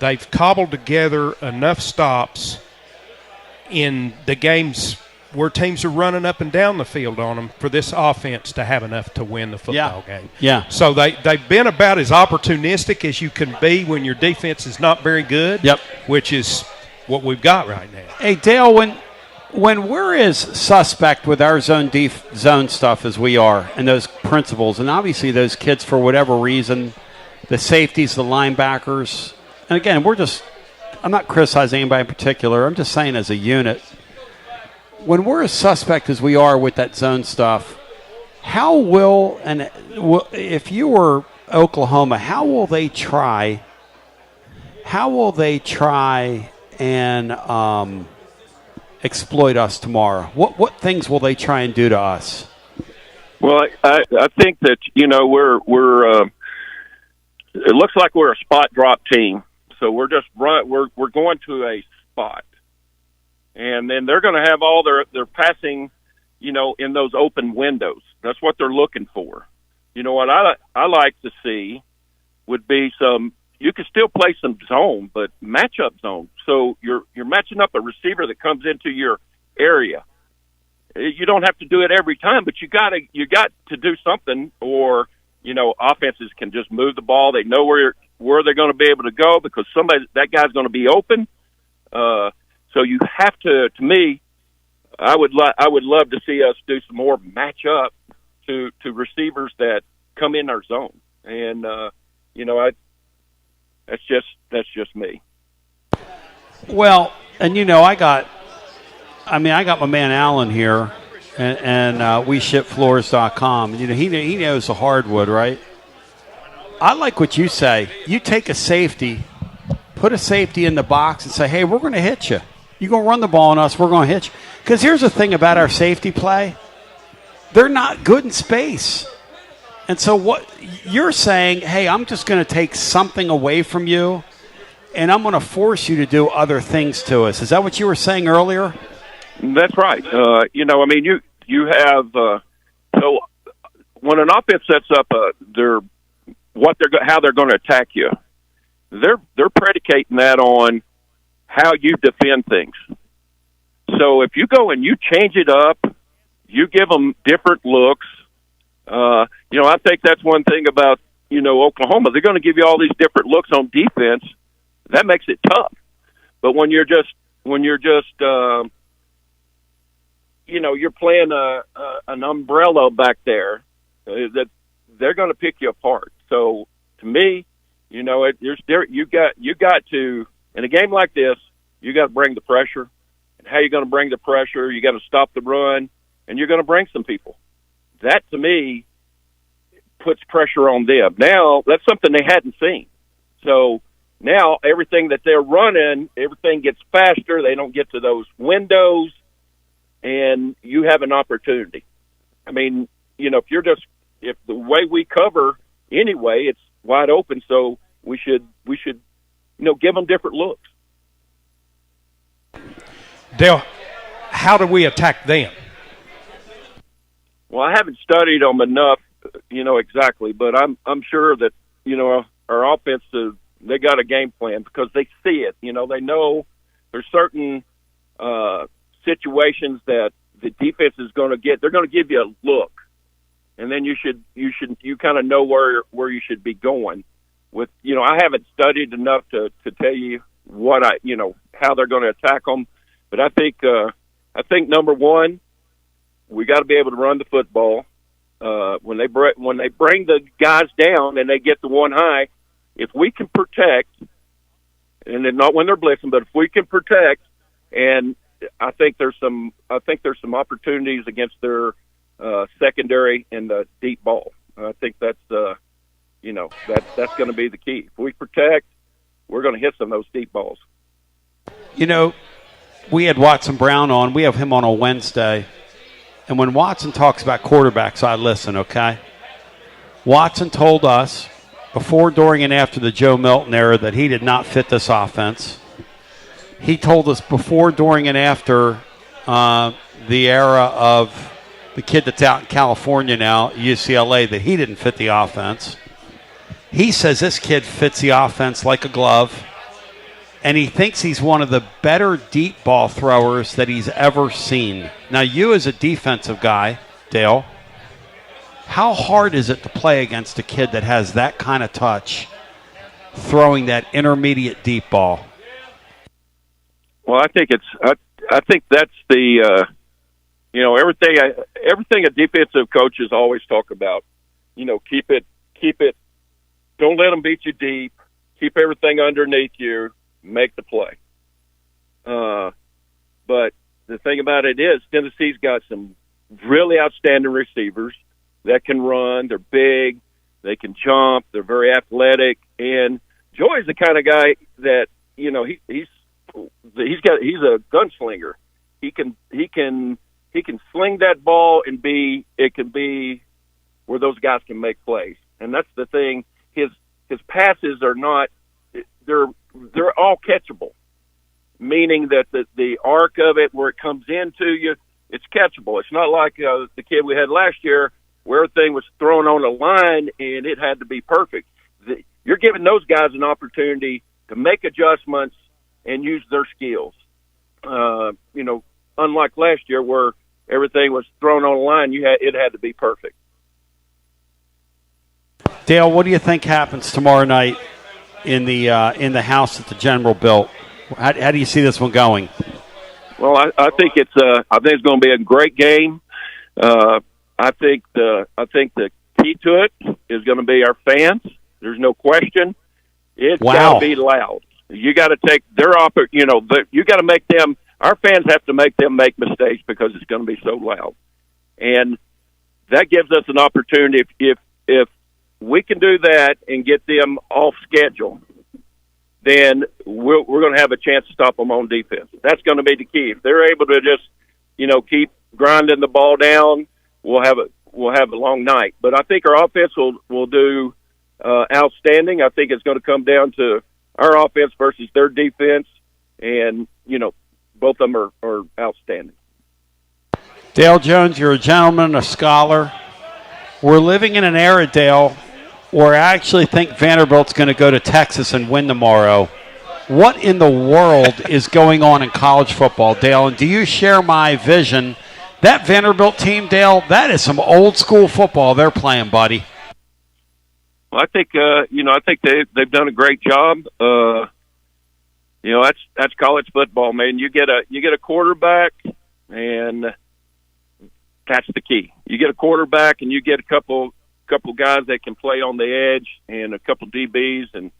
they've cobbled together enough stops in the games where teams are running up and down the field on them for this offense to have enough to win the football game. Yeah. So they've been about as opportunistic as you can be when your defense is not very good. Yep. Which is what we've got right now. Hey, Dale, when we're as suspect with our zone stuff as we are and those principles, and obviously those kids for whatever reason, the safeties, the linebackers, and again, I'm not criticizing anybody in particular. I'm just saying as a unit, when we're as suspect as we are with that zone stuff, if you were Oklahoma, how will they try and exploit us tomorrow? What things will they try and do to us? Well, I think that we're it looks like we're a spot drop team, so we're going to a spot, and then they're going to have all their passing, in those open windows. That's what they're looking for. What I like to see would be you can still play some zone, but matchup zone. So you're matching up a receiver that comes into your area. You don't have to do it every time, but you got to do something, or offenses can just move the ball. They know where they're going to be able to go because that guy's going to be open. So you have to me, I would love to see us do some more matchup to receivers that come in our zone, and that's just me. Well, and I got my man Alan here, and we ship floors.com. He knows the hardwood, right? I like what you say. You take a safety, put a safety in the box and say, hey, we're going to hit you. You're going to run the ball on us, we're going to hit you. Because here's the thing about our safety play. They're not good in space. And so what you're saying, hey, I'm just going to take something away from you, and I'm going to force you to do other things to us. Is that what you were saying earlier? That's right. You have so when an offense sets up how they're going to attack you, they're predicating that on how you defend things. So if you go and you change it up, you give them different looks. I think that's one thing about Oklahoma. They're going to give you all these different looks on defense. That makes it tough. But when you're playing an umbrella back there, that they're going to pick you apart. So to me, you got to, in a game like this, you got to bring the pressure. And how you're going to bring the pressure, you got to stop the run, and you're going to bring some people. That to me puts pressure on them. Now that's something they hadn't seen. So now everything that they're running, everything gets faster. They don't get to those windows, and you have an opportunity. I mean, if the way we cover anyway, it's wide open. So we should give them different looks. Dale, how do we attack them? Well, I haven't studied them enough, exactly, but I'm sure that our offense they got a game plan because they see it. They know there's certain situations that the defense is going to get. They're going to give you a look, and then you kind of know where you should be going. With I haven't studied enough to tell you how they're going to attack them, but I think number one, we got to be able to run the football. When they bring the guys down and they get the one high, if we can protect, and then not when they're blitzing, but if we can protect, and I think there's some opportunities against their secondary and the deep ball. I think that's that's going to be the key. If we protect, we're going to hit some of those deep balls. We had Watson Brown on. We have him on a Wednesday. And when Watson talks about quarterbacks, I listen, okay? Watson told us before, during, and after the Joe Milton era that he did not fit this offense. He told us before, during, and after the era of the kid that's out in California now, UCLA, that he didn't fit the offense. He says this kid fits the offense like a glove, and he thinks he's one of the better deep ball throwers that he's ever seen. Now, you as a defensive guy, Dale, how hard is it to play against a kid that has that kind of touch, throwing that intermediate deep ball? Well, I think that's the everything a defensive coaches always talk about. Keep it. Don't let them beat you deep. Keep everything underneath you. Make the play. But the thing about it is Tennessee's got some really outstanding receivers that can run. They're big. They can jump. They're very athletic. And Joey's the kind of guy that he's a gunslinger. He can sling that ball and it can be where those guys can make plays. And that's the thing. His passes are not. They're all catchable, meaning that the arc of it, where it comes into you, it's catchable. It's not like the kid we had last year where everything was thrown on a line and it had to be perfect. You're giving those guys an opportunity to make adjustments and use their skills. Unlike last year where everything was thrown on a line, it had to be perfect. Dale, what do you think happens tomorrow night in the house that the General built? How do you see this one going? Well, I think it's going to be a great game. I think the key to it is going to be our fans. There's no question. It's got to be loud. You got to take their you got to make them. Our fans have to make them make mistakes because it's going to be so loud, and that gives us an opportunity if we can do that and get them off schedule, then we're going to have a chance to stop them on defense. That's going to be the key. If they're able to just, keep grinding the ball down, we'll have a long night. But I think our offense will do outstanding. I think it's going to come down to our offense versus their defense, and both of them are outstanding. Dale Jones, you're a gentleman, a scholar. We're living in an era, Dale, where I actually think Vanderbilt's going to go to Texas and win tomorrow. What in the world is going on in college football, Dale? And do you share my vision? That Vanderbilt team, Dale, that is some old school football they're playing, buddy. Well, I think I think they've done a great job. That's college football, man. You get a quarterback, and that's the key. You get a quarterback, and you get a couple guys that can play on the edge, and a couple DBs, and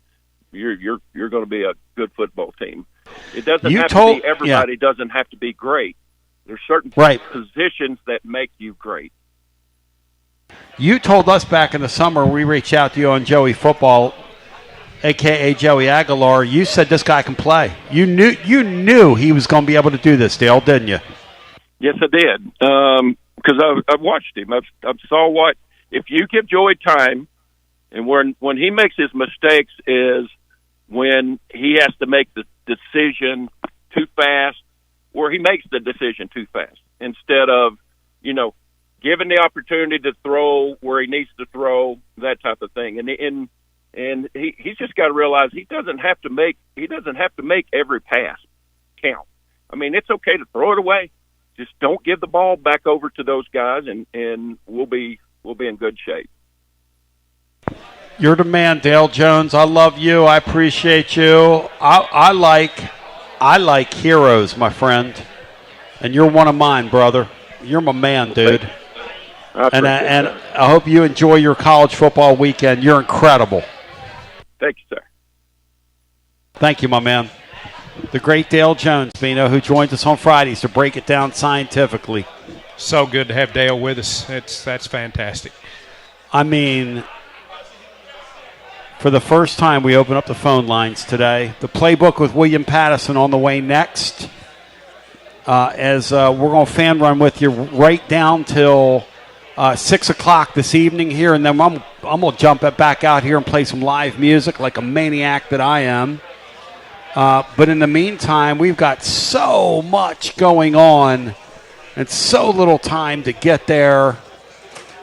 you're going to be a good football team. It doesn't have to be everybody. Yeah. Doesn't have to be great. There's certain positions that make you great. You told us back in the summer, we reached out to you on Joey Football, a.k.a. Joey Aguilar. You said this guy can play. You knew he was going to be able to do this, Dale, didn't you? Yes, I did. Because I've watched him. I've saw what if you give Joey time, and when he makes his mistakes is when he has to make the decision too fast, or he makes the decision too fast instead of given the opportunity to throw where he needs to throw, that type of thing. And he's just got to realize he doesn't have to make every pass count. I mean, it's okay to throw it away. Just don't give the ball back over to those guys, and we'll be in good shape. You're the man, Dale Jones. I love you. I appreciate you. I like heroes, my friend, and you're one of mine, brother. You're my man, dude. And I hope you enjoy your college football weekend. You're incredible. Thank you, sir. Thank you, my man. The great Dale Jones, Bino, who joins us on Fridays to break it down scientifically. So good to have Dale with us. That's fantastic. I mean, for the first time, we open up the phone lines today. The playbook with William Patterson on the way next. As we're going to fan run with you right down till 6 o'clock this evening here, and then I'm going to jump back out here and play some live music like a maniac that I am. But in the meantime, we've got so much going on and so little time to get there.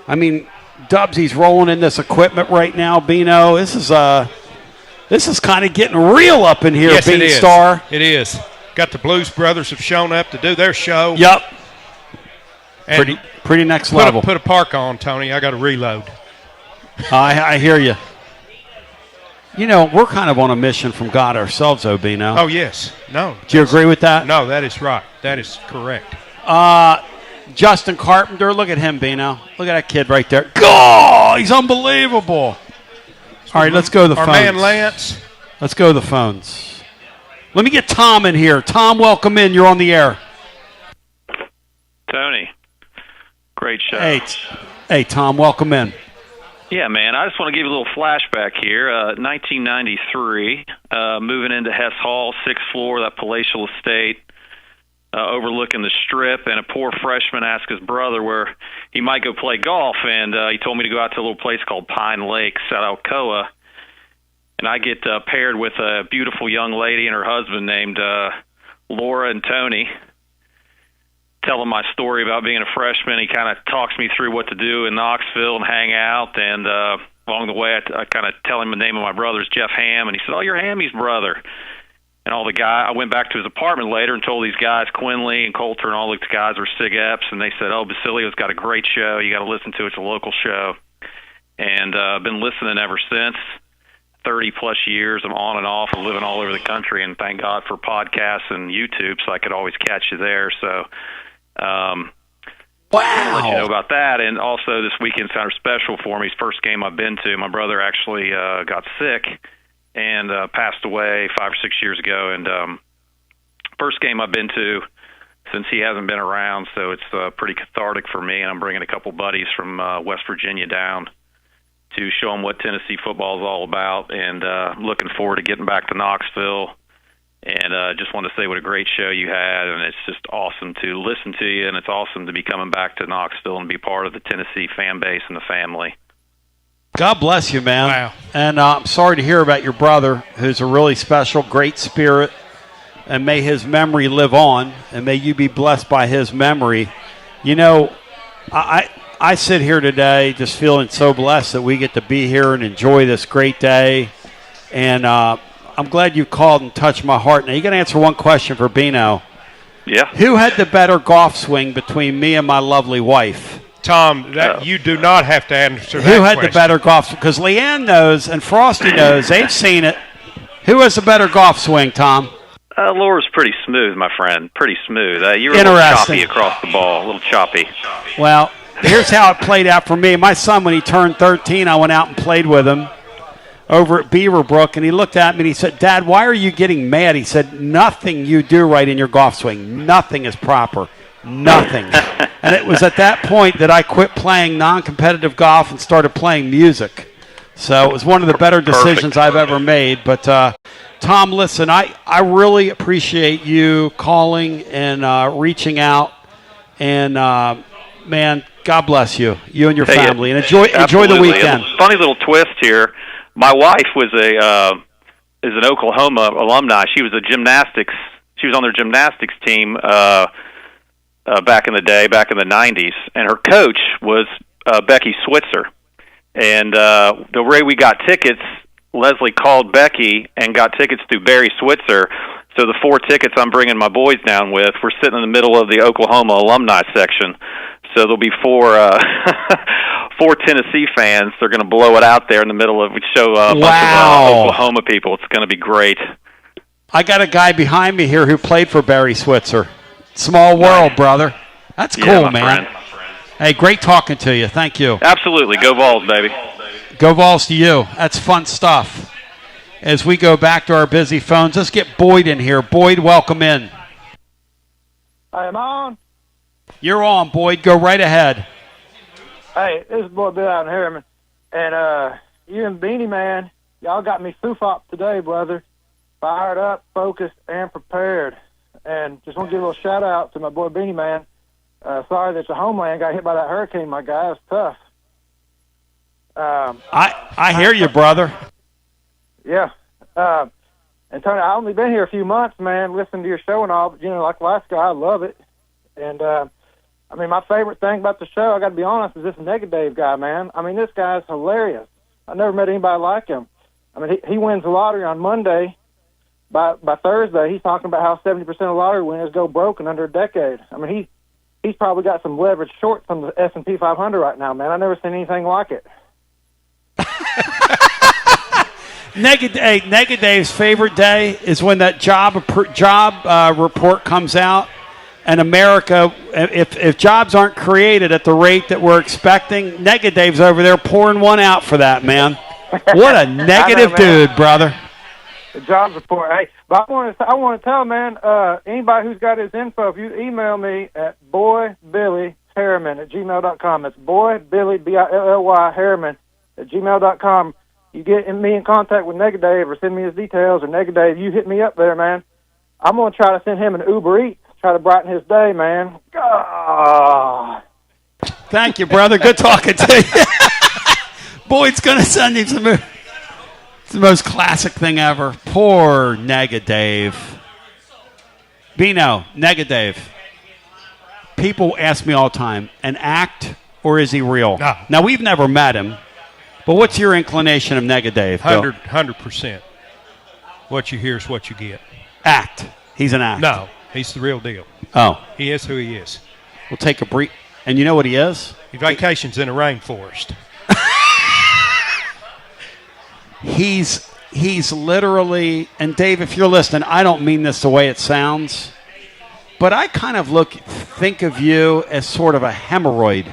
I mean, Dubsy's rolling in this equipment right now, Bino. This is kind of getting real up in here, yes, Beanstar. It is. Got the Blues Brothers have shown up to do their show. Yep. And pretty next level. Put a park on, Tony. I got to reload. I hear you. We're kind of on a mission from God ourselves, Obino. Oh, yes. No. Do you agree with that? No, that is right. That is correct. Justin Carpenter, look at him, Bino. Look at that kid right there. God, he's unbelievable. All right, let's go to the phones. Our man Lance. Let's go to the phones. Let me get Tom in here. Tom, welcome in. You're on the air. Tony, great show. Hey, Tom, welcome in. Yeah, man, I just want to give you a little flashback here. 1993, moving into Hess Hall, 6th floor, that palatial estate, overlooking the Strip, and a poor freshman asked his brother where he might go play golf, and he told me to go out to a little place called Pine Lakes at Alcoa, and I get paired with a beautiful young lady and her husband named Laura and Tony. Tell him my story about being a freshman. He kind of talks me through what to do in Knoxville and hang out. And along the way, I kind of tell him the name of my brother is Jeff Ham. And he said, "Oh, you're Hammy's brother." And all the guys, I went back to his apartment later and told these guys, Quinley and Coulter and all these guys were Sig Eps. And they said, "Oh, Basilio's got a great show. You got to listen to it. It's a local show." And I've been listening ever since. 30-plus years. I'm on and off. I'm living all over the country. And thank God for podcasts and YouTube, so I could always catch you there. So, wow. I'll let you know about that. And also this weekend's kind of special for me. It's the first game I've been to. My brother actually got sick and passed away 5 or 6 years ago. And first game I've been to since he hasn't been around, so it's pretty cathartic for me. And I'm bringing a couple buddies from West Virginia down. to show them what Tennessee football is all about. And I'm looking forward to getting back to Knoxville. And just want to say what a great show you had, and it's just awesome to listen to you, and it's awesome to be coming back to Knoxville and be part of the Tennessee fan base and the family. God bless you, man. Wow. And I'm sorry to hear about your brother, who's a really special, great spirit, and may his memory live on, and may you be blessed by his memory. You know, I sit here today just feeling so blessed that we get to be here and enjoy this great day, and I'm glad you called and touched my heart. Now, you got to answer one question for Bino. Yeah. Who had the better golf swing between me and my lovely wife? Tom, you do not have to answer that Who had question. the better golf swing? Because Leanne knows and Frosty knows. They've seen it. Who has the better golf swing, Tom? Laura's pretty smooth, my friend. Pretty smooth. You were a little choppy across the ball. A little choppy. Well, here's how it played out for me. My son, when he turned 13, I went out and played with him over at Beaverbrook, and he looked at me and he said, Dad, why are you getting mad? He said, nothing you do right in your golf swing. Nothing is proper. Nothing. And it was at that point that I quit playing non-competitive golf and started playing music. So it was one of the better decisions I've ever made. But, Tom, listen, I really appreciate you calling and reaching out. And, man, God bless you, you and your family. And enjoy the weekend. Funny little twist here. My wife was is an Oklahoma alumni. She was She was on their gymnastics team back in the day, back in the 90s, and her coach was Becky Switzer. And the way we got tickets, Leslie called Becky and got tickets through Barry Switzer. So the 4 tickets I'm bringing my boys down with, we're sitting in the middle of the Oklahoma alumni section. So there'll be 4 Tennessee fans. They're going to blow it out there in the middle of. We show a bunch of Oklahoma people. It's going to be great. I got a guy behind me here who played for Barry Switzer. Small world, brother. That's cool, man. Friend. Hey, great talking to you. Thank you. Absolutely. Go Vols, baby. Go Vols to you. That's fun stuff. As we go back to our busy phones, let's get Boyd in here. Boyd, welcome in. I am on. You're on, Boyd. Go right ahead. Hey, this is Boy Bill out in Harriman. And you and Beanie Man, y'all got me foo-fop today, brother. Fired up, focused, and prepared. And just want to give a little shout-out to my boy Beanie Man. Sorry that the homeland got hit by that hurricane, my guy. It's tough. I hear you, brother. Yeah. And Tony, I've only been here a few months, man, listening to your show and all, but, like last guy, I love it. And, my favorite thing about the show, I got to be honest, is this Negative guy, man. This guy's hilarious. I never met anybody like him. He wins the lottery on Monday. By Thursday, he's talking about how 70% of lottery winners go broke in under a decade. He's probably got some leverage short from the S&P 500 right now, man. I've never seen anything like it. Negative's favorite day is when that job report comes out, and America, if jobs aren't created at the rate that we're expecting, Negative's over there pouring one out for that, man. What a negative dude, brother. The jobs report. Hey, but I want to tell, man, anybody who's got his info, if you email me at boybillyharriman@gmail.com. That's boybilly, B-I-L-L-Y, Harriman @gmail.com. You get me in contact with Negative or send me his details, or Negative, you hit me up there, man. I'm going to try to send him an Uber Eats, try to brighten his day, man. Thank you, brother. Good talking to you. Boyd's going to send him some. It's the most classic thing ever. Poor Negative. Bino, Negative. People ask me all the time, an act or is he real? No. Now, we've never met him, but what's your inclination of Negative? 100%. What you hear is what you get. Act. He's an act. No, he's the real deal. Oh. He is who he is. We'll take a brief. And you know what he is? He vacations in a rainforest. He's literally, and Dave, if you're listening, I don't mean this the way it sounds, but I kind of think of you as sort of a hemorrhoid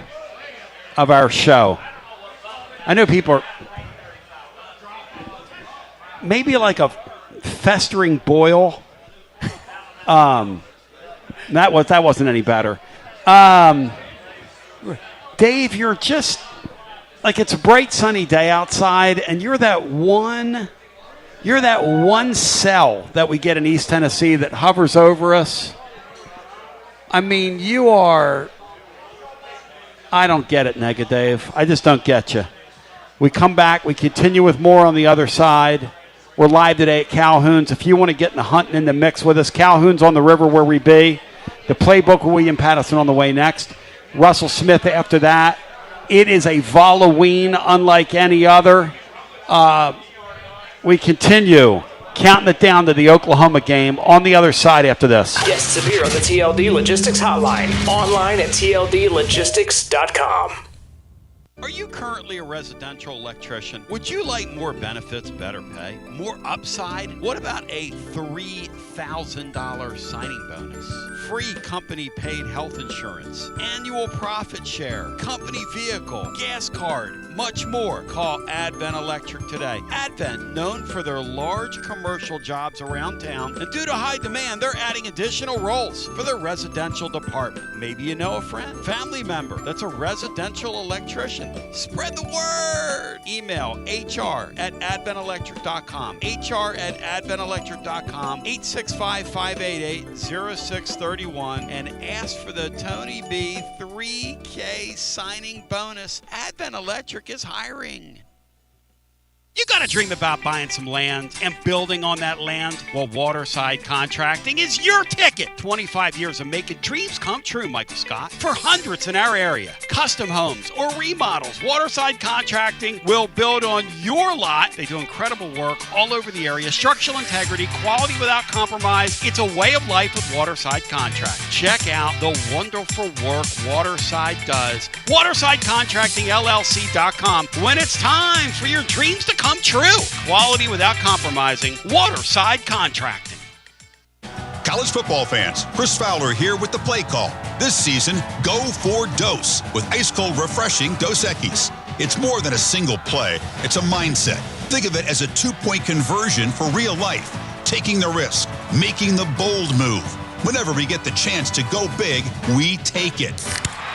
of our show. I know people are maybe like a festering boil. That wasn't any better. Dave, you're just like it's a bright sunny day outside, and you're that one cell that we get in East Tennessee that hovers over us. I mean, you are. I don't get it, Nega Dave. I just don't get you. We come back. We continue with more on the other side. We're live today at Calhoun's. If you want to get in the hunt and in the mix with us, Calhoun's on the river where we be. The playbook with William Patterson on the way next. Russell Smith after that. It is a Halloween unlike any other. We continue counting it down to the Oklahoma game on the other side after this. Guests appear on the TLD Logistics Hotline. Online at tldlogistics.com. Are you currently a residential electrician? Would you like more benefits, better pay, more upside? What about a $3,000 signing bonus? Free company-paid health insurance, annual profit share, company vehicle, gas card, much more. Call Advent Electric today. Advent, known for their large commercial jobs around town, and due to high demand, they're adding additional roles for their residential department. Maybe you know a friend, family member that's a residential electrician. Spread the word. Email hr@adventelectric.com. hr@adventelectric.com. 865-588-0631 and ask for the Tony B 3K signing bonus. Advent Electric is hiring. You got to dream about buying some land and building on that land. Well, Waterside Contracting is your ticket. 25 years of making dreams come true, Michael Scott. For hundreds in our area, custom homes or remodels, Waterside Contracting will build on your lot. They do incredible work all over the area. Structural integrity, quality without compromise. It's a way of life with Waterside Contract. Check out the wonderful work Waterside does. WatersideContractingLLC.com. When it's time for your dreams to come true. Quality without compromising. Waterside Contracting. College football fans, Chris Fowler here with the play call. This season, go for Dose with ice-cold refreshing Dos Equis. It's more than a single play. It's a mindset. Think of it as a 2-point conversion for real life. Taking the risk, making the bold move. Whenever we get the chance to go big, we take it.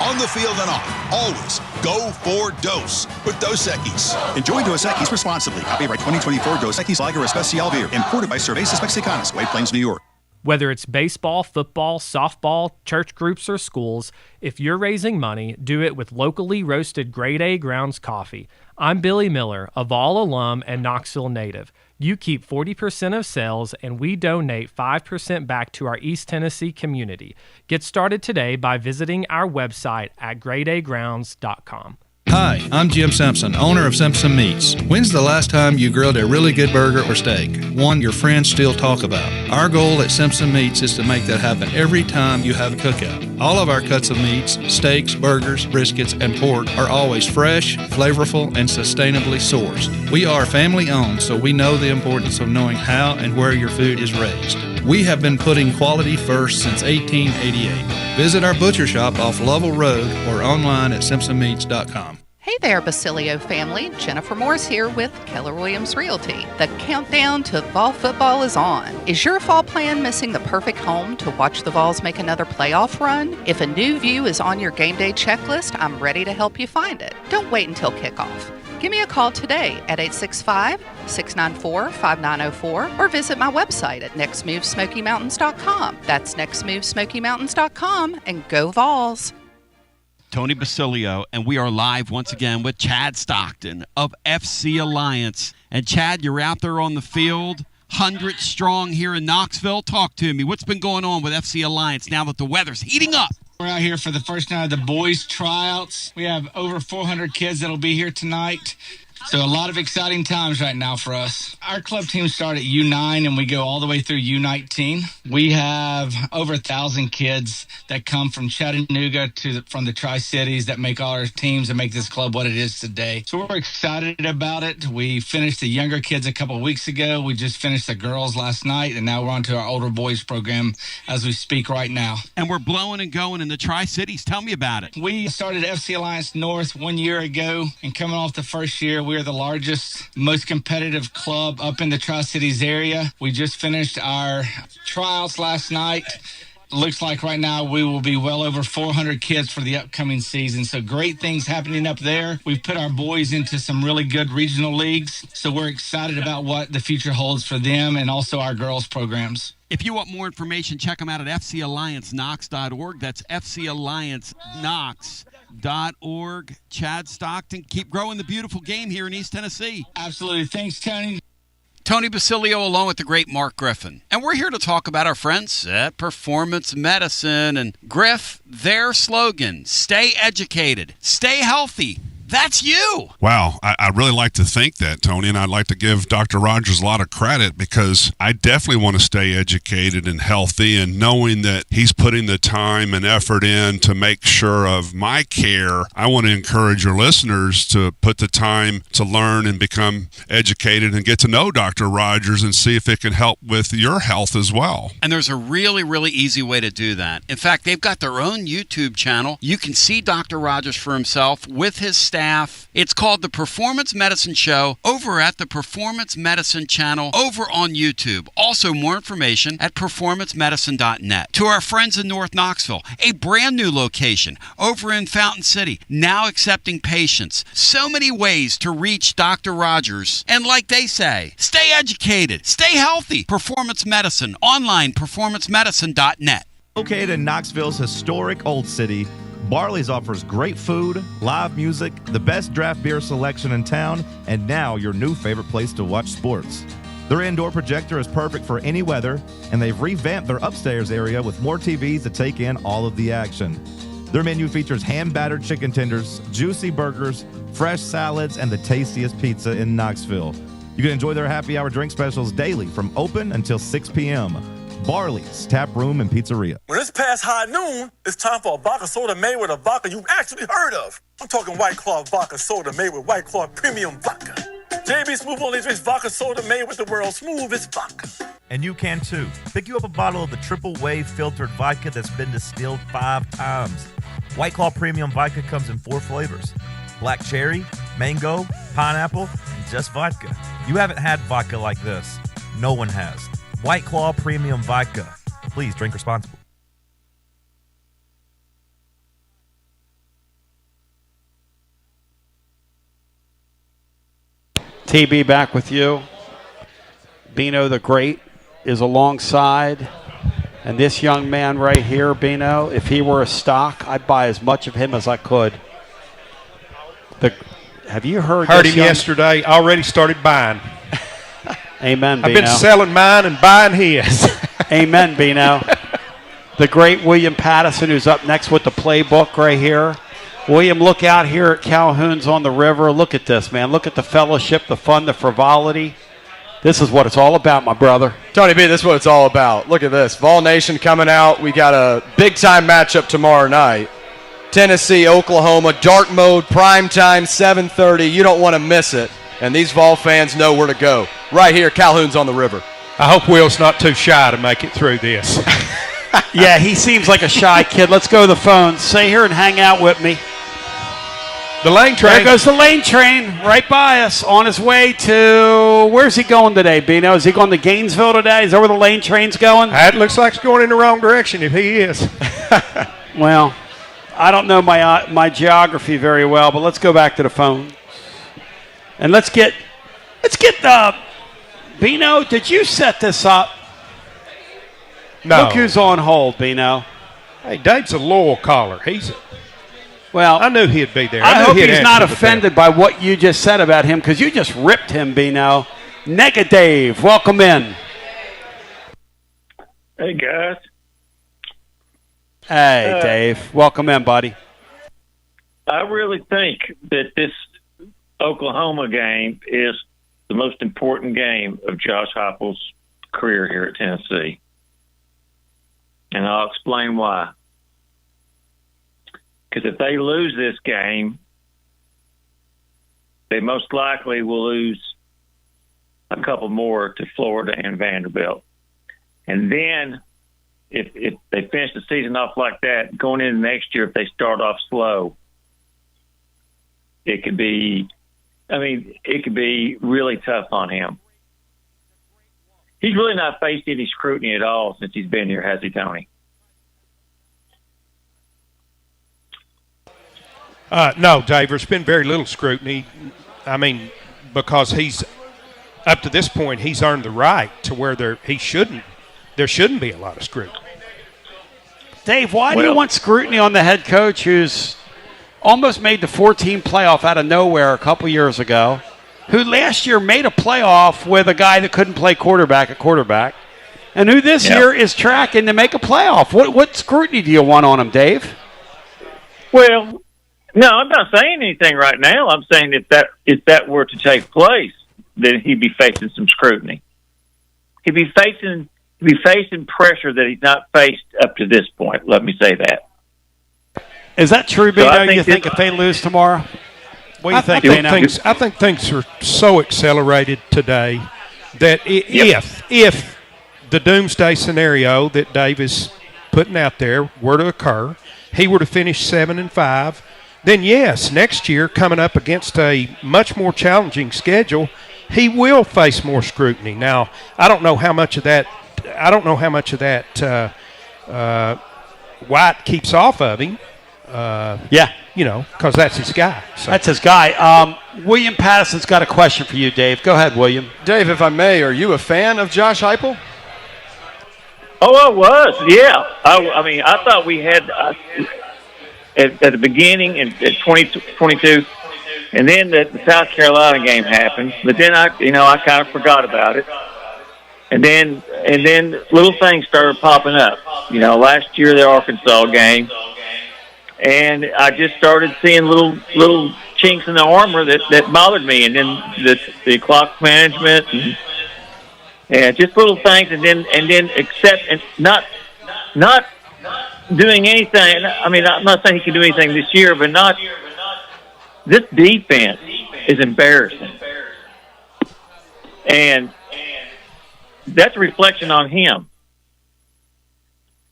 On the field and off, always go for Dose with Dos Equis. Enjoy Dos Equis responsibly. Copyright 2024 Dos Equis Lager Especial Beer. Imported by Cervezas Mexicanas, White Plains, New York. Whether it's baseball, football, softball, church groups, or schools, if you're raising money, do it with locally roasted Grade A Grounds coffee. I'm Billy Miller, a Vol alum and Knoxville native. You keep 40% of sales, and we donate 5% back to our East Tennessee community. Get started today by visiting our website at gradeagrounds.com. Hi, I'm Jim Simpson, owner of Simpson Meats. When's the last time you grilled a really good burger or steak? One your friends still talk about. Our goal at Simpson Meats is to make that happen every time you have a cookout. All of our cuts of meats, steaks, burgers, briskets, and pork are always fresh, flavorful, and sustainably sourced. We are family owned, so we know the importance of knowing how and where your food is raised. We have been putting quality first since 1888. Visit our butcher shop off Lovell Road or online at simpsonmeats.com. Hey there, Basilio family. Jennifer Morris here with Keller Williams Realty. The countdown to fall football is on. Is your fall plan missing the perfect home to watch the Vols make another playoff run? If a new view is on your game day checklist, I'm ready to help you find it. Don't wait until kickoff. Give me a call today at 865-694-5904 or visit my website at nextmovesmokymountains.com. That's nextmovesmokymountains.com, and go Vols. Tony Basilio, and we are live once again with Chad Stockton of FC Alliance. And Chad, you're out there on the field, 100 strong here in Knoxville. Talk to me. What's been going on with FC Alliance now that the weather's heating up? We're out here for the first night of the boys' tryouts. We have over 400 kids that'll be here tonight. So a lot of exciting times right now for us. Our club team start at U9 and we go all the way through U19. We have over 1,000 kids that come from Chattanooga from the Tri-Cities that make all our teams and make this club what it is today. So we're excited about it. We finished the younger kids a couple of weeks ago. We just finished the girls last night, and now we're on to our older boys program as we speak right now. And we're blowing and going in the Tri-Cities. Tell me about it. We started FC Alliance North 1 year ago, and coming off the first year, we are the largest, most competitive club up in the Tri-Cities area. We just finished our tryouts last night. looks like right now we will be well over 400 kids for the upcoming season. So great things happening up there. We've put our boys into some really good regional leagues. So we're excited about what the future holds for them and also our girls programs. If you want more information, check them out at fcallianceknox.org. That's fcallianceknox.org. Chad Stockton, keep growing the beautiful game here in East Tennessee. Absolutely. Thanks, Tony. Tony Basilio along with the great Mark Griffin. And we're here to talk about our friends at Performance Medicine. And Griff, their slogan, stay educated, stay healthy. That's you. Wow, I really like to think that, Tony, and I'd like to give Dr. Rogers a lot of credit because I definitely want to stay educated and healthy, and knowing that he's putting the time and effort in to make sure of my care, I want to encourage your listeners to put the time to learn and become educated and get to know Dr. Rogers and see if it can help with your health as well. And there's a really, really easy way to do that. In fact, they've got their own YouTube channel. You can see Dr. Rogers for himself with his staff. It's called The Performance Medicine Show over at the Performance Medicine channel over on YouTube. Also, more information at performancemedicine.net. To our friends in North Knoxville, a brand new location over in Fountain City, now accepting patients. So many ways to reach Dr. Rogers. And like they say, stay educated, stay healthy. Performance Medicine, online, performancemedicine.net. Located in Knoxville's historic Old City, Barley's offers great food, live music, the best draft beer selection in town, and now your new favorite place to watch sports. Their indoor projector is perfect for any weather, and they've revamped their upstairs area with more TVs to take in all of the action. Their menu features hand-battered chicken tenders, juicy burgers, fresh salads, and the tastiest pizza in Knoxville. You can enjoy their happy hour drink specials daily from open until 6 p.m. Barley's Tap Room and Pizzeria. When it's past high noon, it's time for a vodka soda made with a vodka you've actually heard of. I'm talking White Claw vodka soda made with White Claw premium vodka. JB Smooth only drinks vodka soda made with the world's smoothest vodka. And you can too. Pick you up a bottle of the triple wave filtered vodka that's been distilled 5 times. White Claw premium vodka comes in 4 flavors: black cherry, mango, pineapple, and just vodka. You haven't had vodka like this. No one has. White Claw Premium Vodka. Please drink responsibly. TB back with you. Bino the Great is alongside. And this young man right here, Bino, if he were a stock, I'd buy as much of him as I could. Have you heard him yesterday, already started buying. Amen, Bino. I've been selling mine and buying his. Amen, Bino. The great William Patterson, who's up next with the playbook right here. William, look out here at Calhoun's on the river. Look at this, man. Look at the fellowship, the fun, the frivolity. This is what it's all about, my brother. Tony B, this is what it's all about. Look at this. Vol Nation coming out. We got a big-time matchup tomorrow night. Tennessee, Oklahoma, dark mode, prime time, 7:30. You don't want to miss it. And these Vol fans know where to go. Right here, Calhoun's on the river. I hope Will's not too shy to make it through this. Yeah, he seems like a shy kid. Let's go to the phone. Stay here and hang out with me. The lane train. There goes the lane train right by us on his way to, where's he going today, Bino? Is he going to Gainesville today? Is that where the lane train's going? That looks like it's going in the wrong direction if he is. Well, I don't know my geography very well, but let's go back to the phone. And let's get the, Bino, did you set this up? No. Look who's on hold, Bino. Hey, Dave's a loyal caller. Well, I knew he'd be there. I hope he's not offended by what you just said about him, because you just ripped him, Bino. Nega Dave, welcome in. Hey, guys. Hey, Dave. Welcome in, buddy. I really think that this Oklahoma game is the most important game of Josh Heupel's career here at Tennessee. And I'll explain why. Because if they lose this game, they most likely will lose a couple more to Florida and Vanderbilt. And then if they finish the season off like that, going into next year, if they start off slow, it could be really tough on him. He's really not faced any scrutiny at all since he's been here, has he, Tony? No, Dave, there's been very little scrutiny. I mean, because he's up to this point, he's earned the right to where there shouldn't be a lot of scrutiny. Dave, why do you want scrutiny on the head coach who's almost made the 14 playoff out of nowhere a couple years ago, who last year made a playoff with a guy that couldn't play quarterback at quarterback, and who this year is tracking to make a playoff? What scrutiny do you want on him, Dave? Well, no, I'm not saying anything right now. I'm saying if that were to take place, then he'd be facing some scrutiny. He'd be facing pressure that he's not faced up to this point. Let me say that. Is that true, Bino? You think if they lose tomorrow? What do you think, Bino? I think things are so accelerated today that if the doomsday scenario that Dave is putting out there were to occur, he were to finish 7-5, then yes, next year coming up against a much more challenging schedule, he will face more scrutiny. Now, I don't know how much of that White keeps off of him. Because that's his guy. So. That's his guy. William Patterson's got a question for you, Dave. Go ahead, William. Dave, if I may, are you a fan of Josh Heupel? Oh, I was, yeah. I mean, I thought we had at the beginning at 2022, and then the South Carolina game happened. But then I kind of forgot about it. And then little things started popping up. Last year the Arkansas game, and I just started seeing little chinks in the armor that bothered me. And then the clock management and just little things. And then not doing anything. I mean, I'm not saying he can do anything this year, but this defense is embarrassing. And that's a reflection on him.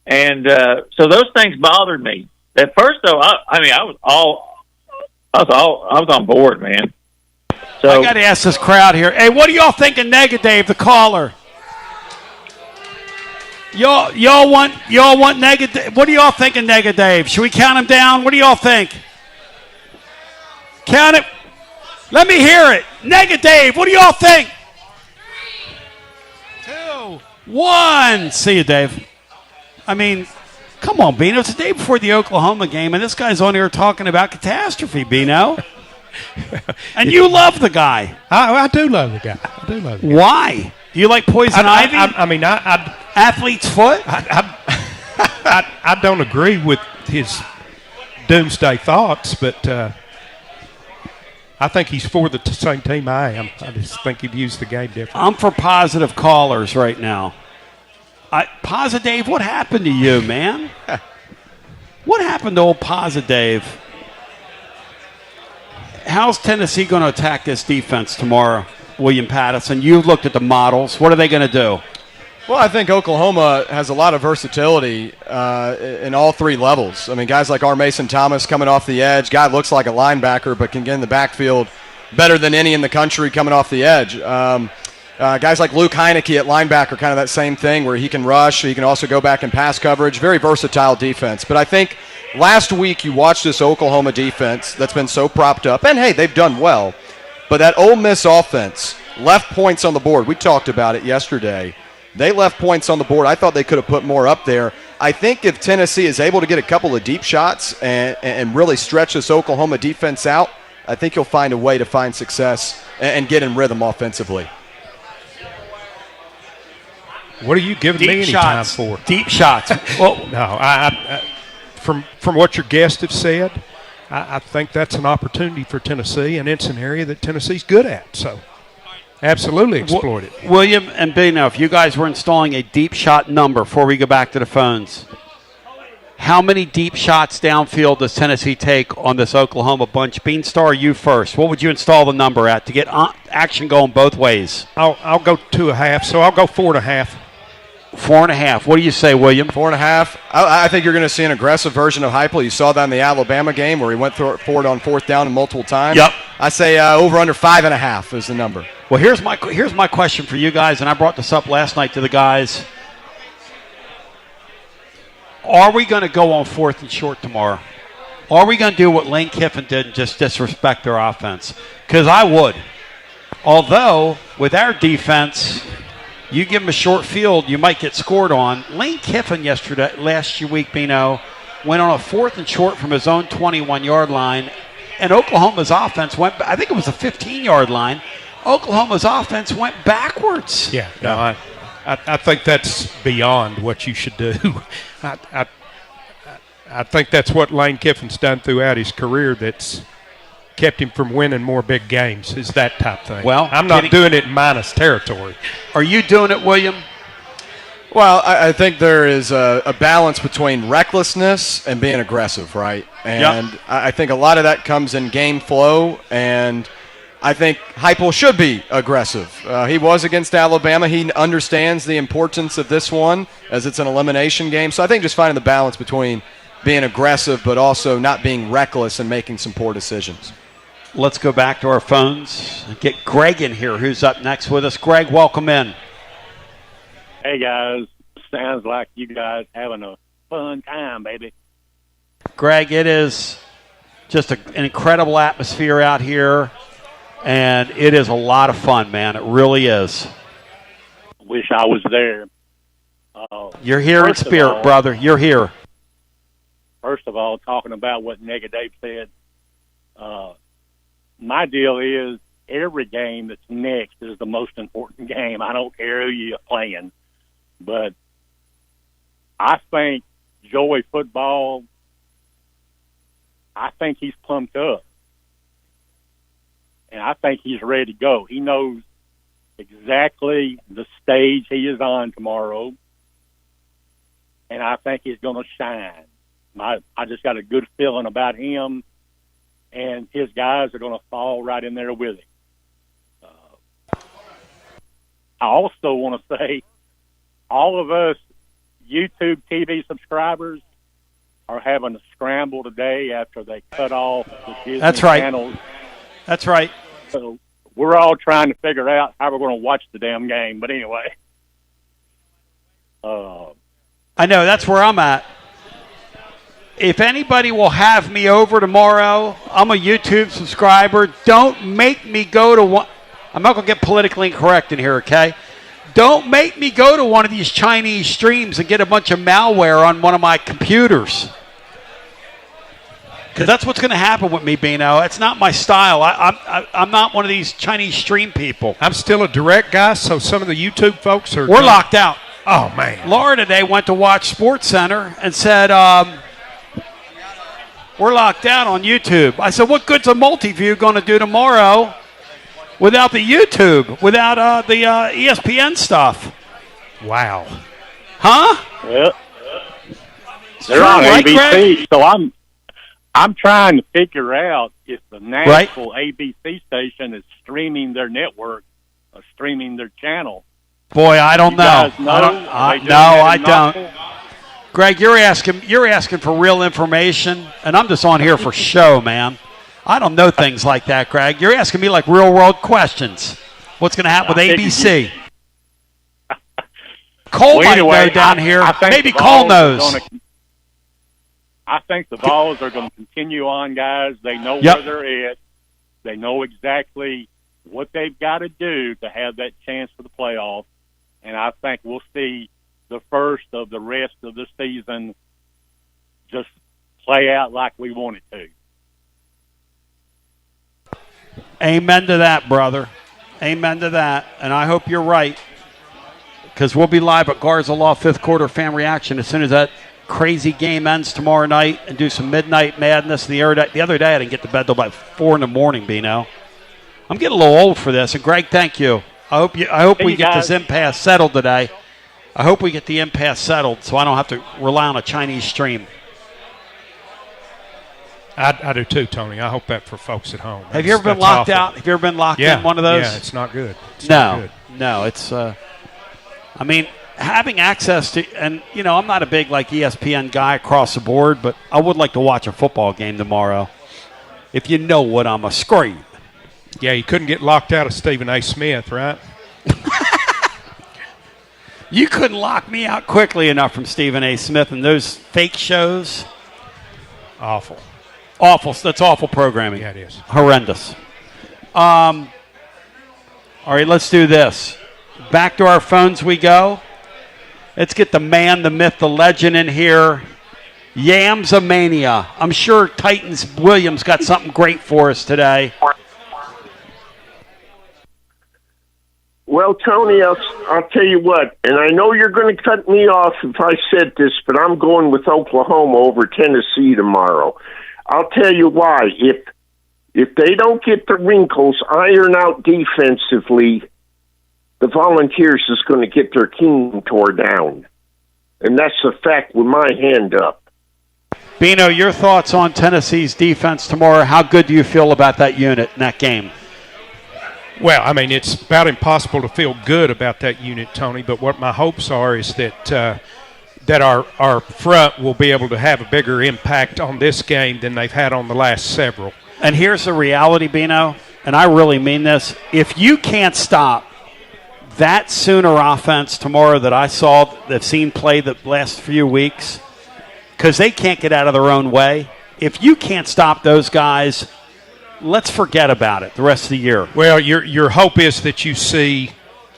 And so those things bothered me. At first, though, I was on board, man. So I got to ask this crowd here. Hey, what do y'all think of Dave, the caller? Y'all want Dave? What do y'all think of Dave? Should we count him down? What do y'all think? Count it. Let me hear it. Dave, what do y'all think? 2, 1. See you, Dave. I mean, come on, Bino. It's the day before the Oklahoma game, and this guy's on here talking about catastrophe, Bino. And you love the guy. I do love the guy. Why? Do you like poison ivy? I athlete's foot? I don't agree with his doomsday thoughts, but I think he's for the same team I am. I just think he views the game differently. I'm for positive callers right now. Positive Dave, what happened to you, man? What happened to old Positive Dave? How's Tennessee going to attack this defense tomorrow, William Patterson? You've looked at the models. What are they going to do? Well, I think Oklahoma has a lot of versatility in all three levels. I mean, guys like R. Mason Thomas coming off the edge. Guy looks like a linebacker but can get in the backfield better than any in the country coming off the edge. Guys like Luke Heineke at linebacker, kind of that same thing where he can rush. He can also go back and pass coverage. Very versatile defense. But I think last week you watched this Oklahoma defense that's been so propped up. And, hey, they've done well. But that Ole Miss offense left points on the board. We talked about it yesterday. They left points on the board. I thought they could have put more up there. I think if Tennessee is able to get a couple of deep shots and really stretch this Oklahoma defense out, I think you'll find a way to find success and get in rhythm offensively. What are you giving me any time for? Deep shots. Well, no, I from what your guests have said, I think that's an opportunity for Tennessee, and it's an area that Tennessee's good at. So, absolutely exploit it. William and Bino, if you guys were installing a deep shot number before we go back to the phones, how many deep shots downfield does Tennessee take on this Oklahoma bunch? Beanstar, you first. What would you install the number at to get action going both ways? I'll go 2.5, so I'll go 4.5. 4.5. What do you say, William? 4.5. I think you're going to see an aggressive version of Heupel. You saw that in the Alabama game where he went for it on fourth down multiple times. Yep. I say over under 5.5 is the number. Well, here's my question for you guys, and I brought this up last night to the guys. Are we going to go on 4th and short tomorrow? Or are we going to do what Lane Kiffin did and just disrespect their offense? Because I would. Although, with our defense, you give them a short field, you might get scored on. Lane Kiffin last week, Bino, went on a 4th and short from his own 21-yard line, and Oklahoma's offense went, I think it was a 15-yard line. Oklahoma's offense went backwards. Yeah, no, I think that's beyond what you should do. I think that's what Lane Kiffin's done throughout his career that's kept him from winning more big games, is that type thing. Well, I'm not doing it in minus territory. Are you doing it, William? Well, I think there is a balance between recklessness and being aggressive, right? And I think a lot of that comes in game flow, and I think Heupel should be aggressive. He was against Alabama. He understands the importance of this one as it's an elimination game. So I think just finding the balance between being aggressive but also not being reckless and making some poor decisions. Let's go back to our phones and get Greg in here, who's up next with us. Greg, welcome in. Hey, guys. Sounds like you guys having a fun time, baby. Greg, it is just an incredible atmosphere out here, and it is a lot of fun, man. It really is. Wish I was there. You're here in spirit, brother. You're here. First of all, talking about what Nega Dave said, my deal is every game that's next is the most important game. I don't care who you're playing. But I think Joey football, I think he's pumped up. And I think he's ready to go. He knows exactly the stage he is on tomorrow. And I think he's going to shine. I just got a good feeling about him, and his guys are going to fall right in there with him. I also want to say all of us YouTube TV subscribers are having a scramble today after they cut off the Disney channels. That's right. So we're all trying to figure out how we're going to watch the damn game. But anyway. I know, that's where I'm at. If anybody will have me over tomorrow, I'm a YouTube subscriber. Don't make me go to one. I'm not going to get politically incorrect in here, okay? Don't make me go to one of these Chinese streams and get a bunch of malware on one of my computers. Because that's what's going to happen with me, Bino. It's not my style. I'm not one of these Chinese stream people. I'm still a direct guy, so some of the YouTube folks are... We're locked out. Oh, man. Laura today went to watch Sports Center and said, we're locked out on YouTube. I said, what good's a multi-view going to do tomorrow without the YouTube, without the ESPN stuff? Wow. Huh? Well, they're on ABC, so I'm trying to figure out if the national ABC station is streaming their network or streaming their channel. Boy, I don't know. I don't. Greg, you're asking for real information, and I'm just on here for show, man. I don't know things like that, Greg. You're asking me like real-world questions. What's going to happen with ABC? Cole might know down here. Maybe Cole knows. I think the Vols are going to continue on, guys. They know where they're at. They know exactly what they've got to do to have that chance for the playoff. And I think we'll see the first of the rest of the season just play out like we want it to. Amen to that, brother. Amen to that. And I hope you're right, because we'll be live at Garza Law 5th quarter fan reaction as soon as that crazy game ends tomorrow night, and do some midnight madness. The other day I didn't get to bed till about 4 in the morning, Bino. I'm getting a little old for this. And Greg, thank you. I hope we get this impasse settled today. I hope we get the impasse settled so I don't have to rely on a Chinese stream. I do too, Tony. I hope that for folks at home. Have you ever been locked out? Have you ever been locked in one of those? Yeah, it's not good. No, it's I mean, having access to, and I'm not a big like ESPN guy across the board, but I would like to watch a football game tomorrow. If you know what I'm a scream. Yeah, you couldn't get locked out of Stephen A. Smith, right? You couldn't lock me out quickly enough from Stephen A. Smith and those fake shows. Awful. Awful. That's awful programming. Yeah, it is. Horrendous. All right, let's do this. Back to our phones we go. Let's get the man, the myth, the legend in here. Yamsamania. I'm sure Titans Williams got something great for us today. Well, Tony, I'll tell you what, and I know you're going to cut me off if I said this, but I'm going with Oklahoma over Tennessee tomorrow. I'll tell you why. If they don't get the wrinkles ironed out defensively, the Volunteers is going to get their team tore down. And that's a fact with my hand up. Bino, your thoughts on Tennessee's defense tomorrow? How good do you feel about that unit in that game? Well, I mean, it's about impossible to feel good about that unit, Tony, but what my hopes are is that our front will be able to have a bigger impact on this game than they've had on the last several. And here's the reality, Bino, and I really mean this. If you can't stop that Sooner offense tomorrow that I saw, that seen play the last few weeks, because they can't get out of their own way, if you can't stop those guys, let's forget about it the rest of the year. Well, your hope is that you see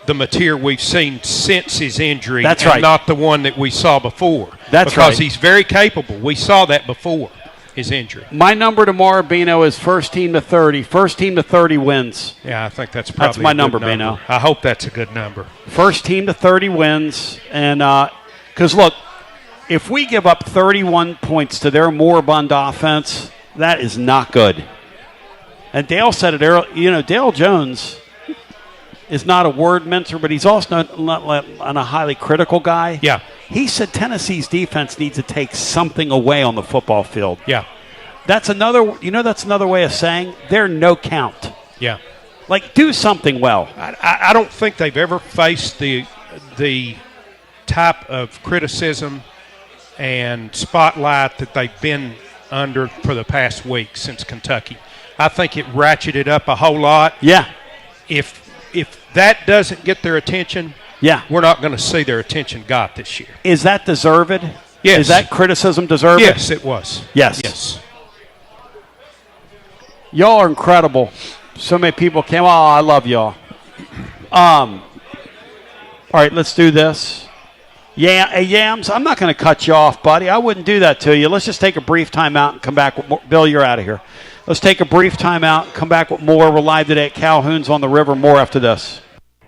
the material we've seen since his injury. That's and right. Not the one that we saw before. That's right. Because he's very capable. We saw that before his injury. My number tomorrow, Bino, is first team to 30. First team to 30 wins. Yeah, I think that's probably my a good number, Bino. I hope that's a good number. First team to 30 wins. And because, look, if we give up 31 points to their moribund offense, that is not good. And Dale said it earlier. You know, Dale Jones is not a word mincer, but he's also not a highly critical guy. Yeah. He said Tennessee's defense needs to take something away on the football field. Yeah. That's another way of saying they're no count. Yeah. Like, do something well. I don't think they've ever faced the type of criticism and spotlight that they've been under for the past week since Kentucky. I think it ratcheted up a whole lot. Yeah. If that doesn't get their attention, yeah, we're not going to see their attention got this year. Is that deserved? Yes. Is that criticism deserved? Yes, it was. Yes. Yes. Y'all are incredible. So many people came. Oh, I love y'all. All right, let's do this. Yeah, hey, Yams, I'm not going to cut you off, buddy. I wouldn't do that to you. Let's just take a brief timeout and come back with more. Bill, you're out of here. Let's take a brief timeout, come back with more. We're live today at Calhoun's on the River. More after this.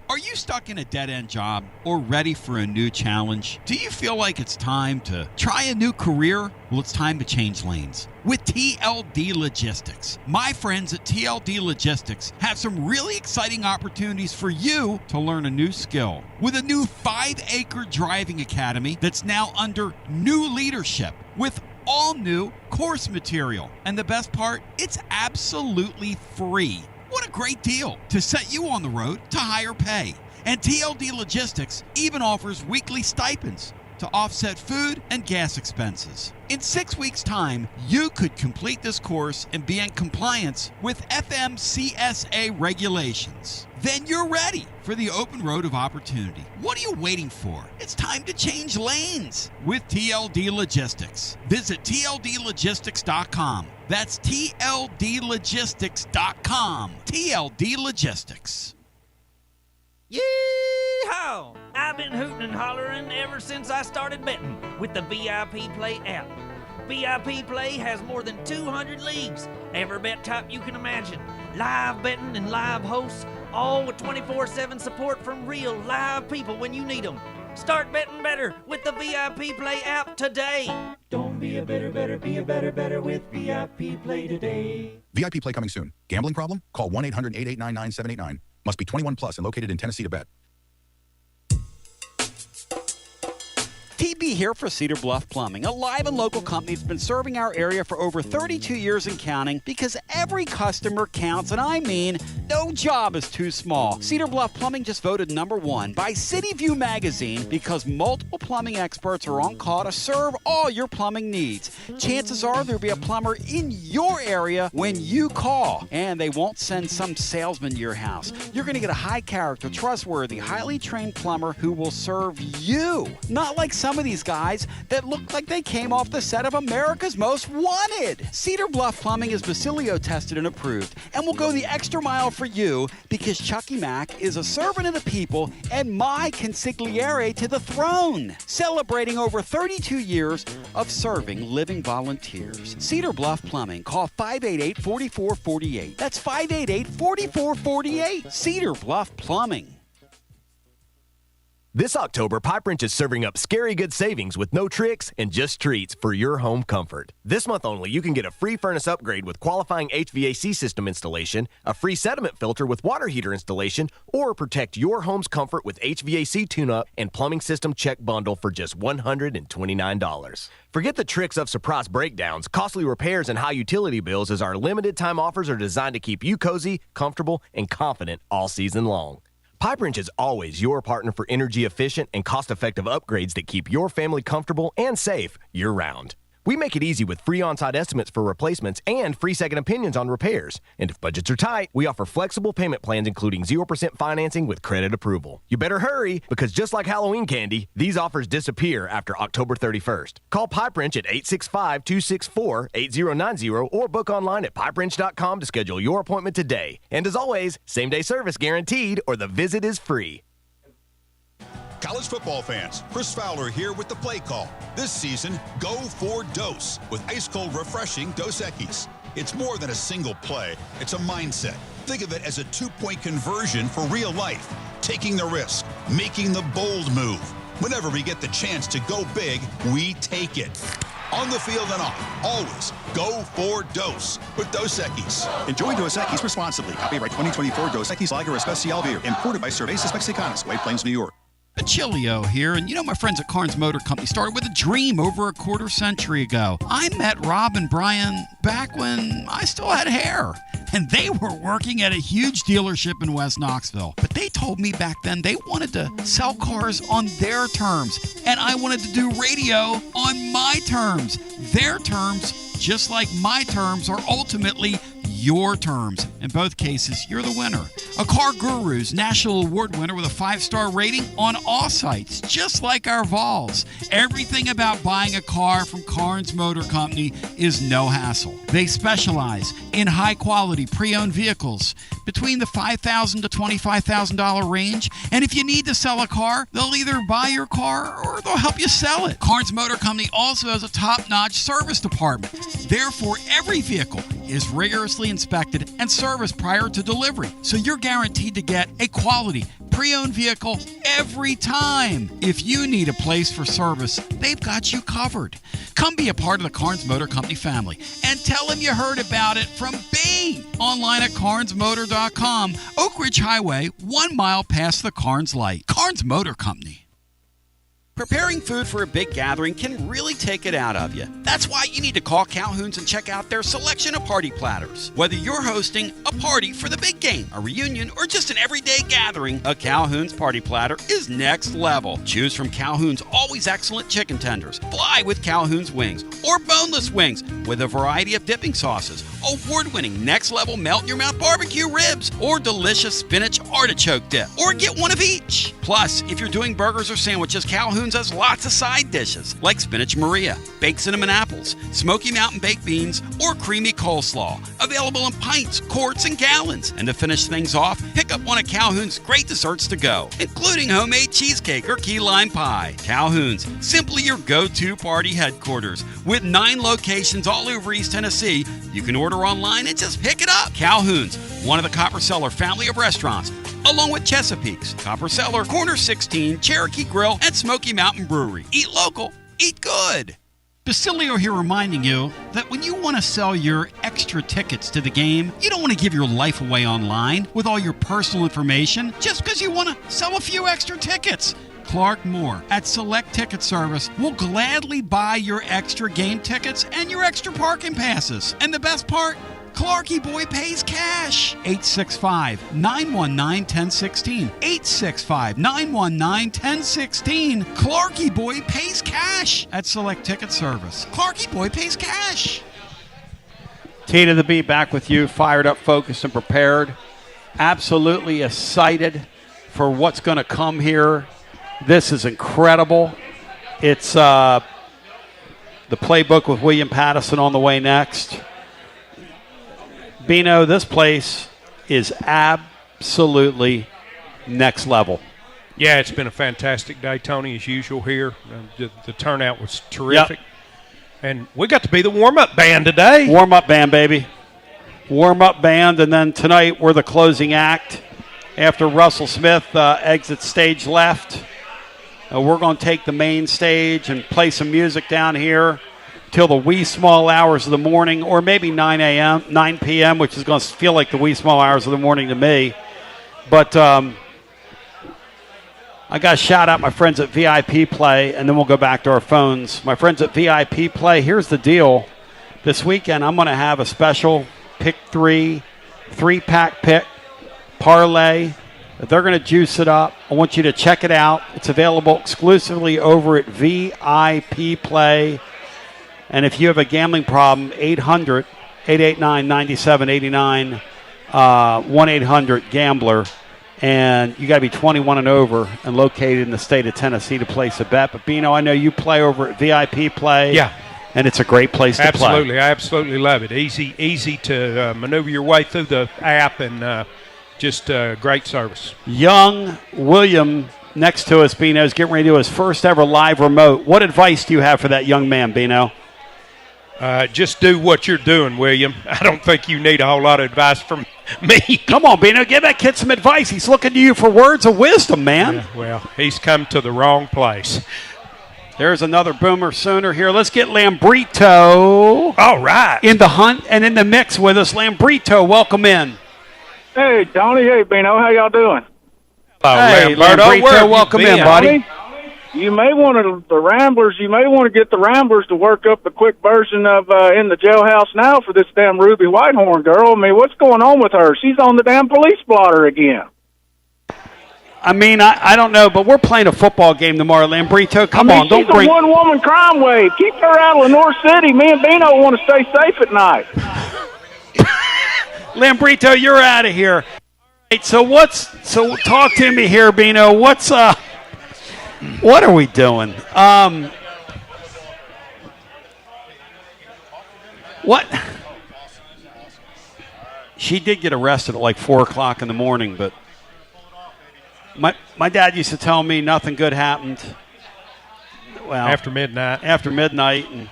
Are you stuck in a dead-end job or ready for a new challenge? Do you feel like it's time to try a new career? Well, it's time to change lanes with TLD Logistics. My friends at TLD Logistics have some really exciting opportunities for you to learn a new skill. With a new 5-acre driving academy that's now under new leadership with all new course material. And the best part, it's absolutely free. What a great deal to set you on the road to higher pay. And TLD Logistics even offers weekly stipends to offset food and gas expenses. In 6 weeks' time, you could complete this course and be in compliance with FMCSA regulations. Then you're ready for the open road of opportunity. What are you waiting for? It's time to change lanes with TLD Logistics. Visit tldlogistics.com. That's tldlogistics.com. TLD Logistics. Yee-haw! I've been hooting and hollering ever since I started betting with the VIP Play app. VIP Play has more than 200 leagues, every bet type you can imagine, live betting and live hosts, all with 24/7 support from real live people when you need them. Start betting better with the VIP Play app today. Don't be a better, be a better with VIP Play today. VIP Play coming soon. Gambling problem? Call 1-800-889-9789. Must be 21 plus and located in Tennessee to bet. TB here for Cedar Bluff Plumbing, a live and local company that's been serving our area for over 32 years and counting because every customer counts, and I mean no job is too small. Cedar Bluff Plumbing just voted #1 by City View magazine because multiple plumbing experts are on call to serve all your plumbing needs. Chances are there'll be a plumber in your area when you call, and they won't send some salesman to your house. You're going to get a high character, trustworthy, highly trained plumber who will serve you. Not like some of these these guys that look like they came off the set of America's Most Wanted. Cedar Bluff Plumbing is Basilio tested and approved and will go the extra mile for you because Chucky Mack is a servant of the people and my consigliere to the throne, celebrating over 32 years of serving living volunteers. Cedar Bluff Plumbing. Call 588-4448. That's 588-4448. Cedar Bluff Plumbing. This October, Pipe Wrench is serving up scary good savings with no tricks and just treats for your home comfort. This month only, you can get a free furnace upgrade with qualifying HVAC system installation, a free sediment filter with water heater installation, or protect your home's comfort with HVAC tune-up and plumbing system check bundle for just $129. Forget the tricks of surprise breakdowns, costly repairs, and high utility bills, as our limited time offers are designed to keep you cozy, comfortable, and confident all season long. Pipe Wrench is always your partner for energy-efficient and cost-effective upgrades that keep your family comfortable and safe year-round. We make it easy with free on-site estimates for replacements and free second opinions on repairs. And if budgets are tight, we offer flexible payment plans including 0% financing with credit approval. You better hurry, because just like Halloween candy, these offers disappear after October 31st. Call Pipe Wrench at 865-264-8090 or book online at pipewrench.com to schedule your appointment today. And as always, same-day service guaranteed or the visit is free. College football fans, Chris Fowler here with the play call. This season, go for Dose with ice-cold, refreshing Dos Equis. It's more than a single play. It's a mindset. Think of it as a two-point conversion for real life. Taking the risk, making the bold move. Whenever we get the chance to go big, we take it. On the field and off, always go for Dose with Dos Equis. Enjoy Dos Equis responsibly. Copyright 2024 Dos Equis Lager Especial Beer. Imported by Cervezas Mexicanas, White Plains, New York. Basilio here, and you know my friends at Carnes Motor Company started with a dream over a quarter century ago. I met Rob and Brian back when I still had hair, and they were working at a huge dealership in West Knoxville. But they told me back then they wanted to sell cars on their terms, and I wanted to do radio on my terms. Their terms, just like my terms, are ultimately your terms. In both cases, you're the winner. A Car Guru's National Award winner with a 5-star rating on all sites, just like our Vols. Everything about buying a car from Carnes Motor Company is no hassle. They specialize in high-quality pre-owned vehicles between the $5,000 to $25,000 range. And if you need to sell a car, they'll either buy your car or they'll help you sell it. Carnes Motor Company also has a top-notch service department. Therefore, every vehicle is rigorously inspected and serviced prior to delivery, so you're guaranteed to get a quality pre-owned vehicle every time. If you need a place for service, they've got you covered. Come be a part of the Carnes Motor Company family and tell them you heard about it from me. Online at carnesmotor.com, Oak Ridge Highway, 1 mile past the Carnes light. Carnes Motor Company. Preparing food for a big gathering can really take it out of you. That's why you need to call Calhoun's and check out their selection of party platters. Whether you're hosting a party for the big game, a reunion, or just an everyday gathering, a Calhoun's party platter is next level. Choose from Calhoun's always excellent chicken tenders, fly with Calhoun's wings, or boneless wings with a variety of dipping sauces, award-winning next-level melt-in-your-mouth barbecue ribs, or delicious spinach artichoke dip, or get one of each. Plus, if you're doing burgers or sandwiches, Calhoun's has lots of side dishes like spinach Maria, baked cinnamon apples, Smoky Mountain baked beans, or creamy coleslaw. Available in pints, quarts, and gallons. And to finish things off, pick up one of Calhoun's great desserts to go, including homemade cheesecake or key lime pie. Calhoun's, simply your go-to party headquarters. With 9 locations all over East Tennessee, you can order online and just pick it up. Calhoun's, one of the Copper Cellar family of restaurants, along with Chesapeake's, Copper Cellar, Corner 16, Cherokee Grill, and Smoky Mountain Brewery. Eat local, eat good. Basilio here reminding you that when you want to sell your extra tickets to the game, you don't want to give your life away online with all your personal information just because you want to sell a few extra tickets. Clark Moore at Select Ticket Service will gladly buy your extra game tickets and your extra parking passes. And the best part? Clarky Boy pays cash. 865-919-1016. 865-919-1016. Clarky Boy pays cash at Select Ticket Service. Clarky Boy pays cash. T to the B back with you, fired up, focused, and prepared. Absolutely excited for what's going to come here. This is incredible. It's the playbook with William Patterson on the way next. Bino, this place is absolutely next level. Yeah, it's been a fantastic day, Tony, as usual here. The turnout was terrific. Yep. And we got to be the warm-up band today. Warm-up band, baby. Warm-up band, and then tonight we're the closing act. After Russell Smith exits stage left, we're going to take the main stage and play some music down here till the wee small hours of the morning, or maybe 9 p.m., which is going to feel like the wee small hours of the morning to me. But I got to shout out my friends at VIP Play, and then we'll go back to our phones. My friends at VIP Play, here's the deal. This weekend I'm going to have a special pick three-pack pick, parlay. They're going to juice it up. I want you to check it out. It's available exclusively over at VIP Play. And if you have a gambling problem, 800-889-9789, 1-800-GAMBLER. And you got to be 21 and over and located in the state of Tennessee to place a bet. But, Bino, I know you play over at VIP Play. Yeah. And it's a great place to play. Absolutely. I absolutely love it. Easy to maneuver your way through the app, and just great service. Young William next to us, Bino, is getting ready to do his first ever live remote. What advice do you have for that young man, Bino? Just do what you're doing, William. I don't think you need a whole lot of advice from me. Come on, Bino, give that kid some advice. He's looking to you for words of wisdom, man. Yeah, well, he's come to the wrong place. There's another Boomer Sooner here. Let's get Lambrito. All right. In the hunt and in the mix with us. Lambrito, welcome in. Hey, Tony. Hey, Bino. How y'all doing? Hello, hey, Lambrito, welcome in, buddy. You may want to the Ramblers. You may want to get the Ramblers to work up a quick version of "In the Jailhouse Now" for this damn Ruby Whitehorn girl. I mean, what's going on with her? She's on the damn police blotter again. I mean, I don't know, but we're playing a football game tomorrow, Lambrito. Come on, don't bring. She's a one-woman crime wave. Keep her out of Lenore City. Me and Bino want to stay safe at night. Lambrito, you're out of here. All right, so talk to me here, Bino. What are we doing? What? She did get arrested at like 4 o'clock in the morning, but my dad used to tell me nothing good happened. Well, after midnight, and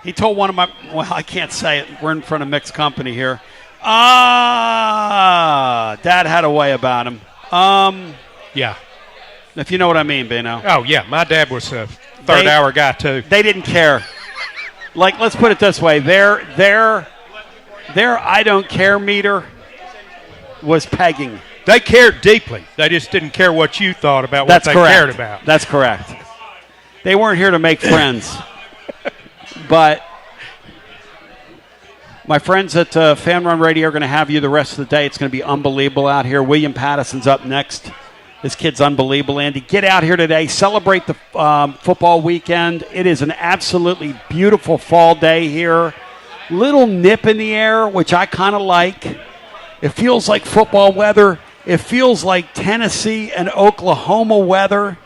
he told one of my. Well, I can't say it. We're in front of mixed company here. Dad had a way about him. Yeah. If you know what I mean, Bino. Oh, yeah. My dad was a third-hour guy, too. They didn't care. Like, let's put it this way. Their I don't care meter was pegging. They cared deeply. They just didn't care what you thought about what they cared about. That's correct. They weren't here to make friends. But my friends at Fan Run Radio are going to have you the rest of the day. It's going to be unbelievable out here. William Patterson's up next. This kid's unbelievable, Andy. Get out here today. Celebrate the football weekend. It is an absolutely beautiful fall day here. Little nip in the air, which I kind of like. It feels like football weather. It feels like Tennessee and Oklahoma weather.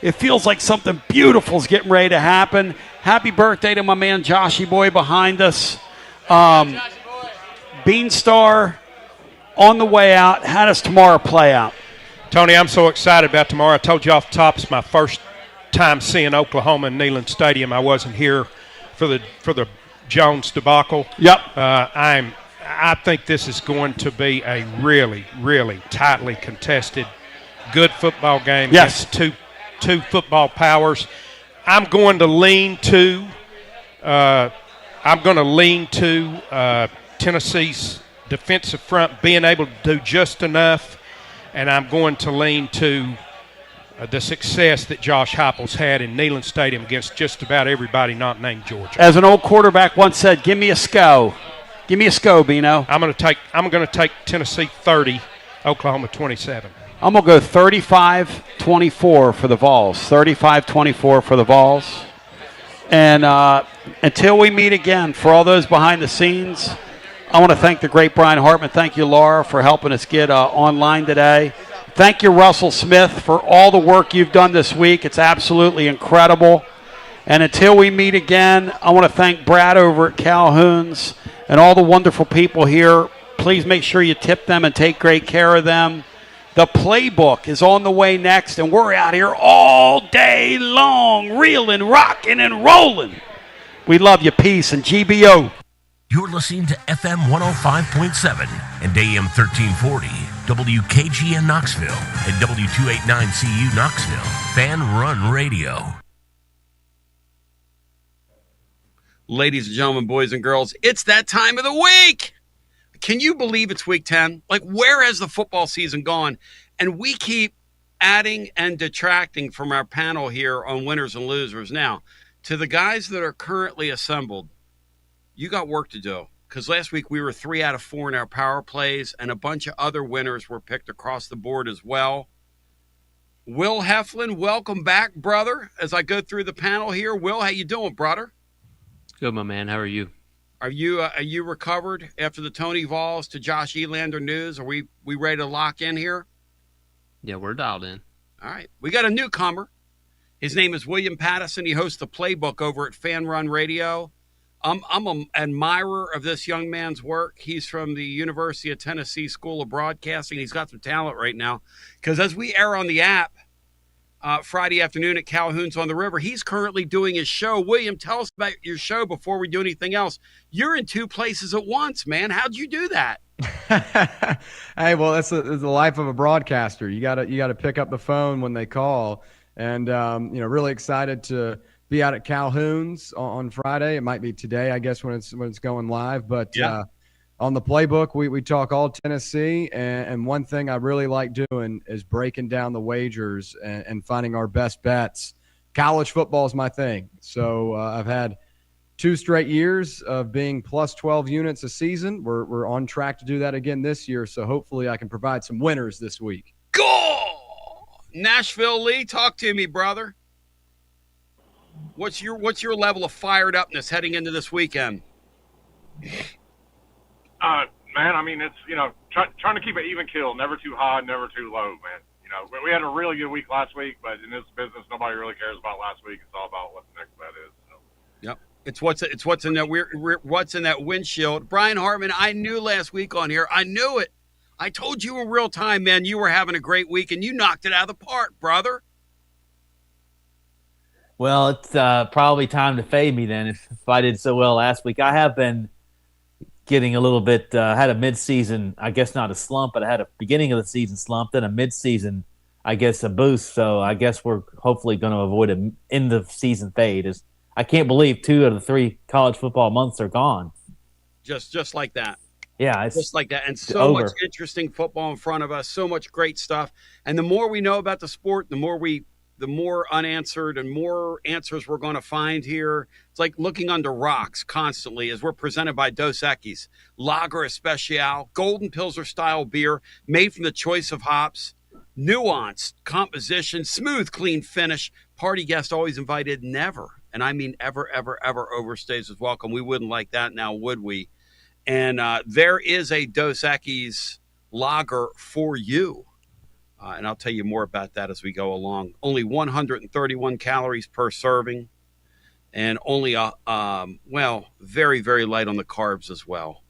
It feels like something beautiful is getting ready to happen. Happy birthday to my man Joshy Boy behind us. Beanstar on the way out. How does tomorrow play out? Tony, I'm so excited about tomorrow. I told you off the top, it's my first time seeing Oklahoma in Neyland Stadium. I wasn't here for the Jones debacle. Yep. I think this is going to be a really, really tightly contested, good football game. Yes. Against two football powers. I'm going to lean to Tennessee's defensive front being able to do just enough. And I'm going to lean to the success that Josh Heupel's had in Neyland Stadium against just about everybody not named Georgia. As an old quarterback once said, "Give me a SCO, give me a SCO, Bino." I'm going to take Tennessee 30, Oklahoma 27. I'm going to go 35-24 for the Vols. 35-24 for the Vols. And until we meet again, for all those behind the scenes, I want to thank the great Brian Hartman. Thank you, Laura, for helping us get online today. Thank you, Russell Smith, for all the work you've done this week. It's absolutely incredible. And until we meet again, I want to thank Brad over at Calhoun's and all the wonderful people here. Please make sure you tip them and take great care of them. The Playbook is on the way next, and we're out here all day long, reeling, rocking, and rolling. We love you. Peace and GBO. You're listening to FM 105.7 and AM 1340, WKGN Knoxville, and W289CU Knoxville, Fan Run Radio. Ladies and gentlemen, boys and girls, it's that time of the week. Can you believe it's week 10? Like, where has the football season gone? And we keep adding and detracting from our panel here on winners and losers. Now, to the guys that are currently assembled, you got work to do, because last week we were 3 out of 4 in our power plays, and a bunch of other winners were picked across the board as well. Will Heflin, welcome back, brother, as I go through the panel here. Will, how you doing, brother? Good, my man. How are you? Are you recovered after the Tony Vols to Josh Elander news? Are we ready to lock in here? Yeah, we're dialed in. All right. We got a newcomer. His name is William Patterson. He hosts the Playbook over at Fan Run Radio. I'm an admirer of this young man's work. He's from the University of Tennessee School of Broadcasting. He's got some talent right now, because as we air on the app Friday afternoon at Calhoun's on the River, he's currently doing his show. William, tell us about your show before we do anything else. You're in 2 places at once, man. How'd you do that? Hey, well, that's the life of a broadcaster. You gotta pick up the phone when they call, and really excited to be out at Calhoun's on Friday. It might be today, I guess, when it's going live. But on the Playbook, we talk all Tennessee, and one thing I really like doing is breaking down the wagers and finding our best bets. College football is my thing, so I've had 2 straight years of being plus 12 units a season. We're on track to do that again this year, so hopefully I can provide some winners this week. Go! Nashville Lee, talk to me, brother. What's your level of fired upness heading into this weekend? Man, I mean, it's, trying to keep it even keel, never too high, never too low, man. We had a really good week last week, but in this business, nobody really cares about last week. It's all about what the next bet is. So. Yep. It's what's in that what's in that windshield. Brian Hartman, I knew last week on here. I knew it. I told you in real time, man, you were having a great week, and you knocked it out of the park, brother. Well, it's probably time to fade me then if I did so well last week. I have been getting a little bit had a mid-season, I guess not a slump, but I had a beginning of the season slump, then a mid-season, I guess, a boost. So I guess we're hopefully going to avoid an end-of-season fade. I can't believe 2 out of the 3 college football months are gone. Just like that. Yeah, it's just like that. And so much interesting football in front of us, so much great stuff. And the more we know about the sport, the more unanswered and more answers we're going to find here. It's like looking under rocks constantly as we're presented by Dos Equis. Lager Especial, Golden Pilsner style beer made from the choice of hops, nuanced composition, smooth, clean finish. Party guest always invited, never, and I mean ever, ever, ever overstays his welcome. We wouldn't like that now, would we? And there is a Dos Equis lager for you. And I'll tell you more about that as we go along. Only 131 calories per serving, and only very, very light on the carbs as well.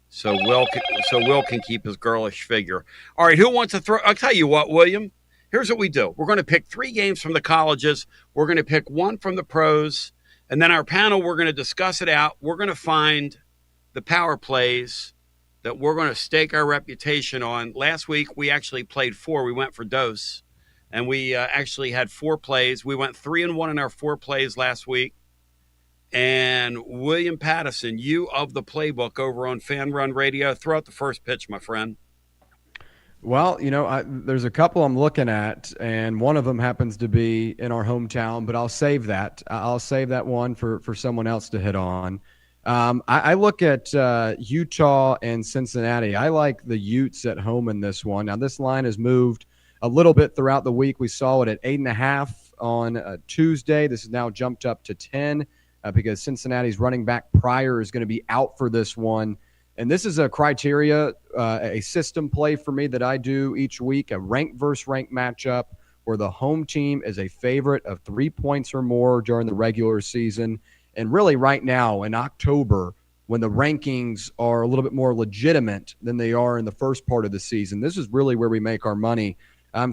So Will can keep his girlish figure. All right, who wants to throw? I'll tell you what, William. Here's what we do. We're going to pick 3 games from the colleges. We're going to pick 1 from the pros, and then our panel, we're going to discuss it out. We're going to find the power plays that we're going to stake our reputation on. Last week, we actually played 4. We went for Dos, and we actually had 4 plays. We went 3-1 in our 4 plays last week. And William Patterson, you of the Playbook over on Fan Run Radio, throw out the first pitch, my friend. Well, there's a couple I'm looking at, and one of them happens to be in our hometown, but I'll save that. I'll save that one for someone else to hit on. I look at Utah and Cincinnati. I like the Utes at home in this one. Now, this line has moved a little bit throughout the week. We saw it at 8.5 on Tuesday. This is now jumped up to 10 because Cincinnati's running back Pryor is going to be out for this one. And this is a criteria, a system play for me that I do each week, a rank versus rank matchup where the home team is a favorite of 3 points or more during the regular season. And really right now in October, when the rankings are a little bit more legitimate than they are in the first part of the season, this is really where we make our money.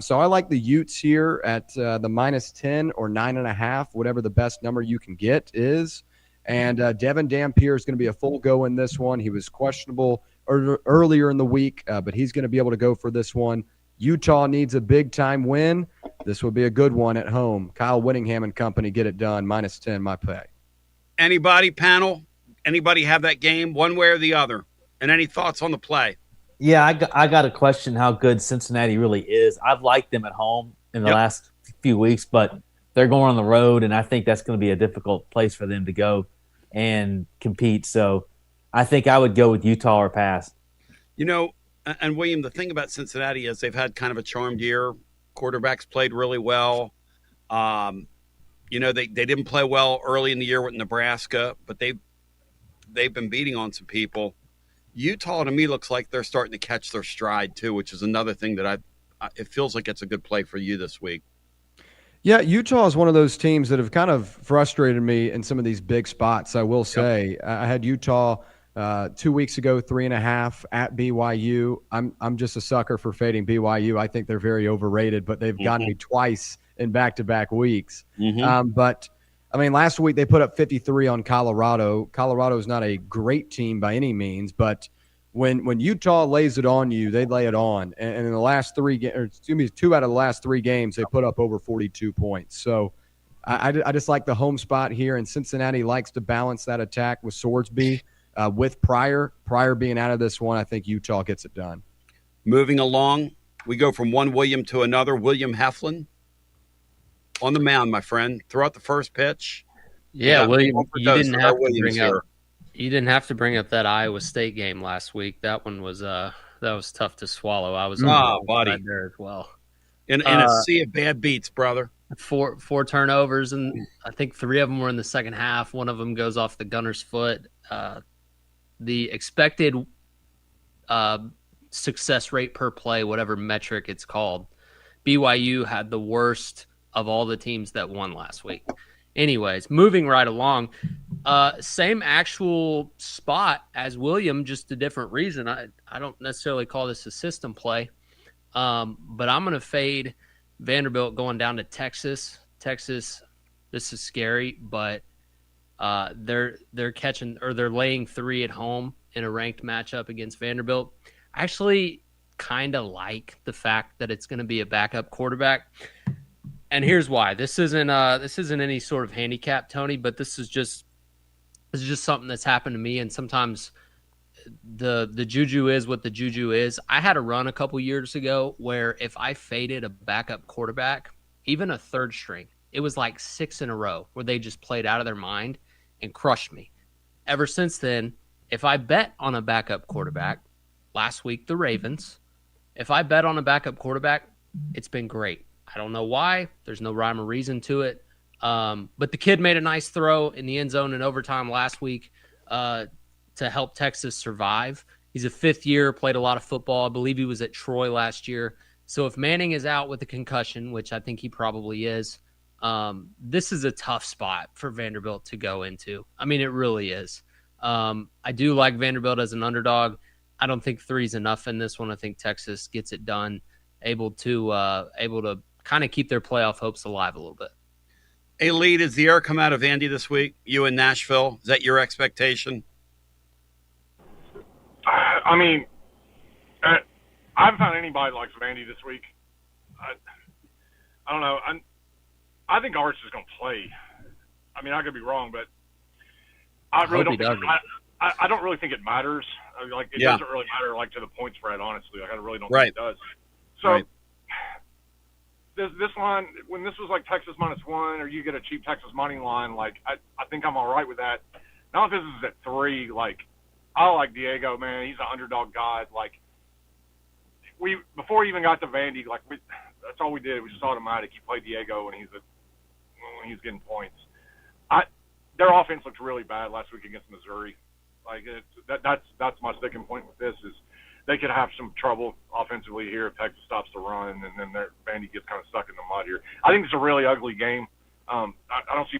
So I like the Utes here at the -10 or 9.5, whatever the best number you can get is. And Devin Dampier is going to be a full go in this one. He was questionable earlier in the week, but he's going to be able to go for this one. Utah needs a big-time win. This will be a good one at home. Kyle Whittingham and company get it done. -10, my pay. Anybody, panel? Anybody have that game one way or the other? And any thoughts on the play? Yeah, I got to question how good Cincinnati really is. I've liked them at home in the last few weeks, but they're going on the road, and I think that's going to be a difficult place for them to go and compete. So I think I would go with Utah or pass. You know, and William, the thing about Cincinnati is they've had kind of a charmed year. Quarterbacks played really well. You know, they didn't play well early in the year with Nebraska, but they've been beating on some people. Utah, to me, looks like they're starting to catch their stride, too, which is another thing that it feels like it's a good play for you this week. Yeah, Utah is one of those teams that have kind of frustrated me in some of these big spots, I will say. I had Utah 2 weeks ago, 3.5 at BYU. I'm just a sucker for fading BYU. I think they're very overrated, but they've gotten me twice in back-to-back weeks. But, I mean, last week they put up 53 on Colorado. Colorado is not a great team by any means, but when Utah lays it on you, they lay it on. And in the last 2 out of the last 3 games, they put up over 42 points. So I just like the home spot here, and Cincinnati likes to balance that attack with Swordsby. With Pryor being out of this one, I think Utah gets it done. Moving along, we go from one William to another. William Heflin on the mound, my friend. Throw out the first pitch. Yeah, William, you didn't have to bring up that Iowa State game last week. That one was tough to swallow. I was buddy there as well. In a sea of bad beats, brother. Four turnovers, and I think 3 of them were in the second half. One of them goes off the gunner's foot. The expected success rate per play, whatever metric it's called, BYU had the worst of all the teams that won last week. Anyways, moving right along, same actual spot as William, just a different reason. I don't necessarily call this a system play, but I'm going to fade Vanderbilt going down to Texas. Texas, this is scary, but they're laying 3 at home in a ranked matchup against Vanderbilt. I actually kind of like the fact that it's going to be a backup quarterback. And here's why. This isn't any sort of handicap, Tony, but this is just something that's happened to me. And sometimes the juju is what the juju is. I had a run a couple years ago where if I faded a backup quarterback, even a third string, it was like 6 in a row where they just played out of their mind and crushed me. Ever since then, if I bet on a backup quarterback, last week the Ravens, if I bet on a backup quarterback, it's been great. I don't know why. There's no rhyme or reason to it. But the kid made a nice throw in the end zone in overtime last week to help Texas survive. He's a 5th year, played a lot of football. I believe he was at Troy last year. So if Manning is out with a concussion, which I think he probably is, this is a tough spot for Vanderbilt to go into. I mean, it really is. I do like Vanderbilt as an underdog. I don't think 3 is enough in this one. I think Texas gets it done, able to kind of keep their playoff hopes alive a little bit. Hey, Lee, does the air come out of Andy this week? You in Nashville? Is that your expectation? I mean, I haven't found anybody like Vandy this week. I don't know. I think Arch is going to play. I mean, I could be wrong, but I really don't. I don't really think it matters. I mean, like, it doesn't really matter, like, to the point spread. Honestly, like, I really don't think it does. So this line, when this was like Texas -1, or you get a cheap Texas money line, like I think I'm all right with that. Now if this is at 3, like, I like Diego, man. He's an underdog god. Like, before we even got to Vandy, like, that's all we did. We just automatic. You play Diego when he's getting points. Their offense looked really bad last week against Missouri. Like that's my sticking point with this is they could have some trouble offensively here if Texas stops the run, and then Vandy gets kind of stuck in the mud here. I think it's a really ugly game. I don't see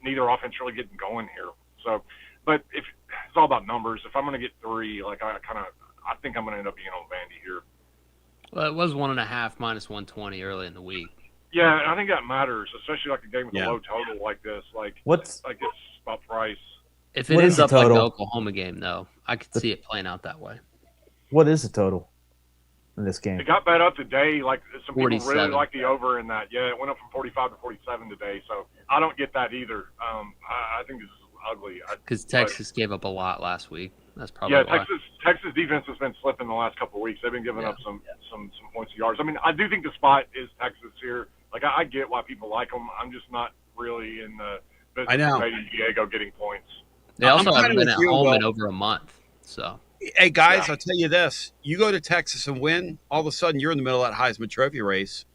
neither offense really getting going here. So, but if it's all about numbers, if I'm going to get 3, like I think I'm going to end up being on Vandy here. Well, it was 1.5 minus 120 early in the week. Yeah, I think that matters, especially like a game with a low total like this. It's about price. If it ends up like the Oklahoma game, though, I could see it playing out that way. What is the total in this game? It got bet up today. Like some 47. people really like the over in that. Yeah, it went up from 45 to 47 today. So I don't get that either. I think this is ugly. Because Texas gave up a lot last week. That's probably why. Texas defense has been slipping the last couple of weeks. They've been giving up some points of yards. I mean, I do think the spot is Texas here. Like I get why people like them. I'm just not really in the business of Diego getting points. They also haven't been at home in over a month. So. Hey, guys, I'll tell you this. You go to Texas and win, all of a sudden you're in the middle of that Heisman Trophy race.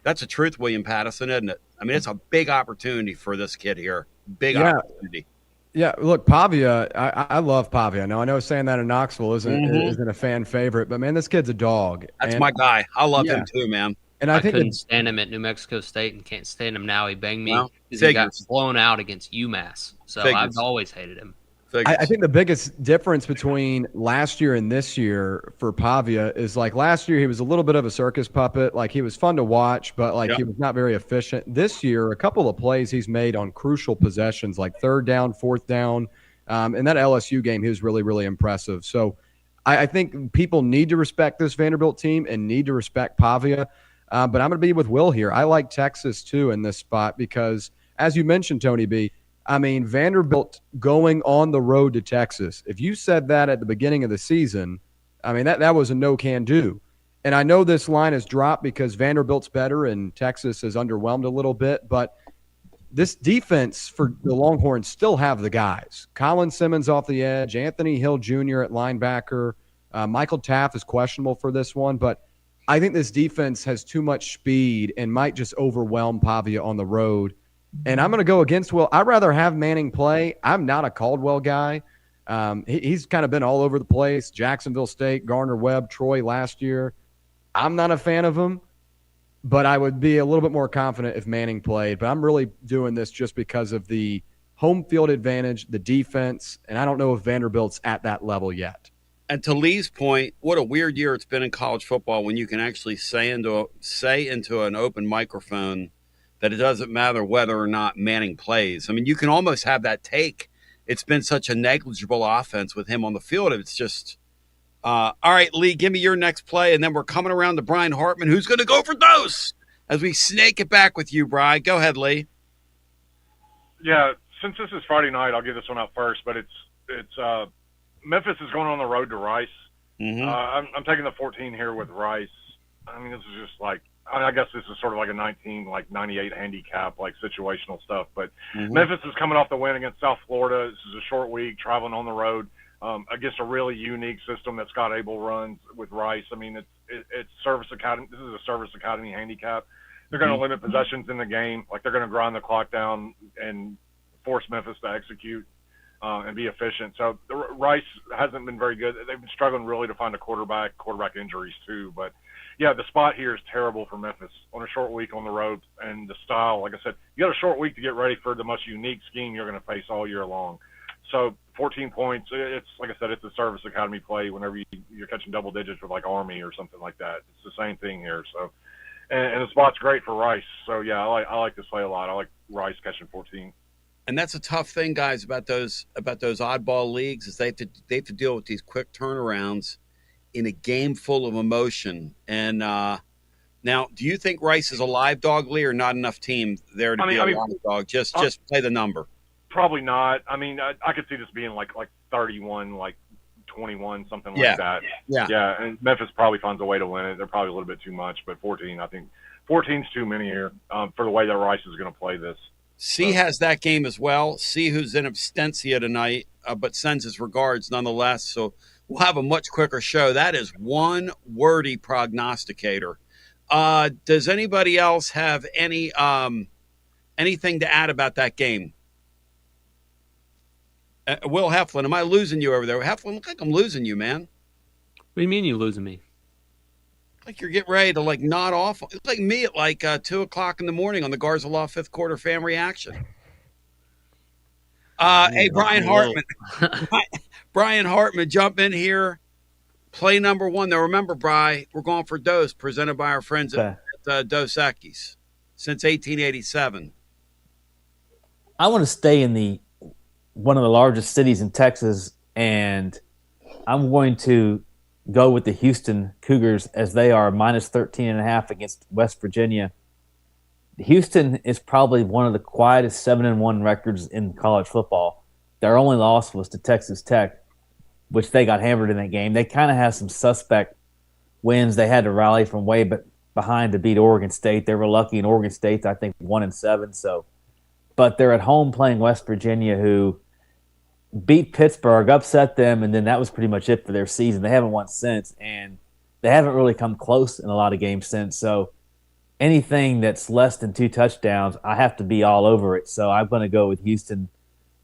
That's the truth, William Patterson, isn't it? I mean, it's a big opportunity for this kid here. Big opportunity. Yeah, look, Pavia, I love Pavia. Now, I know saying that in Knoxville isn't a fan favorite, but, man, this kid's a dog. That's my guy. I love him too, man. And I couldn't stand him at New Mexico State and can't stand him now. He banged me because he got blown out against UMass. So I've always hated him. I think the biggest difference between last year and this year for Pavia is like last year he was a little bit of a circus puppet. Like he was fun to watch, but he was not very efficient. This year, a couple of plays he's made on crucial possessions like 3rd down, 4th down. In that LSU game, he was really, really impressive. So I think people need to respect this Vanderbilt team and need to respect Pavia. But I'm going to be with Will here. I like Texas too in this spot because, as you mentioned, Tony B., I mean, Vanderbilt going on the road to Texas. If you said that at the beginning of the season, I mean, that was a no-can-do. And I know this line has dropped because Vanderbilt's better and Texas has underwhelmed a little bit, but this defense for the Longhorns still have the guys. Colin Simmons off the edge, Anthony Hill Jr. at linebacker. Michael Taft is questionable for this one, but I think this defense has too much speed and might just overwhelm Pavia on the road. And I'm going to go against Will. I'd rather have Manning play. I'm not a Caldwell guy. He's kind of been all over the place. Jacksonville State, Gardner-Webb, Troy last year. I'm not a fan of him, but I would be a little bit more confident if Manning played. But I'm really doing this just because of the home field advantage, the defense, and I don't know if Vanderbilt's at that level yet. And to Lee's point, what a weird year it's been in college football when you can actually say into an open microphone that it doesn't matter whether or not Manning plays. I mean, you can almost have that take. It's been such a negligible offense with him on the field. It's just, all right, Lee, give me your next play, and then we're coming around to Brian Hartman, who's going to go for Dose as we snake it back with you, Brian. Go ahead, Lee. Yeah, since this is Friday night, I'll get this one out first, but it's Memphis is going on the road to Rice. I'm taking the 14 here with Rice. I mean, this is just like, I guess this is sort of like a 98 handicap, like situational stuff. But Memphis is coming off the win against South Florida. This is a short week, traveling on the road against a really unique system that Scott Abel runs with Rice. I mean, it's Service Academy. This is a Service Academy handicap. They're going to limit possessions in the game. Like they're going to grind the clock down and force Memphis to execute and be efficient. So Rice hasn't been very good. They've been struggling really to find a quarterback injuries too. But yeah, the spot here is terrible for Memphis on a short week on the road, and the style, like I said, you got a short week to get ready for the most unique scheme you're going to face all year long. So 14 points, it's like I said, it's a Service Academy play whenever you're catching double digits with like Army or something like that. It's the same thing here. So, and the spot's great for Rice. So yeah, I like this play a lot. I like Rice catching 14. And that's a tough thing, guys, about those oddball leagues is they have to deal with these quick turnarounds in a game full of emotion. And now, do you think Rice is a live dog, Lee, or not enough team there to be a live dog? Just play the number. Probably not. I mean, I could see this being like 31, like 21, something like that. Yeah. And Memphis probably finds a way to win it. They're probably a little bit too much, but 14, I think 14's too many here for the way that Rice is going to play this. C has that game as well. C, who's in absentia tonight, but sends his regards nonetheless. So we'll have a much quicker show. That is one wordy prognosticator. Does anybody else have anything to add about that game? Will Heflin, am I losing you over there? Heflin, look like I'm losing you, man. What do you mean you losing me? Like you're getting ready to like nod off. It's like me at like 2 o'clock in the morning on the Garza Law fifth quarter fan reaction. Hey, Brian Hartman. Brian Hartman, jump in here. Play number 1. Now remember, Bri, we're going for Dos, presented by our friends at Dos Equis since 1887. I want to stay in one of the largest cities in Texas, and I'm going to go with the Houston Cougars as they are minus 13.5 against West Virginia. Houston is probably one of the quietest 7-1 records in college football. Their only loss was to Texas Tech, which they got hammered in that game. They kind of have some suspect wins. They had to rally from way behind to beat Oregon State. They were lucky in Oregon State, I think, 1-7. But they're at home playing West Virginia, who beat Pittsburgh, upset them, and then that was pretty much it for their season. They haven't won since, and they haven't really come close in a lot of games since. So anything that's less than 2 touchdowns, I have to be all over it. So I'm going to go with Houston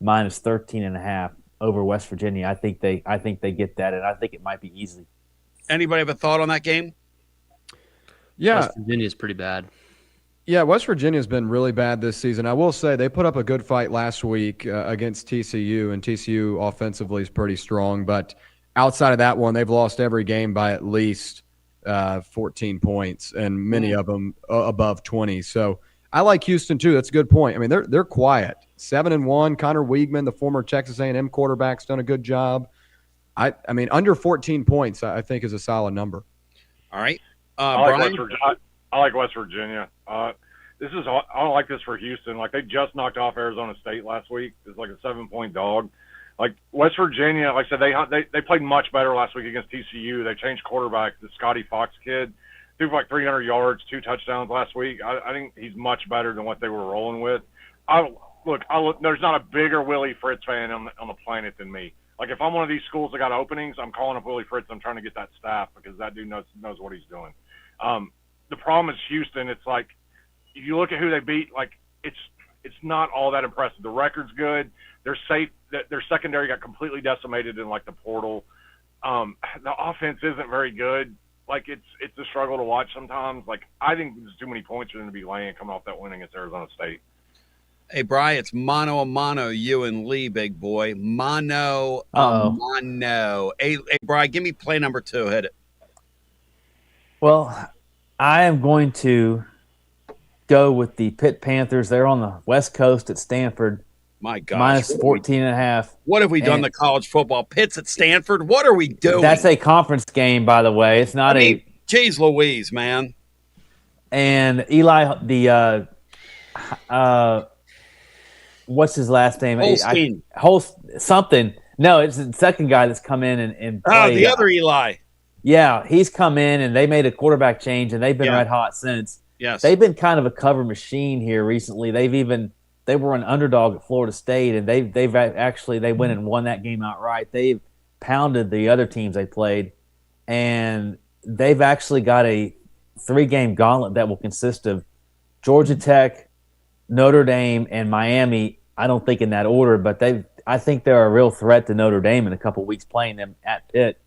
minus 13.5 over West Virginia. I think they get that, and I think it might be easy. Anybody have a thought on that game? Yeah, West Virginia is pretty bad. Yeah, West Virginia's been really bad this season. I will say they put up a good fight last week against TCU, and TCU offensively is pretty strong. But outside of that one, they've lost every game by at least 14 points, and many of them above 20. So I like Houston too. That's a good point. I mean, they're quiet. 7-1. Connor Wiegman, the former Texas A&M quarterback's done a good job. I mean, under 14 points, I think, is a solid number. All right, I Brian. I like West Virginia. I don't like this for Houston. Like, they just knocked off Arizona State last week. It's like a 7-point dog. Like, West Virginia, like I said, they played much better last week against TCU. They changed quarterback. The Scotty Fox kid threw for like 300 yards, 2 touchdowns last week. I think he's much better than what they were rolling with. There's not a bigger Willie Fritz fan on the planet than me. Like, if I'm one of these schools that got openings, I'm calling up Willie Fritz. I'm trying to get that staff because that dude knows what he's doing. The problem is Houston. It's like, if you look at who they beat, like, it's not all that impressive. The record's good. They're safe. Their secondary got completely decimated in like the portal. The offense isn't very good. Like, it's a struggle to watch sometimes. Like, I think there's too many points for them to be laying coming off that win against Arizona State. Hey, Bri, it's mano a mano, you and Lee, big boy. Mano a mano. Hey, Bri, give me play number 2. Hit it. Well, I am going to go with the Pitt Panthers. They're on the West Coast at Stanford. My gosh. Minus 14.5. What have we done to college football? Pitt's at Stanford? What are we doing? That's a conference game, by the way. It's not Jeez Louise, man. And Eli, what's his last name? Holstein. Something. No, it's the second guy that's come in and played. The other Eli. Yeah, he's come in, and they made a quarterback change, and they've been red hot since. Yes. They've been kind of a cover machine here recently. They were an underdog at Florida State, and they went and won that game outright. They've pounded the other teams they played, and they've actually got a 3-game gauntlet that will consist of Georgia Tech, Notre Dame, and Miami. I don't think in that order, but I think they're a real threat to Notre Dame in a couple of weeks playing them at Pitt.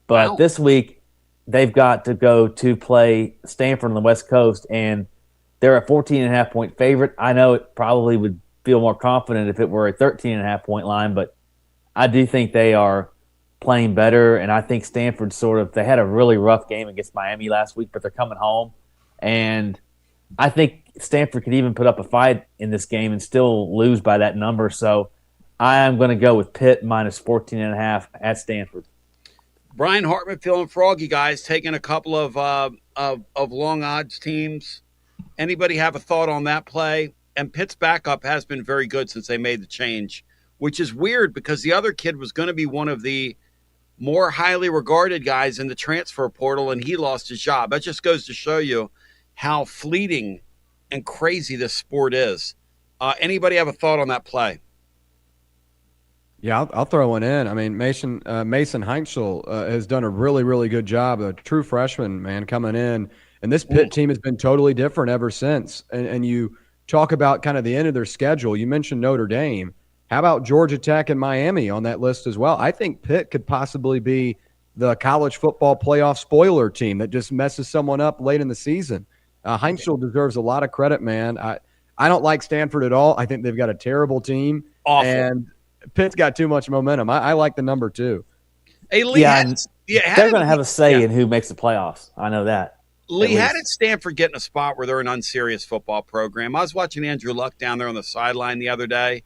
But this week, they've got to go to play Stanford on the West Coast, and they're a 14.5-point favorite. I know it probably would feel more confident if it were a 13.5-point line, but I do think they are playing better, and I think Stanford they had a really rough game against Miami last week, but they're coming home, and I think Stanford could even put up a fight in this game and still lose by that number. So I am going to go with Pitt minus 14.5 at Stanford. Brian Hartman feeling froggy, guys, taking a couple of long odds teams. Anybody have a thought on that play? And Pitt's backup has been very good since they made the change, which is weird because the other kid was going to be one of the more highly regarded guys in the transfer portal, and he lost his job. That just goes to show you how fleeting and crazy this sport is. Anybody have a thought on that play? Yeah, I'll throw one in. I mean, Mason Heinzel has done a really, really good job. A true freshman, man, coming in. And this Pitt team has been totally different ever since. And you talk about kind of the end of their schedule. You mentioned Notre Dame. How about Georgia Tech and Miami on that list as well? I think Pitt could possibly be the college football playoff spoiler team that just messes someone up late in the season. Heinzel deserves a lot of credit, man. I don't like Stanford at all. I think they've got a terrible team. Awful. And Pitt's got too much momentum. I like the number 2. Hey, Lee, they're going to have a say in who makes the playoffs. I know that. Lee, how did Stanford get in a spot where they're an unserious football program? I was watching Andrew Luck down there on the sideline the other day.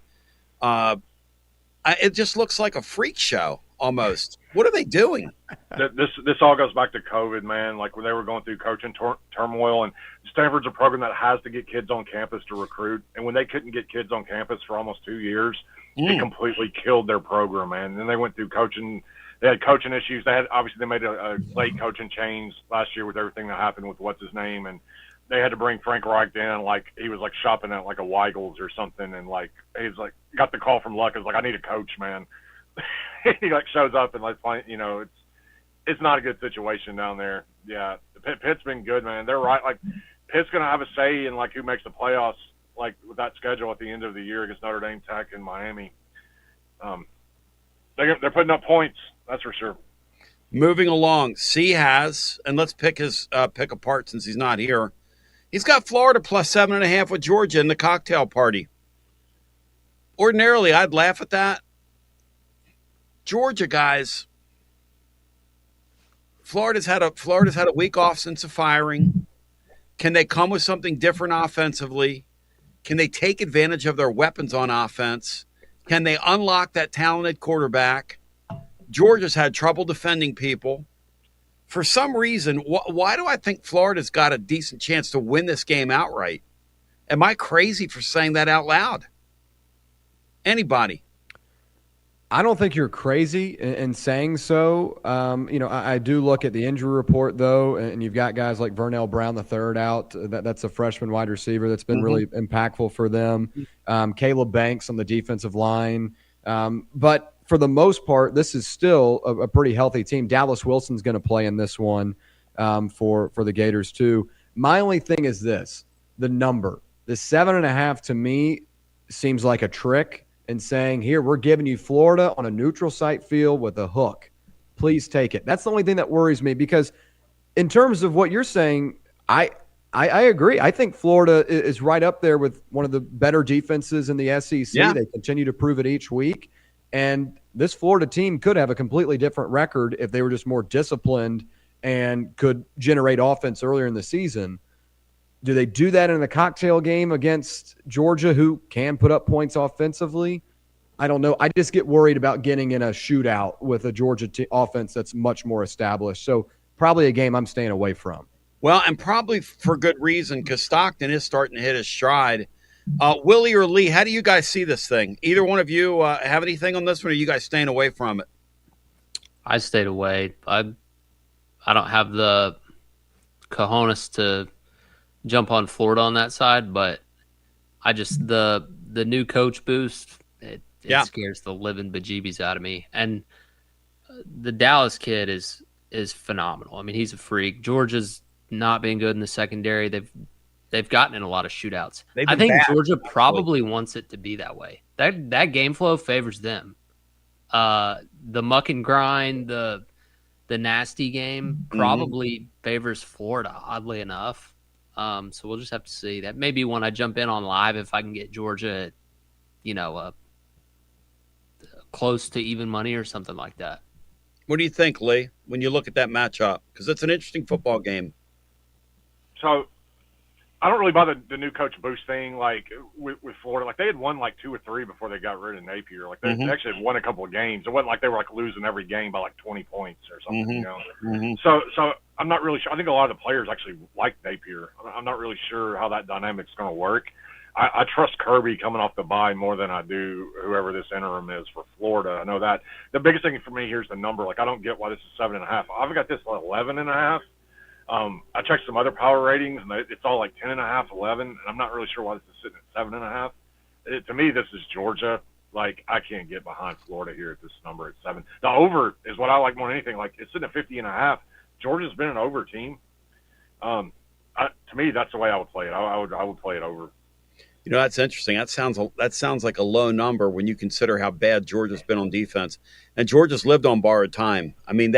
It just looks like a freak show almost. What are they doing? This all goes back to COVID, man. Like when they were going through coaching turmoil, and Stanford's a program that has to get kids on campus to recruit. And when they couldn't get kids on campus for almost 2 years, it completely killed their program, man. And then they went through coaching. They had coaching issues. They made a late coaching change last year with everything that happened with what's his name, and they had to bring Frank Reich in. Like he was like shopping at like a Weigel's or something, and like he's like got the call from Luck. It's like, I need a coach, man. He like shows up and like playing. You know, it's not a good situation down there. Yeah, Pitt's been good, man. They're right. Like Pitt's gonna have a say in like who makes the playoffs. Like with that schedule at the end of the year against Notre Dame, Tech, and Miami. They're putting up points. That's for sure. Moving along, C has, and let's pick his pick apart since he's not here. He's got Florida plus 7.5 with Georgia in the cocktail party. Ordinarily, I'd laugh at that. Georgia guys, Florida's had a week off since the firing. Can they come with something different offensively? Can they take advantage of their weapons on offense? Can they unlock that talented quarterback? Georgia's had trouble defending people. For some reason, why do I think Florida's got a decent chance to win this game outright? Am I crazy for saying that out loud? Anybody? I don't think you're crazy in saying so. I do look at the injury report, though, and you've got guys like Vernell Brown III out. That's a freshman wide receiver that's been really impactful for them. Caleb Banks on the defensive line. But for the most part, this is still a pretty healthy team. Dallas Wilson's going to play in this one for the Gators, too. My only thing is this, the number. The 7.5 to me seems like a trick. And saying, here, we're giving you Florida on a neutral site field with a hook. Please take it. That's the only thing that worries me because in terms of what you're saying, I agree. I think Florida is right up there with one of the better defenses in the SEC. Yeah. They continue to prove it each week. And this Florida team could have a completely different record if they were just more disciplined and could generate offense earlier in the season. Do they do that in a cocktail game against Georgia, who can put up points offensively? I don't know. I just get worried about getting in a shootout with a Georgia offense that's much more established. So probably a game I'm staying away from. Well, and probably for good reason because Stockton is starting to hit his stride. Willie or Lee, how do you guys see this thing? Either one of you have anything on this one, or are you guys staying away from it? I stayed away. I don't have the cojones to jump on Florida on that side, but I just the new coach boost it scares the living bejeebies out of me. And the Dallas kid is phenomenal. I mean, he's a freak. Georgia's not been good in the secondary. They've gotten in a lot of shootouts. I think Georgia probably wants it to be that way. That game flow favors them. The muck and grind, the nasty game probably favors Florida, oddly enough. So we'll just have to see. That may be when I jump in on live if I can get Georgia at, close to even money or something like that. What do you think, Lee, when you look at that matchup? Because it's an interesting football game. So I don't really buy the new coach boost thing, like with Florida. Like they had won like 2 or 3 before they got rid of Napier. Like they actually had won a couple of games. It wasn't like they were like losing every game by like 20 points or something. So I'm not really sure. I think a lot of the players actually like Napier. I'm not really sure how that dynamic's going to work. I trust Kirby coming off the bye more than I do whoever this interim is for Florida. I know that. The biggest thing for me here is the number. Like I don't get why this is 7.5. I've got this at 11.5. I checked some other power ratings, and it's all like 10.5, 11, and I'm not really sure why this is sitting at 7.5. To me, this is Georgia. Like, I can't get behind Florida here at this number at 7. The over is what I like more than anything. Like, it's sitting at 50.5. Georgia's been an over team. To me, that's the way I would play it. I would play it over. You know, that's interesting. That sounds like a low number when you consider how bad Georgia's been on defense, and Georgia's lived on borrowed time. I mean,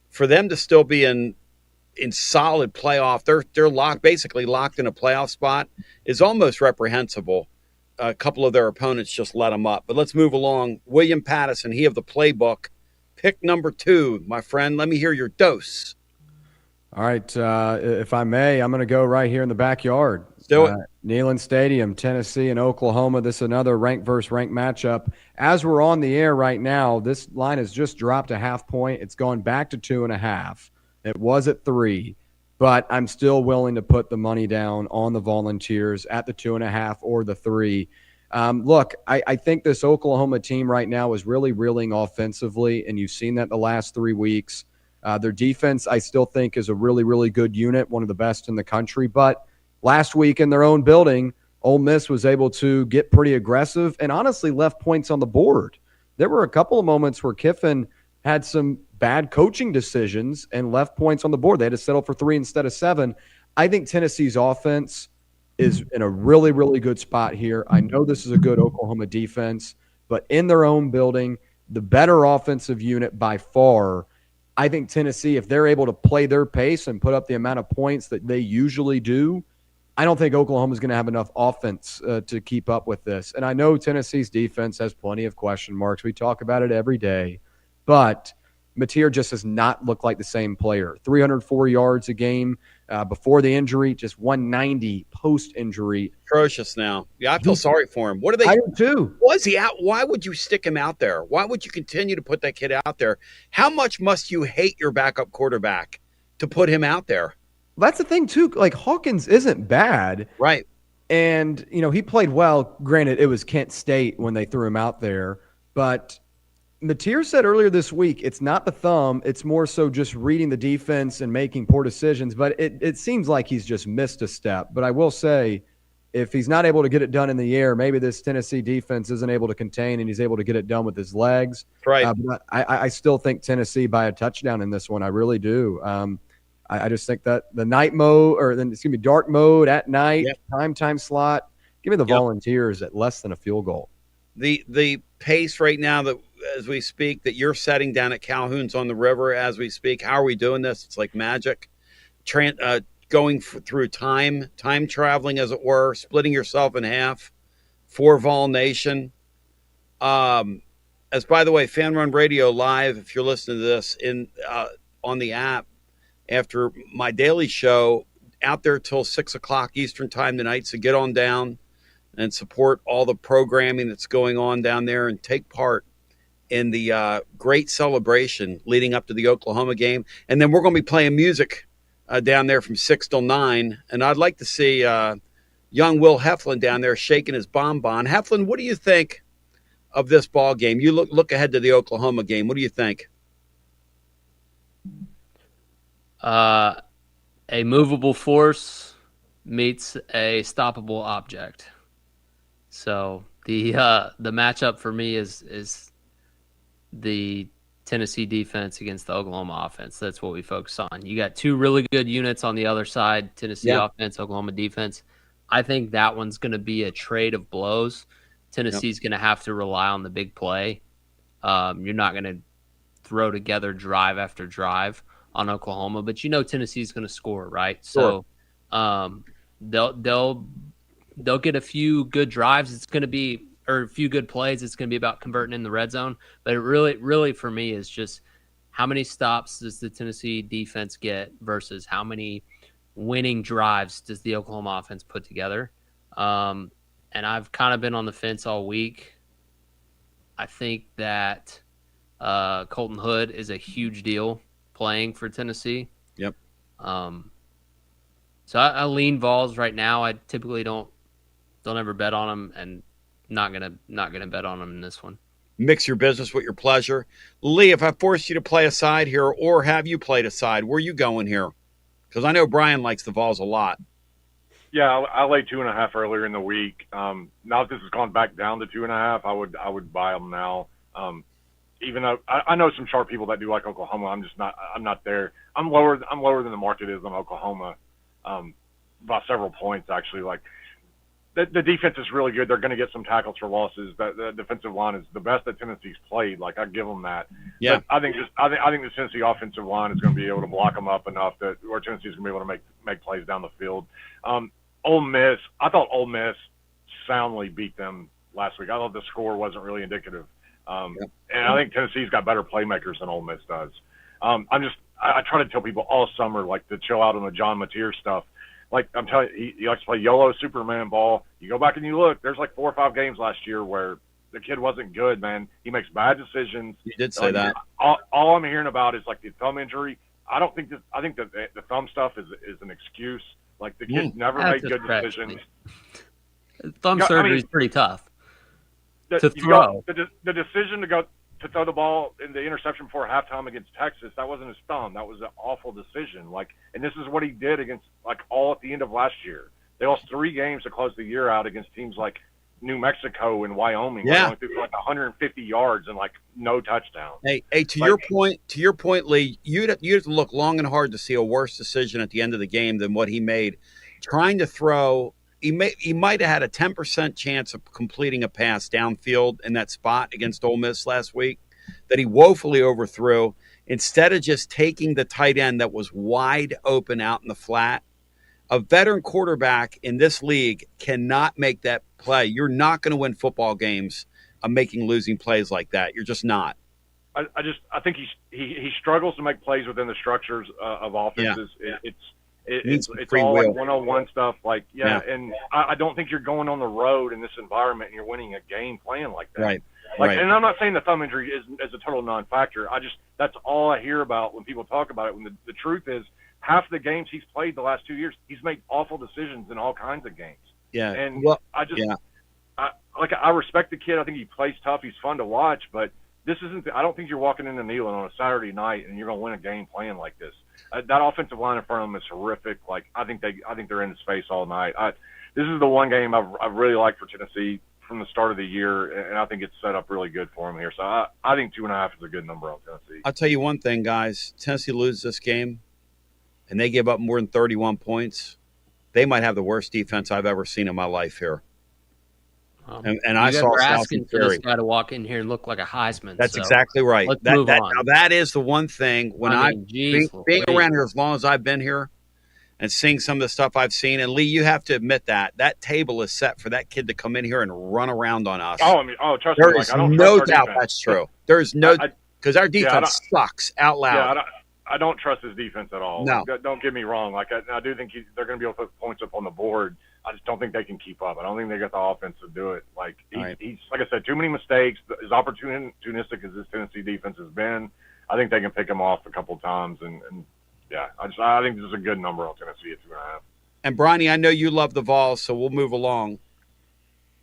for them to still be in solid playoff, they're basically locked in a playoff spot is almost reprehensible. A couple of their opponents just let them up. But let's move along. William Patterson, he of the playbook, pick number 2, my friend. Let me hear your dose. All right, if I may, I'm going to go right here in the backyard. Let's do it. Neyland Stadium, Tennessee and Oklahoma. This is another ranked versus ranked matchup. As we're on the air right now, this line has just dropped a ½ point. It's gone back to 2.5. It was at 3, but I'm still willing to put the money down on the Volunteers at the 2.5 or the 3. Look, I think this Oklahoma team right now is really reeling offensively, and you've seen that the last 3 weeks. Their defense, I still think, is a really, really good unit, one of the best in the country. But last week in their own building, Ole Miss was able to get pretty aggressive and honestly left points on the board. There were a couple of moments where Kiffin had some bad coaching decisions and left points on the board. They had to settle for 3 instead of 7. I think Tennessee's offense is in a really, really good spot here. I know this is a good Oklahoma defense, but in their own building, the better offensive unit by far. I think Tennessee, if they're able to play their pace and put up the amount of points that they usually do, I don't think Oklahoma's going to have enough offense to keep up with this. And I know Tennessee's defense has plenty of question marks. We talk about it every day. But Mateer just does not look like the same player. 304 yards a game before the injury, just 190 post-injury. Atrocious now. Yeah, I feel sorry for him. What are they? I do too. Was he out? Why would you stick him out there? Why would you continue to put that kid out there? How much must you hate your backup quarterback to put him out there? That's the thing too. Like, Hawkins isn't bad. Right. And, he played well. Granted, it was Kent State when they threw him out there. But Mateer said earlier this week, it's not the thumb. It's more so just reading the defense and making poor decisions. But it seems like he's just missed a step. But I will say, if he's not able to get it done in the air, maybe this Tennessee defense isn't able to contain and he's able to get it done with his legs. Right. But I still think Tennessee by a touchdown in this one. I really do. I just think that the dark mode at night, primetime slot, give me the Volunteers at less than a field goal. The pace right now that as we speak that you're setting down at Calhoun's on the river as we speak, how are we doing this? It's like magic. Going through time traveling, as it were, splitting yourself in half for Vol Nation. As by the way, Fan Run Radio Live, if you're listening to this on the app after my daily show, out there till 6 o'clock Eastern time tonight. So get on down and support all the programming that's going on down there and take part in the great celebration leading up to the Oklahoma game. And then we're going to be playing music down there from 6 till 9. And I'd like to see young Will Heflin down there shaking his bonbon. Heflin, what do you think of this ball game? You look ahead to the Oklahoma game. What do you think? A movable force meets a stoppable object. So the matchup for me is the Tennessee defense against the Oklahoma offense. That's what we focus on. You got 2 really good units on the other side, Tennessee offense, Oklahoma defense. I think that one's going to be a trade of blows. Tennessee's going to have to rely on the big play. You're not going to throw together drive after drive on Oklahoma, but Tennessee's going to score, right? Sure. So they'll get a few good drives. It's going to be or a few good plays. It's going to be about converting in the red zone. But it really for me is just how many stops does the Tennessee defense get versus how many winning drives does the Oklahoma offense put together. And I've kind of been on the fence all week. I think that Colton Hood is a huge deal playing for Tennessee. Yep. So I lean Vols right now. I typically don't ever bet on them, and not gonna bet on them in this one. Mix your business with your pleasure. Lee, if I force you to play a side here, or have you played a side, where are you going here? Because I know Brian likes the Vols a lot. Yeah, I laid 2.5 earlier in the week. Now that this has gone back down to 2.5, I would buy them now. Even though I know some sharp people that do like Oklahoma, I'm not there. I'm lower than the market is on Oklahoma by several points actually. Like the defense is really good. They're going to get some tackles for losses. The defensive line is the best that Tennessee's played. Like, I give them that. Yeah. But I think the Tennessee offensive line is going to be able to block them up enough that where Tennessee's going to be able to make plays down the field. Ole Miss, I thought Ole Miss soundly beat them last week. I thought the score wasn't really indicative. And I think Tennessee's got better playmakers than Ole Miss does. I try to tell people all summer, like, to chill out on the John Mateer stuff. Like, I'm telling you, he likes to play YOLO Superman ball. You go back and you look, there's like 4 or 5 games last year where the kid wasn't good, man. He makes bad decisions. You did say that. All I'm hearing about is like the thumb injury. I think that the thumb stuff is an excuse. Like, the kid never made good decisions. Thumb surgery is pretty tough to throw. The decision to throw the ball in the interception before halftime against Texas, that wasn't his thumb. That was an awful decision. Like, and this is what he did against, like, all at the end of last year. They lost 3 games to close the year out against teams like New Mexico and Wyoming. Yeah. Only threw for like 150 yards and like no touchdown. Hey, to your point, Lee, you'd have to look long and hard to see a worse decision at the end of the game than what he made. Trying to throw, he might have had a 10% chance of completing a pass downfield in that spot against Ole Miss last week that he woefully overthrew. Instead of just taking the tight end that was wide open out in the flat, a veteran quarterback in this league cannot make that play. You're not going to win football games making losing plays like that. You're just not. I think he struggles to make plays within the structures of offenses. Yeah. It's all like one-on-one stuff. Like, and I don't think you're going on the road in this environment and you're winning a game playing like that. Right. Like, and I'm not saying the thumb injury is a total non-factor. That's all I hear about when people talk about it. When the truth is, half the games he's played the last 2 years, he's made awful decisions in all kinds of games. Yeah. And I respect the kid. I think he plays tough. He's fun to watch, but this isn't. I don't think you're walking into Neyland on a Saturday night and you're going to win a game playing like this. That offensive line in front of him is horrific. Like, I think they're in his face all night. This is the one game I really like for Tennessee from the start of the year, and I think it's set up really good for him here. So I think 2.5 is a good number on Tennessee. I'll tell you one thing, guys. Tennessee loses this game, and they give up more than 31 points. They might have the worst defense I've ever seen in my life here. And I saw asking for this guy to walk in here and look like a Heisman. That's exactly right. Let's move on. Now that is the one thing when being around here as long as I've been here and seeing some of the stuff I've seen. And Lee, you have to admit that table is set for that kid to come in here and run around on us. Trust there me. is I don't no trust our doubt defense. that's true. There's no because our defense sucks out loud. Yeah, I don't trust his defense at all. No. Like, don't get me wrong. Like, I do think they're going to be able to put points up on the board. I just don't think they can keep up. I don't think they got the offense to do it. Like, he's like I said, too many mistakes. As opportunistic as this Tennessee defense has been, I think they can pick him off a couple of times. And I think this is a good number on Tennessee at 2.5. And Bronny, I know you love the Vols, so we'll move along.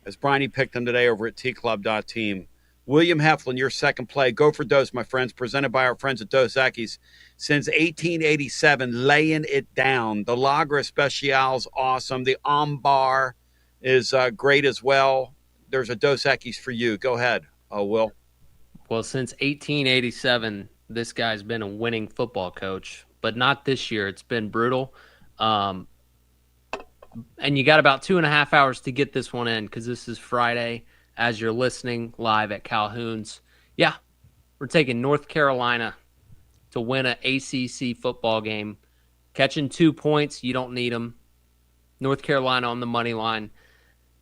As Bronny picked them today over at tclub.team. William Heflin, your second play. Go for Dose, my friends. Presented by our friends at Dos Equis. Since 1887, laying it down. The Lager Especial's awesome. The Ambar is great as well. There's a Dos Equis for you. Go ahead, Will. Well, since 1887, this guy's been a winning football coach, but not this year. It's been brutal. And you got about 2.5 hours to get this one in because this is Friday as you're listening live at Calhoun's. Yeah, we're taking North Carolina to win an ACC football game. Catching 2 points, you don't need them. North Carolina on the money line.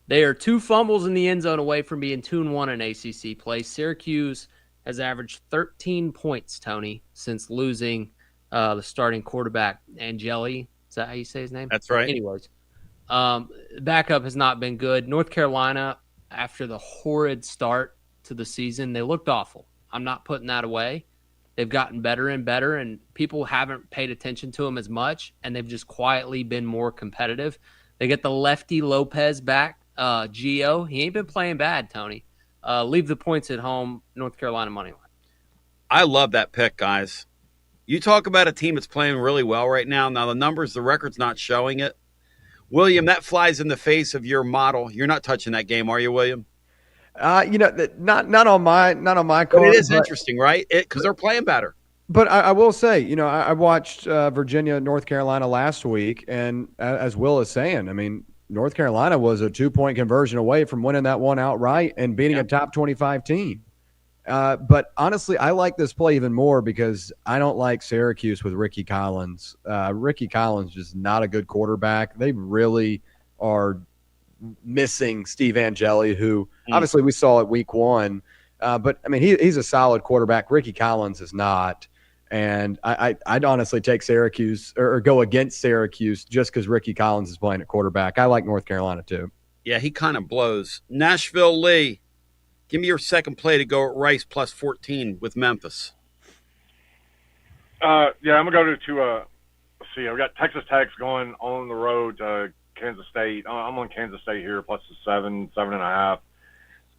They are 2 fumbles in the end zone away from being 2-1 in ACC play. Syracuse has averaged 13 points, Tony, since losing the starting quarterback, Angeli. Is that how you say his name? That's right. Anyways, backup has not been good. North Carolina, after the horrid start to the season, they looked awful. I'm not putting that away. They've gotten better and better, and people haven't paid attention to them as much, and they've just quietly been more competitive. They get the lefty Lopez back, Gio. He ain't been playing bad, Tony. Leave the points at home, North Carolina money line. I love that pick, guys. You talk about a team that's playing really well right now. Now, the numbers, the record's not showing it. William, that flies in the face of your model. You're not touching that game, are you, William? Not on my card. But it is interesting, right? Because they're playing better. But I will say, I watched Virginia, North Carolina last week, and as Will is saying, I mean, North Carolina was a 2-point conversion away from winning that one outright and beating a top 25 team. But honestly, I like this play even more because I don't like Syracuse with Ricky Collins. Ricky Collins is not a good quarterback. They really are missing Steve Angeli, who obviously we saw at week 1. But, I mean, he's a solid quarterback. Ricky Collins is not. And I'd honestly take Syracuse or go against Syracuse just because Ricky Collins is playing at quarterback. I like North Carolina too. Yeah, he kind of blows. Nashville Lee, give me your second play to go at Rice plus 14 with Memphis. I'm going to go let's see, I've got Texas Tech going on the road to Kansas State. I'm on Kansas State here, plus the 7.5.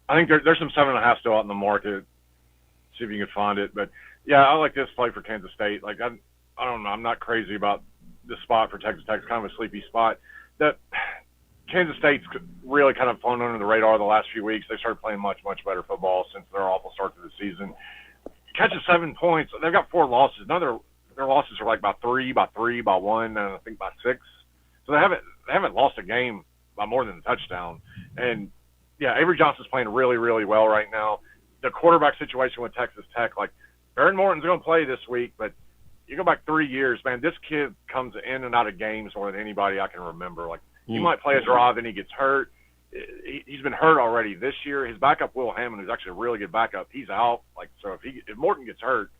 I think there's some 7.5 still out in the market. See if you can find it. But, yeah, I like this play for Kansas State. Like, I don't know. I'm not crazy about this spot for Texas Tech. It's kind of a sleepy spot. That Kansas State's really kind of flown under the radar the last few weeks. They started playing much, much better football since their awful start to the season. Catches 7 points. They've got 4 losses. None of their losses are like by 3, by 1, and I think by 6. So they haven't lost a game by more than a touchdown. And, yeah, Avery Johnson's playing really, really well right now. The quarterback situation with Texas Tech, like, Baron Morton's going to play this week, but you go back 3 years, man, this kid comes in and out of games more than anybody I can remember. Like, he might play a drive, then he gets hurt. He's been hurt already this year. His backup, Will Hammond, who's actually a really good backup, he's out. Like, so if Morton gets hurt,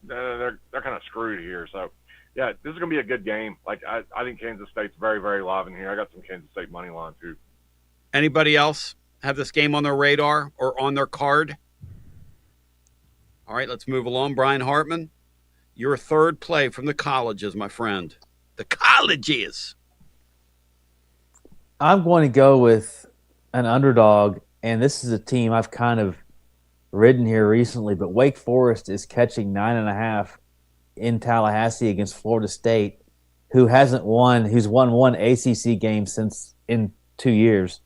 they're kind of screwed here. So, yeah, this is going to be a good game. Like, I think Kansas State's very, very live in here. I got some Kansas State money line, too. Anybody else have this game on their radar or on their card? All right, let's move along. Brian Hartman, your third play from the colleges, my friend. The colleges. I'm going to go with an underdog, and this is a team I've kind of ridden here recently, but Wake Forest is catching 9.5 in Tallahassee against Florida State, who's won one ACC game since in 2 years,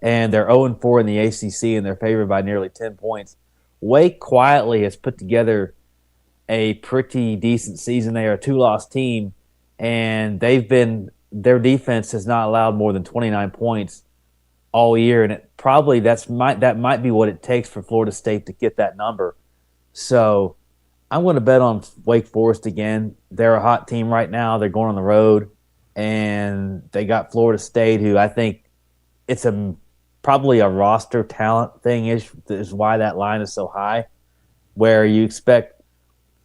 and they're 0-4 in the ACC, and they're favored by nearly 10 points. Wake quietly has put together a pretty decent season. They are a 2-loss team, and their defense has not allowed more than 29 points all year, and that might be what it takes for Florida State to get that number. So I'm going to bet on Wake Forest again. They're a hot team right now. They're going on the road, and they got Florida State, who I think it's probably a roster talent thing is why that line is so high, where you expect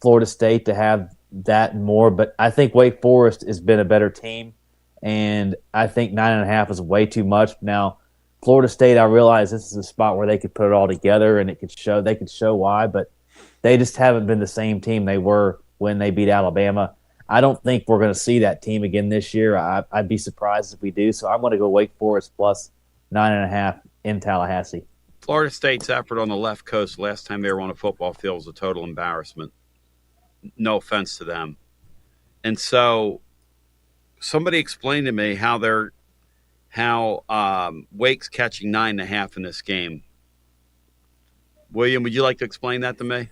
Florida State to have that more. But I think Wake Forest has been a better team, and I think 9.5 is way too much. Now, Florida State, I realize this is a spot where they could put it all together and they could show why, but they just haven't been the same team they were when they beat Alabama. I don't think we're going to see that team again this year. I'd be surprised if we do. So I'm going to go Wake Forest plus 9.5 in Tallahassee. Florida State's effort on the left coast last time they were on a football field was a total embarrassment. No offense to them. And so somebody explained to me how Wake's catching 9.5 in this game. William, would you like to explain that to me?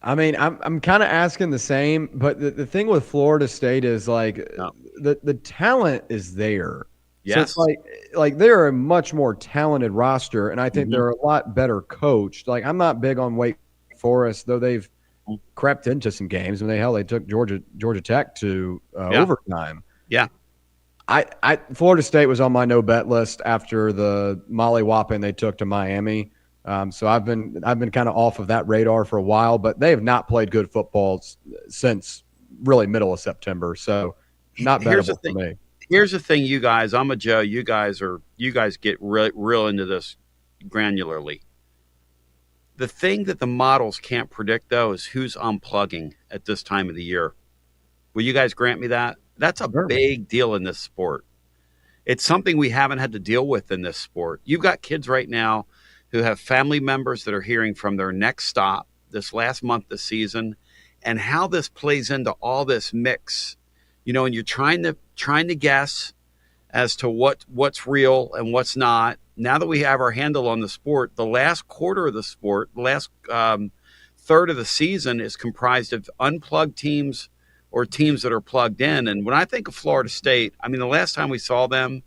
I mean, I'm kind of asking the same, but the thing with Florida State is like the talent is there. Yes. So it's like they're a much more talented roster, and I think they're a lot better coached. Like, I'm not big on Wake Forest, though they've crept into some games. When they took Georgia Tech to overtime. Yeah. Florida State was on my no bet list after the mollywhopping they took to Miami. So I've been kind of off of that radar for a while, but they have not played good football since really middle of September. So not bettable for me. Here's the thing, you guys. I'm a Joe. You guys get real into this granularly. The thing that the models can't predict, though, is who's unplugging at this time of the year. Will you guys grant me that? That's a big deal in this sport. It's something we haven't had to deal with in this sport. You've got kids right now who have family members that are hearing from their next stop this last month this season, and how this plays into all this mix. You know, and you're trying to guess as to what's real and what's not. Now that we have our handle on the sport, the last quarter of the sport, the last third of the season is comprised of unplugged teams or teams that are plugged in. And when I think of Florida State, I mean, the last time we saw them,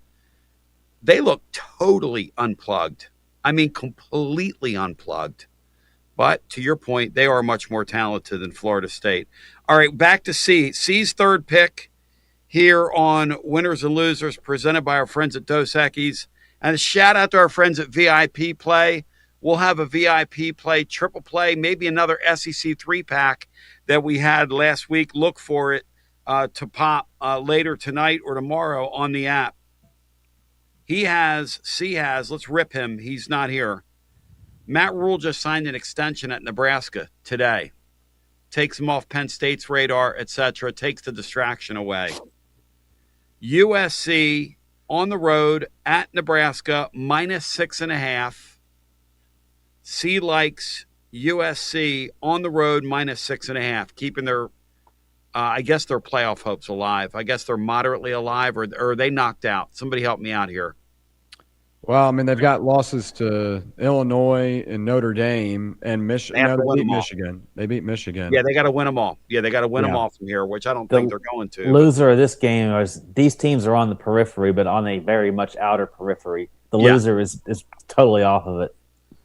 They look totally unplugged. I mean, completely unplugged. But to your point, they are much more talented than Florida State. All right, back to C. C's third pick here on Winners and Losers, presented by our friends at Dos Equis. And a shout out to our friends at VIP Play. We'll have a VIP Play, triple play, maybe another SEC 3-pack that we had last week. Look for it to pop later tonight or tomorrow on the app. C has, let's rip him. He's not here. Matt Rule just signed an extension at Nebraska today. Takes him off Penn State's radar, etc. Takes the distraction away. USC on the road at Nebraska, -6.5. C likes USC on the road, -6.5, keeping their, I guess, their playoff hopes alive. I guess they're moderately alive, or are they knocked out? Somebody help me out here. Well, I mean, they've got losses to Illinois and Notre Dame and Michigan. No, they beat Michigan. They beat Michigan. Yeah, they got to win them all. Yeah, they got to win them all from here, which I don't think they're going to. Loser of this game is these teams are on the periphery, but on a very much outer periphery. The loser is totally off of it.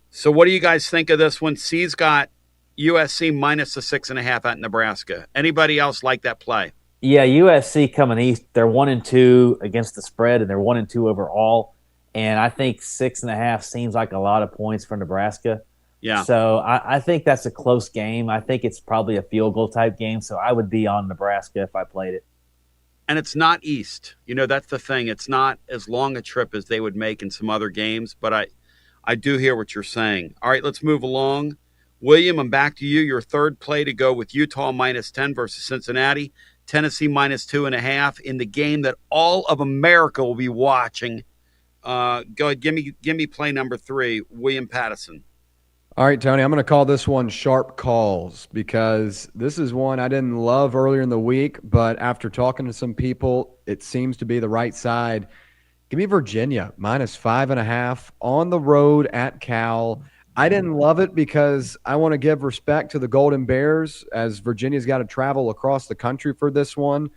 So what do you guys think of this one? C's got USC -6.5 at Nebraska. Anybody else like that play? Yeah, USC coming east. They're 1-2 against the spread, and they're 1-2 overall. And I think 6.5 seems like a lot of points for Nebraska. Yeah. So I think that's a close game. I think it's probably a field goal type game. So I would be on Nebraska if I played it. And it's not east. You know, that's the thing. It's not as long a trip as they would make in some other games. But I do hear what you're saying. All right, let's move along. William, I'm back to you. Your third play to go with Utah -10 versus Cincinnati. Tennessee -2.5 in the game that all of America will be watching. Go ahead. Give me play number 3, William Patterson. All right, Tony, I'm going to call this one sharp calls because this is one I didn't love earlier in the week, but after talking to some people, it seems to be the right side. Give me Virginia -5.5 on the road at Cal. I didn't love it because I want to give respect to the Golden Bears as Virginia's got to travel across the country for this one.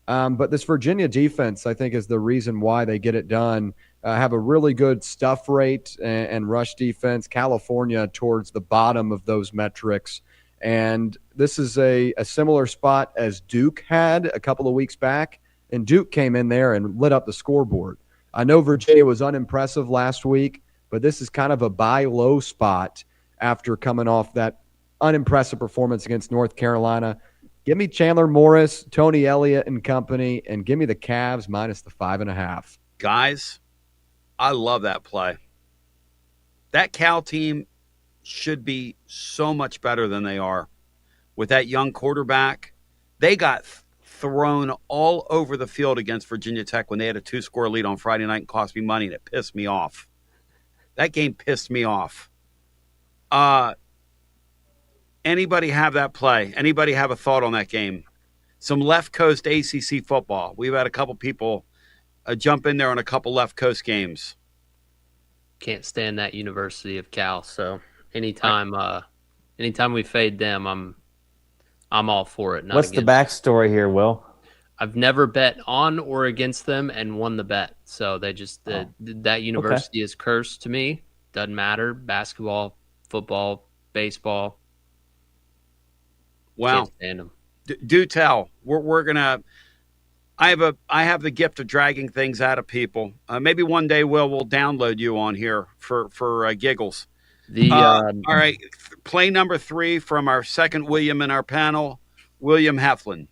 But this Virginia defense, I think, is the reason why they get it done. Have a really good stuff rate and rush defense. California towards the bottom of those metrics. And this is a similar spot as Duke had a couple of weeks back. And Duke came in there and lit up the scoreboard. I know Virginia was unimpressive last week, but this is kind of a buy low spot after coming off that unimpressive performance against North Carolina. Give me Chandler Morris, Tony Elliott and company, and give me the Cavs -5.5. Guys, I love that play. That Cal team should be so much better than they are. With that young quarterback, they got thrown all over the field against Virginia Tech when they had a 2-score lead on Friday night and cost me money, and it pissed me off. That game pissed me off. Anybody have that play? Anybody have a thought on that game? Some left coast ACC football. We've had a couple people jump in there on a couple left coast games. Can't stand that University of Cal. So anytime we fade them, I'm all for it. What's the backstory here, Will? I've never bet on or against them and won the bet. So they just that university is cursed to me. Doesn't matter. Basketball, football, baseball. Wow. Can't stand them. Do tell. We're gonna. I have the gift of dragging things out of people. Maybe one day we'll download you on here for giggles. All right, play number 3 from our second William in our panel, William Heflin.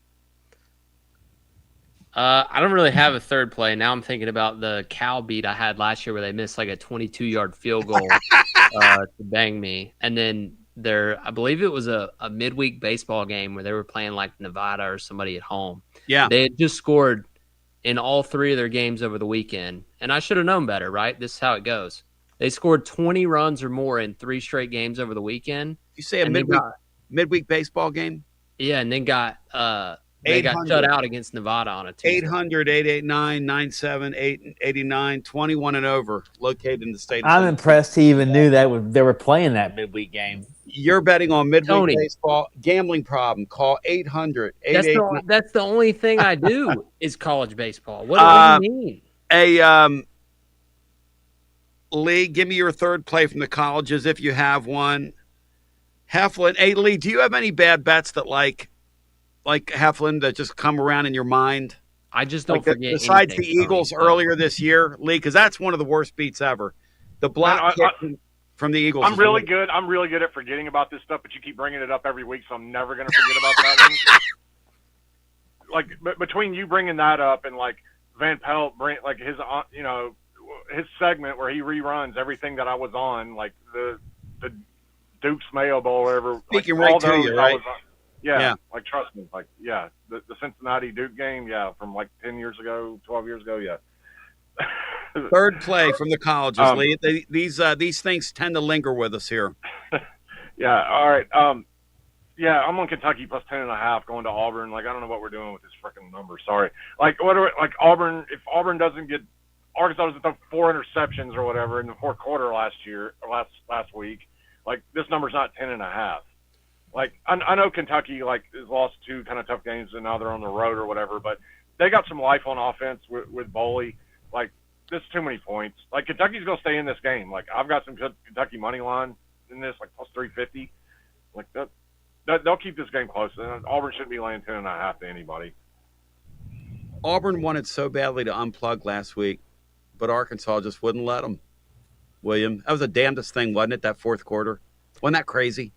I don't really have a third play. Now I'm thinking about the Cal beat I had last year where they missed like a 22-yard field goal to bang me, and then I believe it was a midweek baseball game where they were playing like Nevada or somebody at home. Yeah. They had just scored in all 3 of their games over the weekend. And I should have known better, right? This is how it goes. They scored 20 runs or more in 3 straight games over the weekend. You say a midweek baseball game? Yeah, and then they got shut out against Nevada on a Tuesday. 800-889-9789, 21 and over, located in the state of I'm impressed he even knew that they were playing that midweek game. You're betting on midweek baseball. Gambling problem. Call 800-889. That's the only thing I do is college baseball. What do you mean? Lee, give me your third play from the colleges if you have one. Heflin, hey, Lee, do you have any bad bets that like Heflin that just come around in your mind? I just don't forget besides anything, the Eagles Tony, so. earlier this year, Lee, because that's one of the worst beats ever. The block kick from the Eagles. I'm really good. I'm really good at forgetting about this stuff, but you keep bringing it up every week, so I'm never going to forget about that one. Like between you bringing that up and like Van Pelt, like his his segment where he reruns everything that I was on, like the Duke's Mayo Bowl or whatever. Speaking like, right to you, right? Yeah, like trust me, like the Cincinnati Duke game, from like 10 years ago, 12 years ago, Third play from the colleges, Lee. These things tend to linger with us here. All right. I'm on Kentucky plus 10.5 going to Auburn. Like I don't know what we're doing with this freaking number. Sorry. Like Auburn? If Auburn doesn't get Arkansas doesn't throw 4 interceptions or whatever in the fourth quarter last week, like this number's not 10.5. Like I know Kentucky has lost 2 kind of tough games and now they're on the road or whatever, but they got some life on offense with Boley. Like this is too many points. Like Kentucky's gonna stay in this game. Like I've got some Kentucky money line in this, like plus 350. Like they'll keep this game close. And Auburn shouldn't be laying 10.5 to anybody. Auburn wanted so badly to unplug last week, but Arkansas just wouldn't let them. William, that was the damnedest thing, wasn't it? That fourth quarter, wasn't that crazy?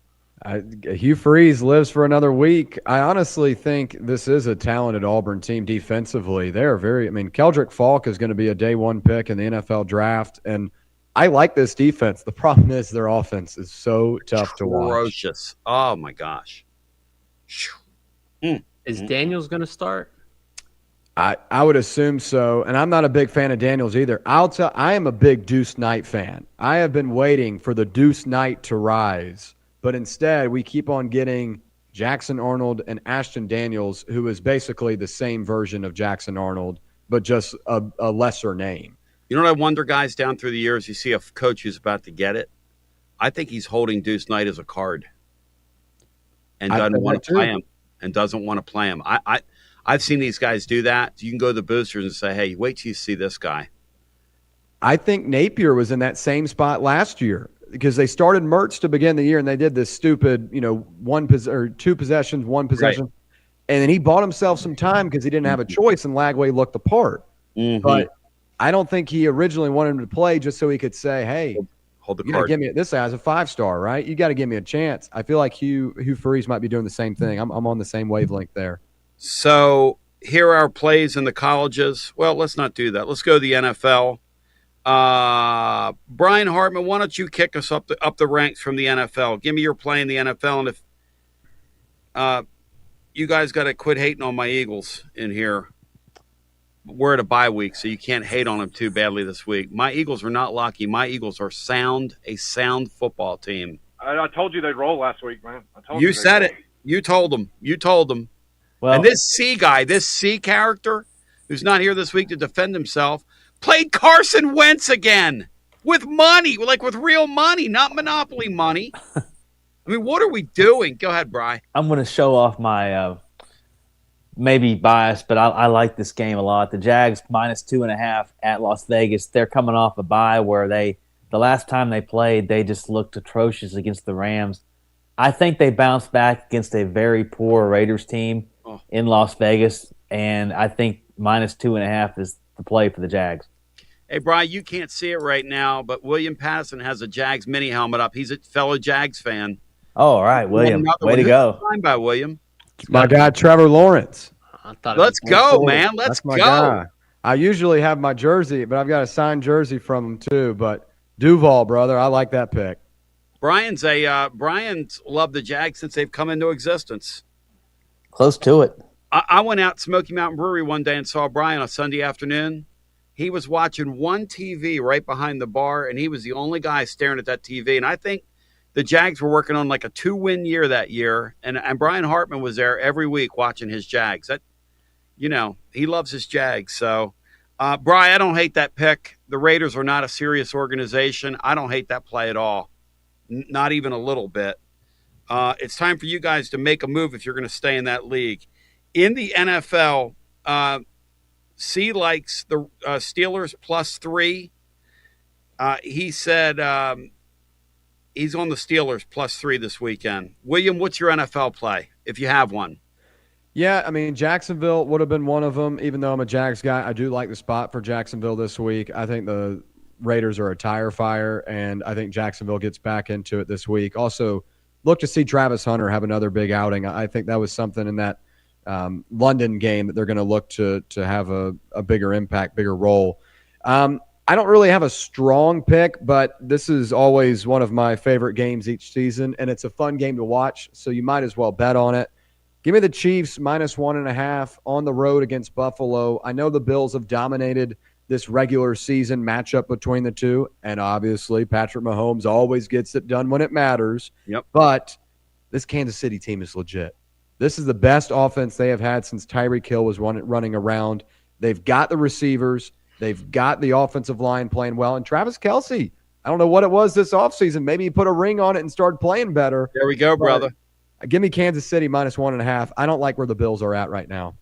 Hugh Freeze lives for another week. I honestly think this is a talented Auburn team defensively. They're Keldrick Falk is going to be a day 1 pick in the NFL draft, and I like this defense. The problem is their offense is so tough to watch. Ferocious. Oh, my gosh. Is Daniels going to start? I would assume so, and I'm not a big fan of Daniels either. I am a big Deuce Knight fan. I have been waiting for the Deuce Knight to rise. But instead, we keep on getting Jackson Arnold and Ashton Daniels, who is basically the same version of Jackson Arnold, but just a lesser name. You know what I wonder, guys, down through the years, you see a coach who's about to get it. I think he's holding Deuce Knight as a card and doesn't want to play him. I've seen these guys do that. You can go to the boosters and say, hey, wait till you see this guy. I think Napier was in that same spot last year. Because they started Mertz to begin the year, and they did this stupid, 2 possessions, 1 possession, right. And then he bought himself some time because he didn't have a choice, and Lagway looked the part. Mm-hmm. But I don't think he originally wanted him to play just so he could say, "Hey, hold the card. Give me this guy's a 5-star, right? You got to give me a chance." I feel like Hugh Freeze might be doing the same thing. I'm on the same wavelength there. So here are our plays in the colleges. Well, let's not do that. Let's go to the NFL. Brian Hartman, why don't you kick us up the ranks from the NFL? Give me your play in the NFL, and if you guys got to quit hating on my Eagles in here. We're at a bye week, so you can't hate on them too badly this week. My Eagles are not lucky. My Eagles are a sound football team. I told you they'd roll last week, man. You said it. You told them. Well, and this C guy, this C character, who's not here this week to defend himself, played Carson Wentz again with money, with real money, not Monopoly money. I mean, what are we doing? Go ahead, Bri. I'm going to show off my maybe bias, but I like this game a lot. The Jags -2.5 at Las Vegas. They're coming off a bye where the last time they played, they just looked atrocious against the Rams. I think they bounced back against a very poor Raiders team in Las Vegas, and I think -2.5 is the play for the Jags. Hey, Brian, you can't see it right now, but William Patterson has a Jags mini helmet up. He's a fellow Jags fan. Oh, all right, William. Way to go. Signed by William. My guy, Trevor Lawrence. Let's go, man. Let's go. Guy. I usually have my jersey, but I've got a signed jersey from him too. But Duval, brother, I like that pick. Brian's loved the Jags since they've come into existence. Close to it. I went out to Smoky Mountain Brewery one day and saw Brian on Sunday afternoon. He was watching one TV right behind the bar, and he was the only guy staring at that TV. And I think the Jags were working on like a 2-win year that year, and Brian Hartman was there every week watching his Jags. He loves his Jags. So, Brian, I don't hate that pick. The Raiders are not a serious organization. I don't hate that play at all, not even a little bit. It's time for you guys to make a move if you're going to stay in that league. In the NFL, C likes the Steelers +3. He said he's on the Steelers +3 this weekend. William, what's your NFL play if you have one? Yeah, I mean, Jacksonville would have been one of them. Even though I'm a Jags guy, I do like the spot for Jacksonville this week. I think the Raiders are a tire fire, and I think Jacksonville gets back into it this week. Also, look to see Travis Hunter have another big outing. I think that was something in that London game that they're going to look to have a bigger impact, bigger role. I don't really have a strong pick, but this is always one of my favorite games each season, and it's a fun game to watch, so you might as well bet on it. Give me the Chiefs -1.5 on the road against Buffalo. I know the Bills have dominated this regular season matchup between the two, and obviously Patrick Mahomes always gets it done when it matters. Yep. But this Kansas City team is legit. This is the best offense they have had since Tyreek Hill was running around. They've got the receivers. They've got the offensive line playing well. And Travis Kelce, I don't know what it was this offseason. Maybe he put a ring on it and started playing better. There we go, brother. Give me Kansas City -1.5. I don't like where the Bills are at right now.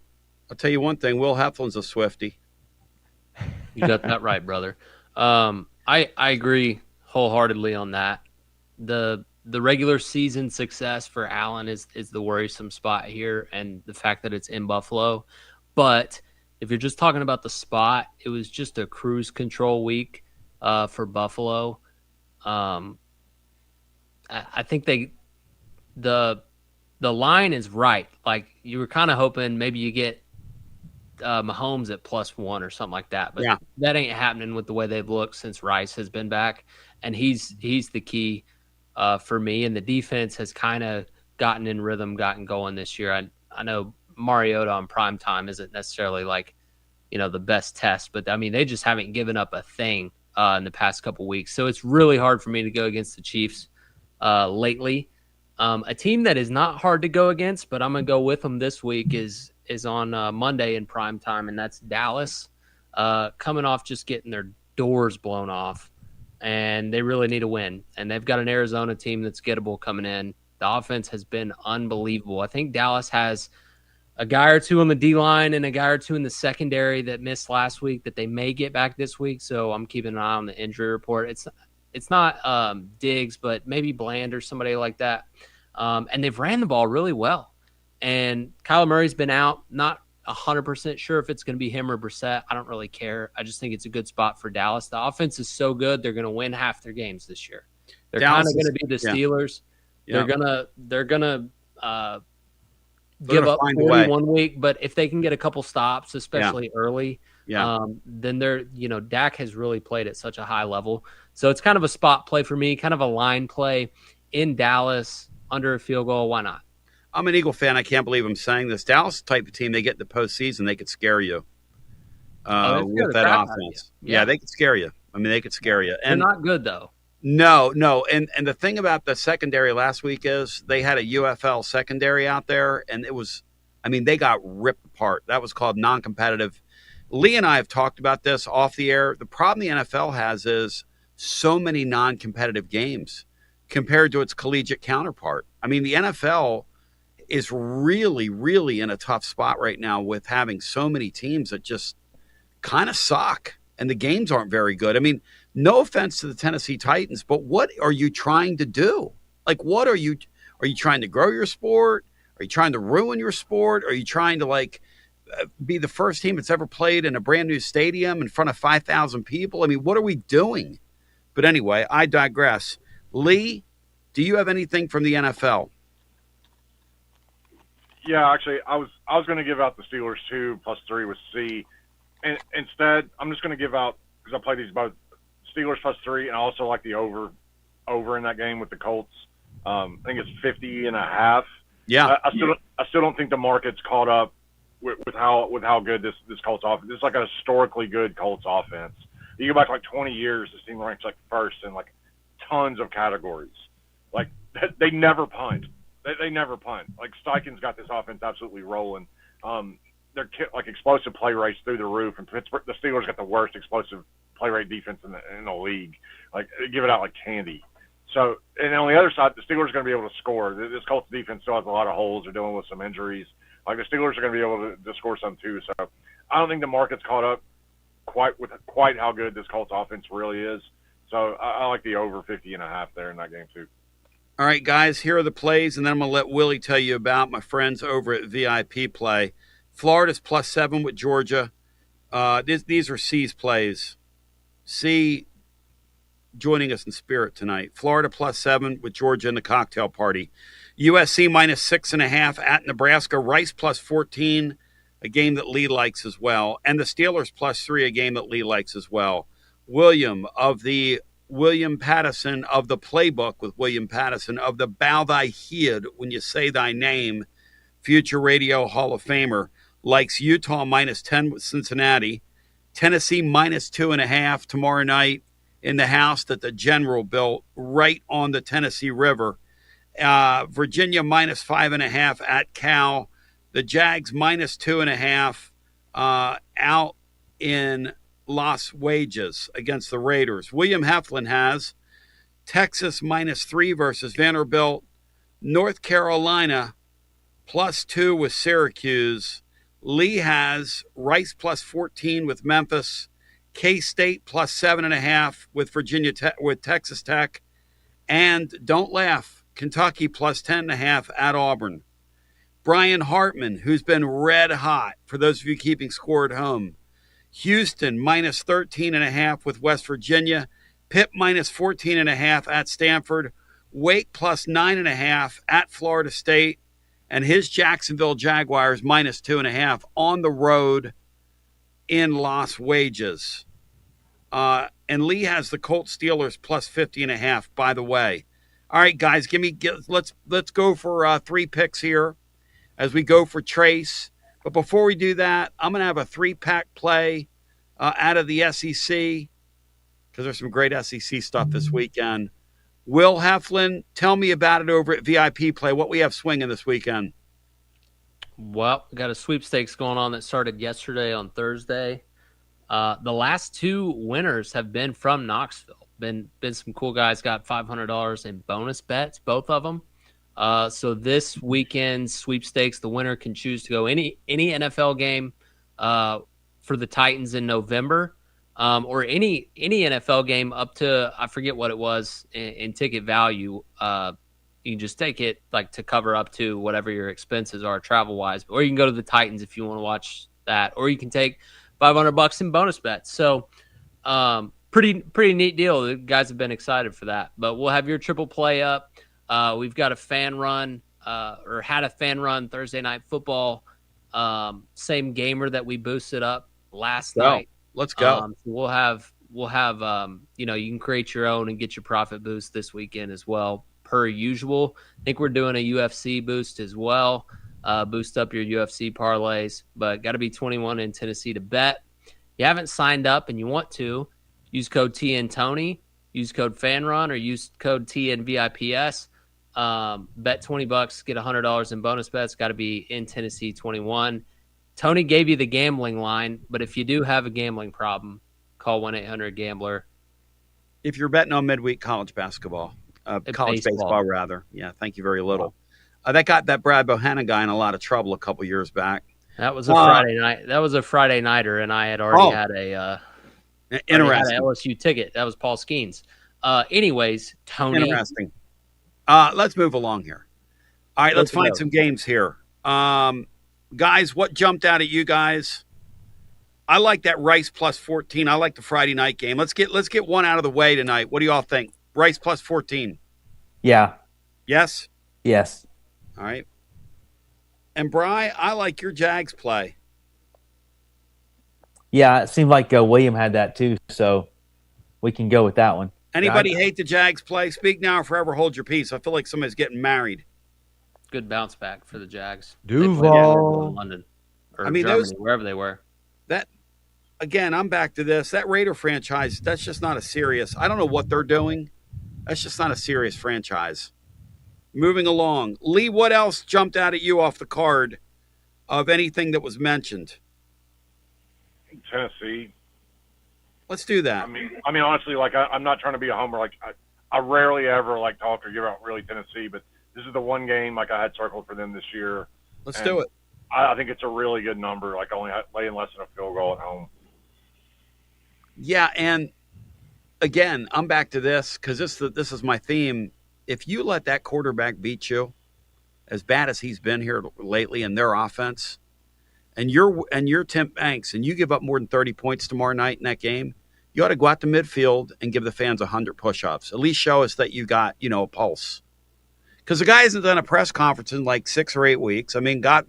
I'll tell you one thing. Will Heflin's a Swiftie. You got that right, brother. I agree wholeheartedly on that. The regular season success for Allen is the worrisome spot here, and the fact that it's in Buffalo. But if you're just talking about the spot, it was just a cruise control week for Buffalo. I think the line is right. Like, you were kind of hoping maybe you get Mahomes at +1 or something like that, but that ain't happening with the way they've looked since Rice has been back, and he's the key for me. And the defense has kind of gotten in rhythm, gotten going this year. I know Mariota on primetime isn't necessarily like, the best test, but I mean, they just haven't given up a thing in the past couple weeks. So it's really hard for me to go against the Chiefs lately. A team that is not hard to go against, but I'm going to go with them this week is on Monday in prime time, and that's Dallas, coming off just getting their doors blown off, and they really need a win. And they've got an Arizona team that's gettable coming in. The offense has been unbelievable. I think Dallas has a guy or two on the D-line and a guy or two in the secondary that missed last week that they may get back this week, so I'm keeping an eye on the injury report. It's not Diggs, but maybe Bland or somebody like that. And they've ran the ball really well. And Kyler Murray's been out. Not 100% sure if it's going to be him or Brissett. I don't really care. I just think it's a good spot for Dallas. The offense is so good, they're going to win half their games this year. They're kind of going to be the Steelers. Yeah. They're gonna give up 40 1 week, but if they can get a couple stops, especially early, then Dak has really played at such a high level. So it's kind of a spot play for me, kind of a line play in Dallas under a field goal. Why not? I'm an Eagle fan. I can't believe I'm saying this. Dallas is the type of team, they get in the postseason, they could scare you with that offense. Yeah, they could scare you. I mean, they could scare you. And they're not good, though. No. And the thing about the secondary last week is they had a UFL secondary out there, and they got ripped apart. That was called non-competitive. Lee and I have talked about this off the air. The problem the NFL has is so many non-competitive games compared to its collegiate counterpart. I mean, the NFL is really, really in a tough spot right now with having so many teams that just kind of suck, and the games aren't very good. I mean, no offense to the Tennessee Titans, but what are you trying to do? Like, what are you trying to grow your sport? Are you trying to ruin your sport? Are you trying to be the first team that's ever played in a brand new stadium in front of 5,000 people? I mean, what are we doing? But anyway, I digress. Lee, do you have anything from the NFL? Yeah, actually, I was going to give out the Steelers 2 +3 with C. And instead, I'm just going to give out, because I play these both, Steelers +3, and I also like the over in that game with the Colts. I think it's 50.5. Yeah. I still don't think the market's caught up with how good this Colts offense. It's like a historically good Colts offense. You go back 20 years, this team ranks first in tons of categories. They never punt. They never punt. Steichen's got this offense absolutely rolling. They're explosive play rates through the roof, and Pittsburgh, the Steelers got the worst explosive play rate defense in the league. They give it out like candy. So, and on the other side, the Steelers are going to be able to score. This Colts defense still has a lot of holes. They're dealing with some injuries. The Steelers are going to be able to score some too. So, I don't think the market's caught up quite how good this Colts offense really is. So I like the over 50.5 there in that game too. All right, guys, here are the plays, and then I'm going to let Willie tell you about my friends over at VIP Play. Florida's +7 with Georgia. These are C's plays. C joining us in spirit tonight. Florida +7 with Georgia in the cocktail party. USC -6.5 at Nebraska. Rice +14, a game that Lee likes as well. And the Steelers +3, a game that Lee likes as well. William Patterson of the playbook with William Patterson of the Bow Thy Head When You Say Thy Name, future radio Hall of Famer, likes Utah -10 with Cincinnati. Tennessee -2.5 tomorrow night in the house that the General built right on the Tennessee River. Virginia -5.5 at Cal. The Jags -2.5 out in Las Vegas against the Raiders. William Heflin has Texas -3 versus Vanderbilt. North Carolina +2 with Syracuse. Lee has Rice +14 with Memphis. K-State +7.5 with with Texas Tech. And don't laugh, Kentucky +10.5 at Auburn. Brian Hartman, who's been red hot, for those of you keeping score at home. Houston -13.5 with West Virginia. Pitt -14.5 at Stanford. Wake +9.5 at Florida State. And his Jacksonville Jaguars -2.5 on the road in Las Vegas. And Lee has the Colts Steelers +50.5, by the way. All right, guys, let's go for 3 picks here as we go for Trace. But before we do that, I'm going to have a 3-pack play out of the SEC because there's some great SEC stuff this weekend. Will Heflin, tell me about it over at VIP Play. What we have swinging this weekend? Well, we got a sweepstakes going on that started yesterday on Thursday. The last 2 winners have been from Knoxville. Been some cool guys. Got $500 in bonus bets, both of them. So this weekend's sweepstakes, the winner can choose to go any NFL game for the Titans in November, or any NFL game up to, I forget what it was in ticket value. You can just take it like to cover up to whatever your expenses are travel wise, or you can go to the Titans if you want to watch that, or you can take $500 in bonus bets. So pretty neat deal. The guys have been excited for that. But we'll have your triple play up. We've got a fan run, or had a fan run Thursday Night Football. Same gamer that we boosted up last night. Let's go. So we'll have you can create your own and get your profit boost this weekend as well, per usual. I think we're doing a UFC boost as well. Boost up your UFC parlays, but got to be 21 in Tennessee to bet. If you haven't signed up and you want to, use code TNTony, use code FANRUN, or use code TNVIPS. Bet $20, get $100 in bonus bets. Got to be in Tennessee 21. Tony gave you the gambling line, but if you do have a gambling problem, call 1-800-GAMBLER. If you're betting on midweek college basketball, college baseball rather. Yeah, thank you very little. That got that Brad Bohannon guy in a lot of trouble a couple years back. That was a Friday night. That was a Friday nighter, and I had already had a interesting LSU ticket. That was Paul Skeens. Anyways, Tony. Interesting. Let's move along here. All right, let's find some games here. Guys, what jumped out at you guys? I like that Rice +14. I like the Friday night game. Let's get one out of the way tonight. What do you all think? Rice +14. Yeah. Yes? Yes. All right. And Bri, I like your Jags play. Yeah, it seemed like William had that too, so we can go with that one. Anybody hate the Jags play? Speak now or forever hold your peace. I feel like somebody's getting married. Good bounce back for the Jags. Duval. In London or Germany, wherever they were. That, again, I'm back to this. That Raider franchise, that's just not a serious. I don't know what they're doing. That's just not a serious franchise. Moving along. Lee, what else jumped out at you off the card of anything that was mentioned? Tennessee. Let's do that. I mean, honestly, like I'm not trying to be a homer. Like I rarely ever like talk or give out really Tennessee, but this is the one game like I had circled for them this year. Let's do it. I think it's a really good number. Like only laying less than a field goal at home. Yeah, and again, I'm back to this because this is my theme. If you let that quarterback beat you, as bad as he's been here lately in their offense, and you're Tim Banks, and you give up more than 30 points tomorrow night in that game, you ought to go out to midfield and give the fans 100 push-ups. At least show us that you got, a pulse. Because the guy hasn't done a press conference in like 6 or 8 weeks. I mean, God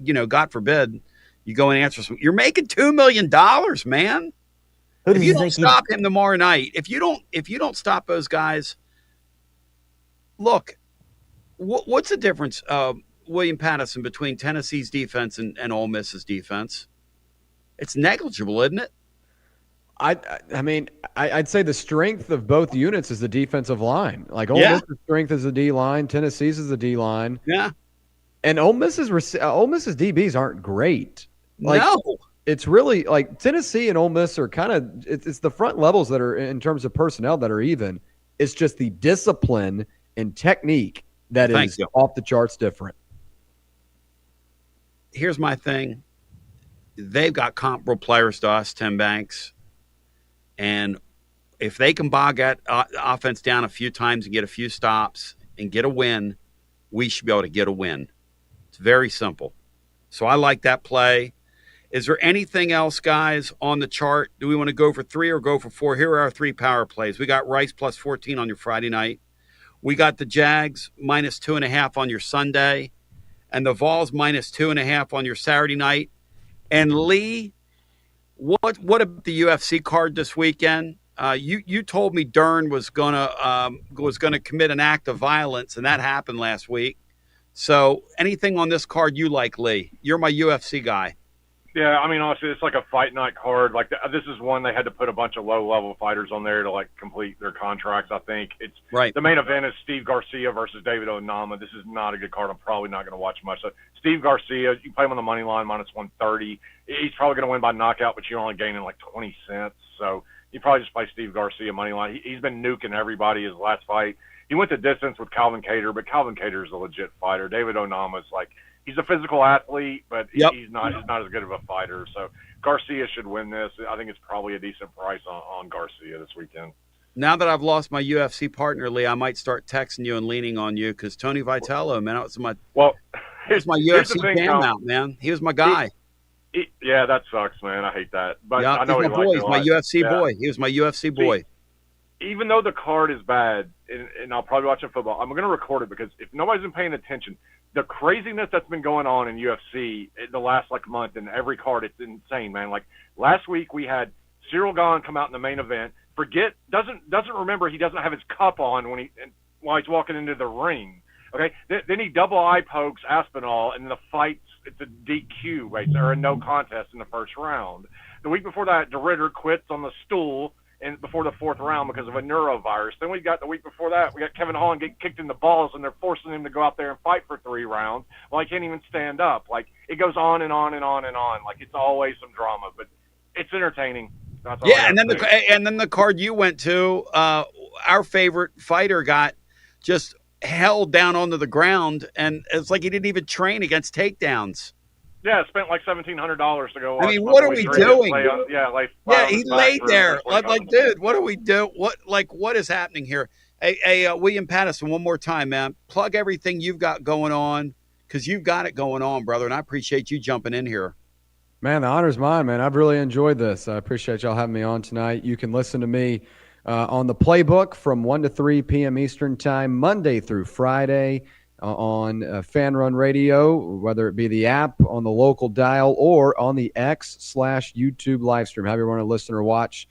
forbid you go and answer some. You're making $2 million, man. If you don't stop him tomorrow night, if you don't stop those guys, look, what's the difference, William Patterson, between Tennessee's defense and Ole Miss's defense? It's negligible, isn't it? I mean, I'd say the strength of both units is the defensive line. Like Ole Miss's strength is the D line, Tennessee's is the D line. Yeah, and Ole Miss's DBs aren't great. Like, no, it's really like Tennessee and Ole Miss are kind of it's the front levels that are in terms of personnel that are even. It's just the discipline and technique that is off the charts different. Here's my thing: they've got comparable players to us, Tim Banks. And if they can bog that offense down a few times and get a few stops and get a win, we should be able to get a win. It's very simple. So I like that play. Is there anything else, guys, on the chart? Do we want to go for 3 or go for 4? Here are our 3 power plays. We got Rice plus 14 on your Friday night. We got the Jags minus 2.5 on your Sunday. And the Vols minus 2.5 on your Saturday night. And Lee, what about the UFC card this weekend? You told me Dern was gonna commit an act of violence, and that happened last week. So anything on this card you like, Lee? You're my UFC guy. Yeah, I mean, honestly, it's like a fight night card. Like this is one they had to put a bunch of low-level fighters on there to like complete their contracts. I think it's right. The main event is Steve Garcia versus David Onama. This is not a good card. I'm probably not going to watch much. So Steve Garcia, you play him on the money line minus 130. He's probably going to win by knockout, but you're only gaining like 20 cents. So you probably just play Steve Garcia money line. He's been nuking everybody his last fight. He went the distance with Calvin Kattar, but Calvin Kattar is a legit fighter. David Onama's like. He's a physical athlete, but he's not as good of a fighter. So Garcia should win this. I think it's probably a decent price on Garcia this weekend. Now that I've lost my UFC partner, Lee, I might start texting you and leaning on you because Tony Vitello, man, here's my UFC jam out, man. He was my guy. Yeah, that sucks, man. I hate that. But I know he's my boy. He's my UFC boy. He was my UFC boy. Even though the card is bad, and I'll probably watch football, I'm going to record it because if nobody's been paying attention, the craziness that's been going on in UFC in the last month and every card, it's insane, man. Like last week we had Cyril Gahn come out in the main event. Doesn't remember he doesn't have his cup on while he's walking into the ring. Okay, then he double eye pokes Aspinall, and the fight's it's a DQ, right? Or a no contest in the first round. The week before that, DeRitter quits on the stool. And before the 4th round because of a neurovirus. Then we got the week before that, we got Kevin Holland getting kicked in the balls, and they're forcing him to go out there and fight for 3 rounds. Well, he can't even stand up. Like it goes on and on and on and on. Like it's always some drama, but it's entertaining. That's all and then the card you went to, our favorite fighter got just held down onto the ground, and it's like he didn't even train against takedowns. Yeah, spent like $1,700 to go. I mean, what are we doing? He laid there. Like, dude, what do we do? What is happening here? Hey, William Patterson, one more time, man. Plug everything you've got going on because you've got it going on, brother, and I appreciate you jumping in here. Man, the honor's mine, man. I've really enjoyed this. I appreciate y'all having me on tonight. You can listen to me on the playbook from 1 to 3 p.m. Eastern time, Monday through Friday. On Fan Run Radio, whether it be the app, on the local dial, or on the X/YouTube live stream. However you want to listen or watch,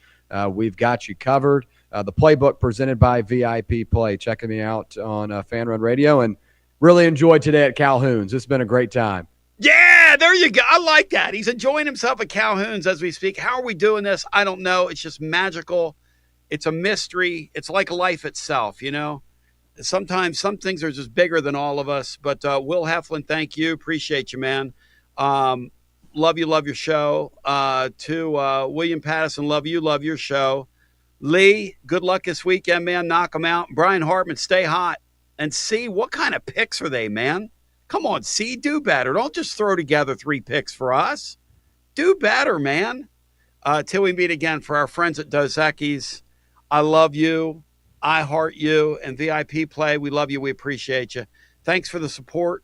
we've got you covered. The playbook presented by VIP Play. Checking me out on Fan Run Radio, and really enjoyed today at Calhoun's. It's been a great time. Yeah, there you go. I like that. He's enjoying himself at Calhoun's as we speak. How are we doing this? I don't know. It's just magical. It's a mystery. It's like life itself, you know? Sometimes some things are just bigger than all of us. But Will Heflin, thank you. Appreciate you, man. Love you, love your show. To William Patterson, love you, love your show. Lee, good luck this weekend, man. Knock them out. Brian Hartman, stay hot. And see, what kind of picks are they, man? Come on, see, do better. Don't just throw together 3 picks for us. Do better, man. Till we meet again, for our friends at Dos Equis, I love you. I heart you. And VIP Play, we love you. We appreciate you. Thanks for the support.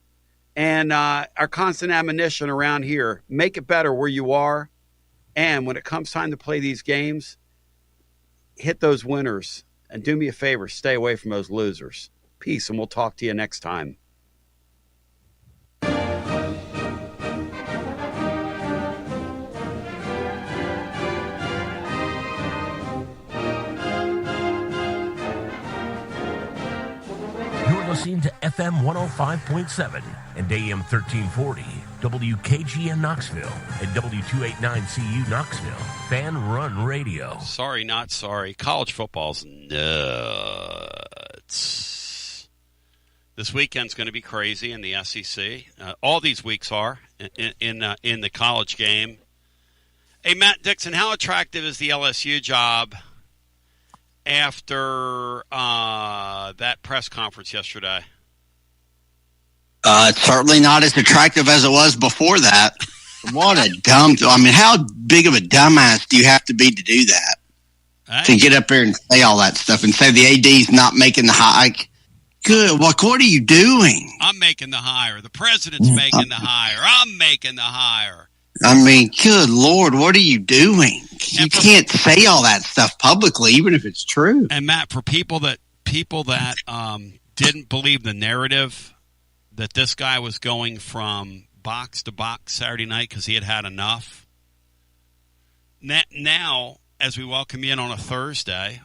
And our constant admonition around here, make it better where you are. And when it comes time to play these games, hit those winners. And do me a favor, stay away from those losers. Peace, and we'll talk to you next time. Listening to FM 105.7 and AM 1340, WKGN Knoxville and W289CU Knoxville, Fan Run Radio. Sorry, not sorry. College football's nuts. This weekend's going to be crazy in the SEC. All these weeks are in the college game. Hey, Matt Dixon, how attractive is the LSU job after that press conference yesterday? It's certainly not as attractive as it was before that. What a how big of a dumbass do you have to be to do that? Hey. To get up there and say all that stuff and say the AD's not making the hike? Good. What are you doing? I'm making the hire. The president's making the hire. I'm making the hire. I mean, good Lord, what are you doing? You can't say all that stuff publicly, even if it's true. And Matt, for people that didn't believe the narrative that this guy was going from box to box Saturday night because he had had enough, now, as we welcome you in on a Thursday,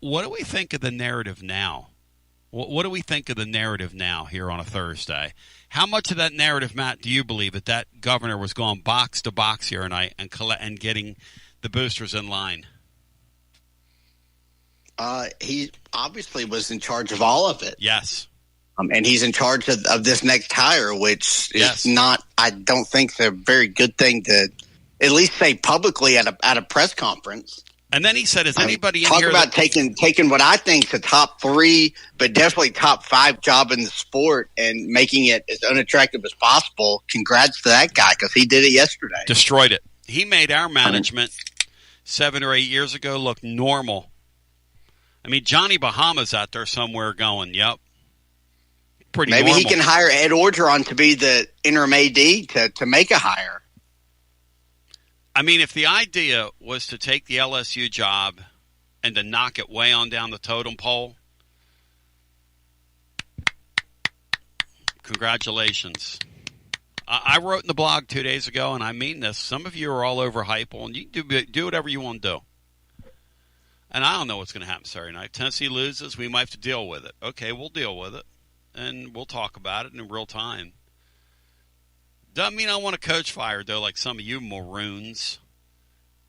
what do we think of the narrative now? What do we think of the narrative now here on a Thursday? How much of that narrative, Matt, do you believe that governor was going box to box here tonight and getting the boosters in line? He obviously was in charge of all of it. Yes. And he's in charge of this next hire, which is not, I don't think, a very good thing to at least say publicly at a press conference. And then he said, "Is anybody in talk here about taking what I think is a top 3, but definitely top 5 job in the sport and making it as unattractive as possible? Congrats to that guy because he did it yesterday. Destroyed it. He made our management 7 or 8 years ago look normal. I mean, Johnny Bahama's out there somewhere going, "Yep, pretty Maybe normal." he can hire Ed Orgeron to be the interim AD to make a hire. I mean, if the idea was to take the LSU job and to knock it way on down the totem pole, congratulations. I wrote in the blog 2 days ago, and I mean this. Some of you are all over Heupel, and you do whatever you want to do. And I don't know what's going to happen Saturday night. Tennessee loses, we might have to deal with it. Okay, we'll deal with it, and we'll talk about it in real time. Doesn't mean I want a coach fired, though, like some of you maroons.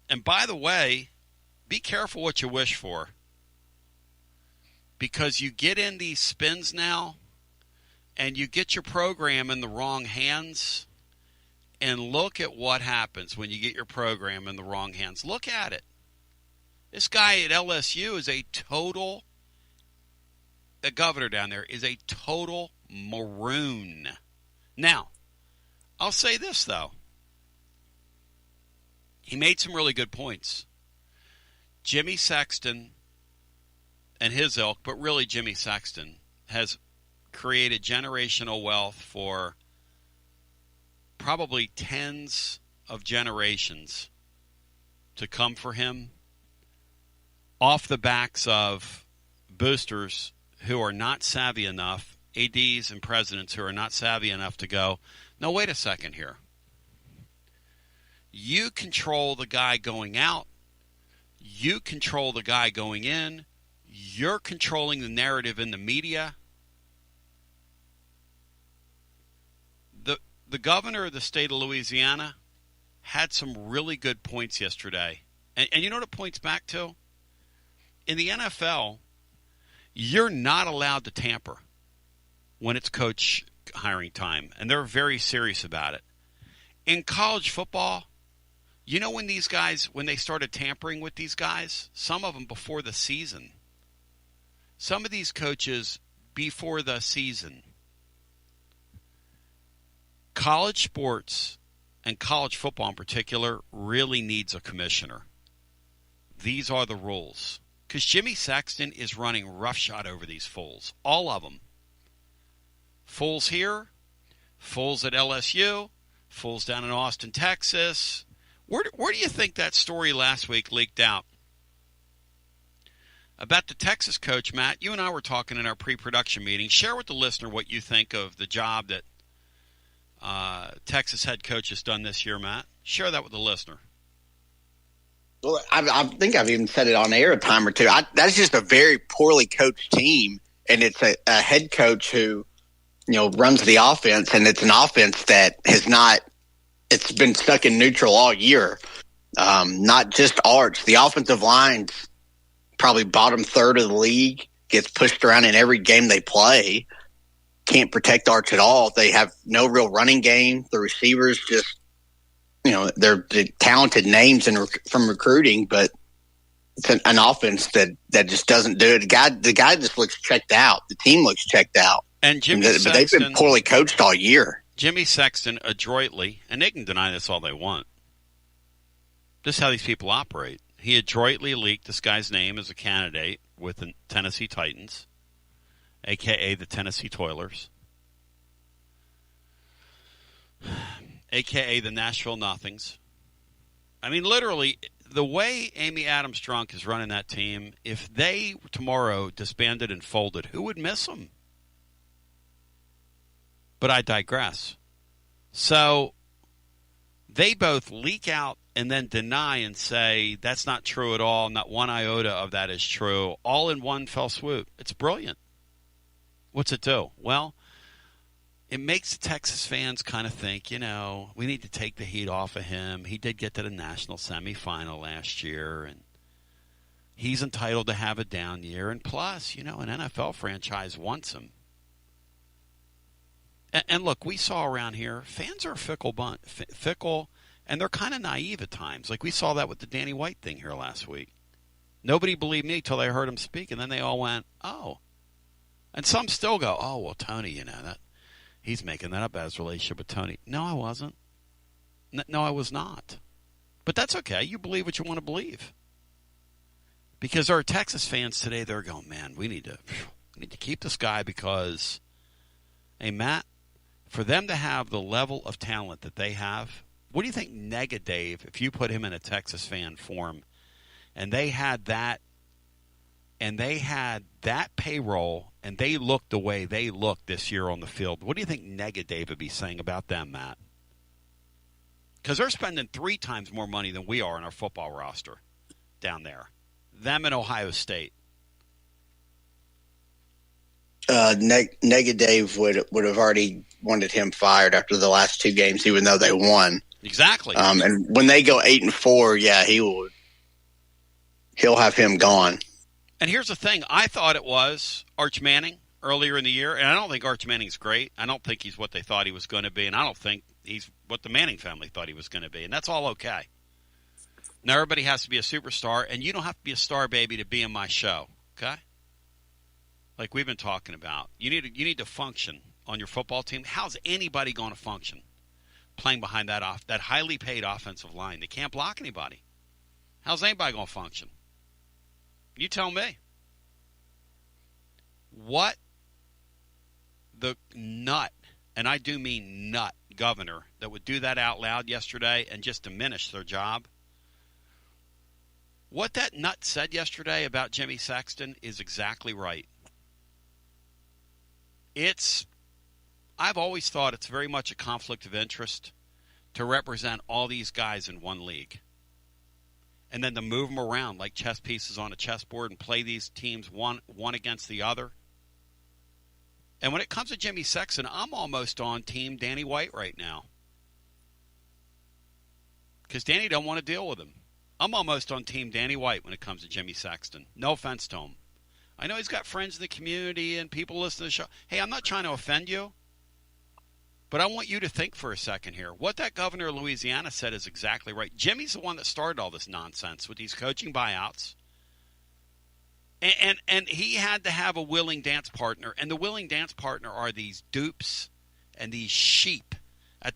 And by the way, be careful what you wish for. Because you get in these spins now, and you get your program in the wrong hands, and look at what happens when you get your program in the wrong hands. Look at it. This guy at LSU is the governor down there is a total maroon. Now, I'll say this, though. He made some really good points. Jimmy Sexton and his ilk, but really Jimmy Sexton, has created generational wealth for probably tens of generations to come for him off the backs of boosters who are not savvy enough, ADs and presidents who are not savvy enough to go, "No, wait a second here. You control the guy going out. You control the guy going in. You're controlling the narrative in the media." The governor of the state of Louisiana had some really good points yesterday. And you know what it points back to? In the NFL, you're not allowed to tamper when it's coach hiring time, and they're very serious about it. In college football, you know when they started tampering with these guys? Some of them before the season. Some of these coaches before the season. College sports, and college football in particular, really needs a commissioner. These are the rules. Because Jimmy Sexton is running roughshod over these fools. All of them. Fools here, fools at LSU, fools down in Austin, Texas. Where do you think that story last week leaked out? About the Texas coach, Matt, you and I were talking in our pre-production meeting. Share with the listener what you think of the job that Texas head coach has done this year, Matt. Share that with the listener. Well, I think I've even said it on air a time or two. That's just a very poorly coached team, and it's a head coach who, runs the offense, and it's an offense that it's been stuck in neutral all year. Not just Arch. The offensive line's probably bottom third of the league, gets pushed around in every game they play, can't protect Arch at all. They have no real running game. The receivers just, they're talented names from recruiting, but it's an offense that just doesn't do it. The guy just looks checked out. The team looks checked out. And but they've been poorly coached all year. Jimmy Sexton adroitly, and they can deny this all they want. This is how these people operate. He adroitly leaked this guy's name as a candidate with the Tennessee Titans, a.k.a. the Tennessee Toilers, a.k.a. the Nashville Nothings. I mean, literally, the way Amy Adams Drunk is running that team, if they tomorrow disbanded and folded, who would miss them? But I digress. So they both leak out and then deny and say that's not true at all, not one iota of that is true, all in one fell swoop. It's brilliant. What's it do? Well, it makes the Texas fans kind of think, we need to take the heat off of him. He did get to the national semifinal last year, and he's entitled to have a down year. And plus, an NFL franchise wants him. And look, we saw around here, fans are fickle, and they're kind of naive at times. Like we saw that with the Danny White thing here last week. Nobody believed me till they heard him speak, and then they all went, oh. And some still go, oh, well, Tony, that he's making that up as his relationship with Tony. No, I wasn't. No, I was not. But that's okay. You believe what you want to believe. Because there are Texas fans today, they're going, man, we need to keep this guy because, hey, Matt, for them to have the level of talent that they have, what do you think Nega Dave, if you put him in a Texas fan form, and they had that payroll, and they looked the way they looked this year on the field, what do you think Nega Dave would be saying about them, Matt? Because they're spending 3 times more money than we are in our football roster down there. Them in Ohio State. Nega Dave would have already wanted him fired after the last 2 games, even though they won. Exactly. And when they go 8-4, yeah, he'll have him gone. And here's the thing. I thought it was Arch Manning earlier in the year, and I don't think Arch Manning's great. I don't think he's what they thought he was going to be, and I don't think he's what the Manning family thought he was going to be, and that's all okay. Now, everybody has to be a superstar, and you don't have to be a star baby to be in my show, okay? Like we've been talking about. You need to function on your football team. How's anybody going to function playing behind that highly paid offensive line? They can't block anybody. How's anybody going to function? You tell me. What the nut, and I do mean nut, governor that would do that out loud yesterday and just diminish their job? What that nut said yesterday about Jimmy Sexton is exactly right. I've always thought it's very much a conflict of interest to represent all these guys in one league. And then to move them around like chess pieces on a chessboard and play these teams one against the other. And when it comes to Jimmy Sexton, I'm almost on team Danny White right now. Because Danny don't want to deal with him. I'm almost on team Danny White when it comes to Jimmy Sexton. No offense to him. I know he's got friends in the community and people listen to the show. Hey, I'm not trying to offend you. But I want you to think for a second here. What that governor of Louisiana said is exactly right. Jimmy's the one that started all this nonsense with these coaching buyouts. And he had to have a willing dance partner. And the willing dance partner are these dupes and these sheep